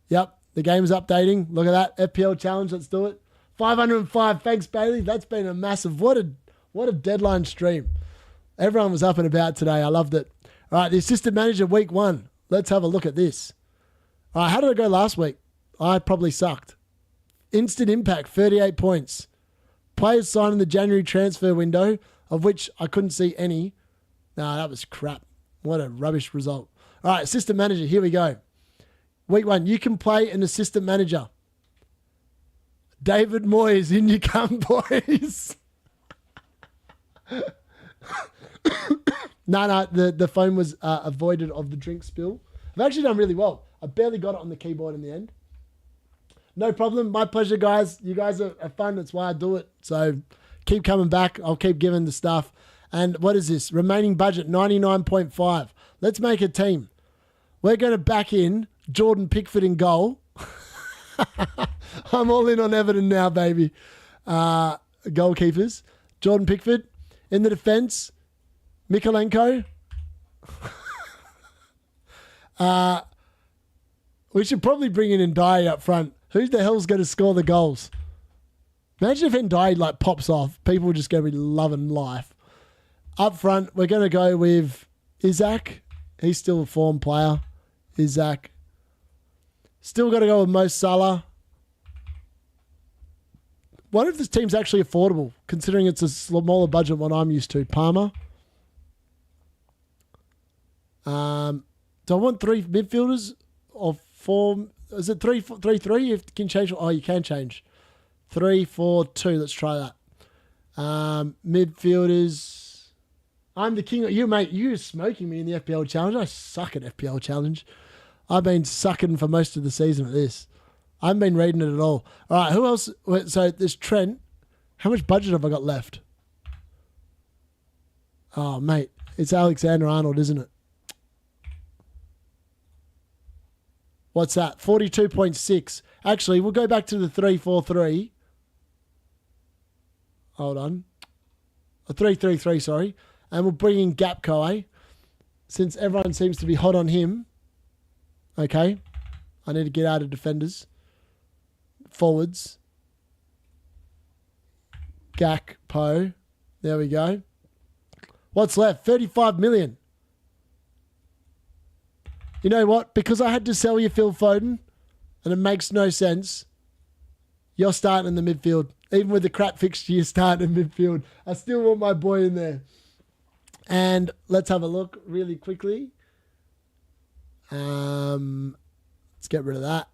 Yep, the game is updating. Look at that. FPL Challenge. Let's do it. 505. Thanks, Bailey. That's been a massive, what a deadline stream. Everyone was up and about today. I loved it. All right, the assistant manager week 1. Let's have a look at this. All right, how did I go last week? I probably sucked. Instant impact, 38 points. Players signed in the January transfer window, of which I couldn't see any. No, that was crap. What a rubbish result. All right, assistant manager, here we go. Week 1, you can play an assistant manager. David Moyes, in you come, boys. No, the phone was avoided of the drink spill. I've actually done really well. I barely got it on the keyboard in the end. No problem. My pleasure, guys. You guys are fun. That's why I do it. So keep coming back. I'll keep giving the stuff. And what is this? Remaining budget, 99.5. Let's make a team. We're going to back in Jordan Pickford in goal. I'm all in on Everton now, baby. Goalkeepers. Jordan Pickford. In the defence, Mikolenko. We should probably bring in Ndiaye up front. Who the hell's going to score the goals? Imagine if Ndiaye like pops off. People are just going to be loving life. Up front, we're going to go with Isaac. He's still a form player. Isaac. Still got to go with Mo Salah. What if this team's actually affordable, considering it's a smaller budget than what I'm used to? Palmer. Do I want 3 midfielders or 4? Is it 3-3? You can change. Oh, you can change. 3-4-2. Let's try that. Midfielders. I'm the king. You, mate, you're smoking me in the FPL Challenge. I suck at FPL Challenge. I've been sucking for most of the season at this. I haven't been reading it at all. All right, who else? So there's Trent. How much budget have I got left? Oh, mate, it's Alexander-Arnold, isn't it? What's that? 42.6. Actually, we'll go back to the 3-4-3. Hold on. A 3-3-3, sorry. And we'll bring in Gapco, since everyone seems to be hot on him. Okay. I need to get out of defenders. Forwards. Gakpo. There we go. What's left? 35 million. You know what? Because I had to sell you Phil Foden, and it makes no sense, you're starting in the midfield. Even with the crap fixture, you're starting in midfield. I still want my boy in there. And let's have a look really quickly. Let's get rid of that.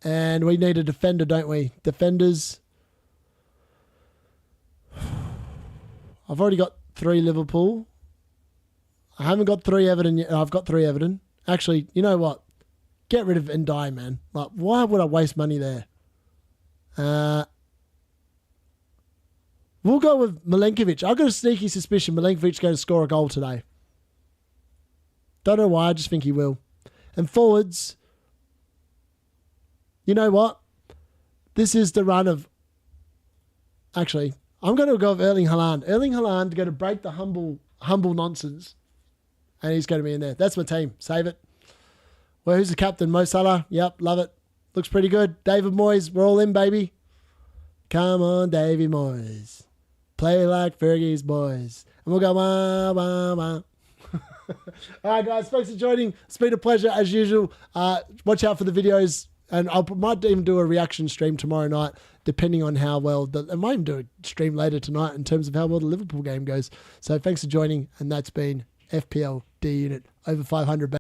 And we need a defender, don't we? Defenders. I've already got 3 Liverpool. I haven't got 3 Everton yet. I've got 3 Everton. Actually, you know what? Get rid of Ndiaye, man. Like, why would I waste money there? We'll go with Milenkovic. I've got a sneaky suspicion Milenkovic going to score a goal today. Don't know why. I just think he will. And forwards, you know what? This is the run of... Actually, I'm going to go with Erling Haaland. Erling Haaland going to break the humble nonsense. And he's going to be in there. That's my team. Save it. Well, who's the captain? Mo Salah. Yep, love it. Looks pretty good. David Moyes. We're all in, baby. Come on, Davey Moyes. Play like Fergie's boys. And we'll go, wah, wah, wah. All right, guys. Thanks for joining. It's been a pleasure, as usual. Watch out for the videos. And I might even do a reaction stream tomorrow night, depending on how well... I might even do a stream later tonight in terms of how well the Liverpool game goes. So thanks for joining. And that's been FPL D Unit. Over 500.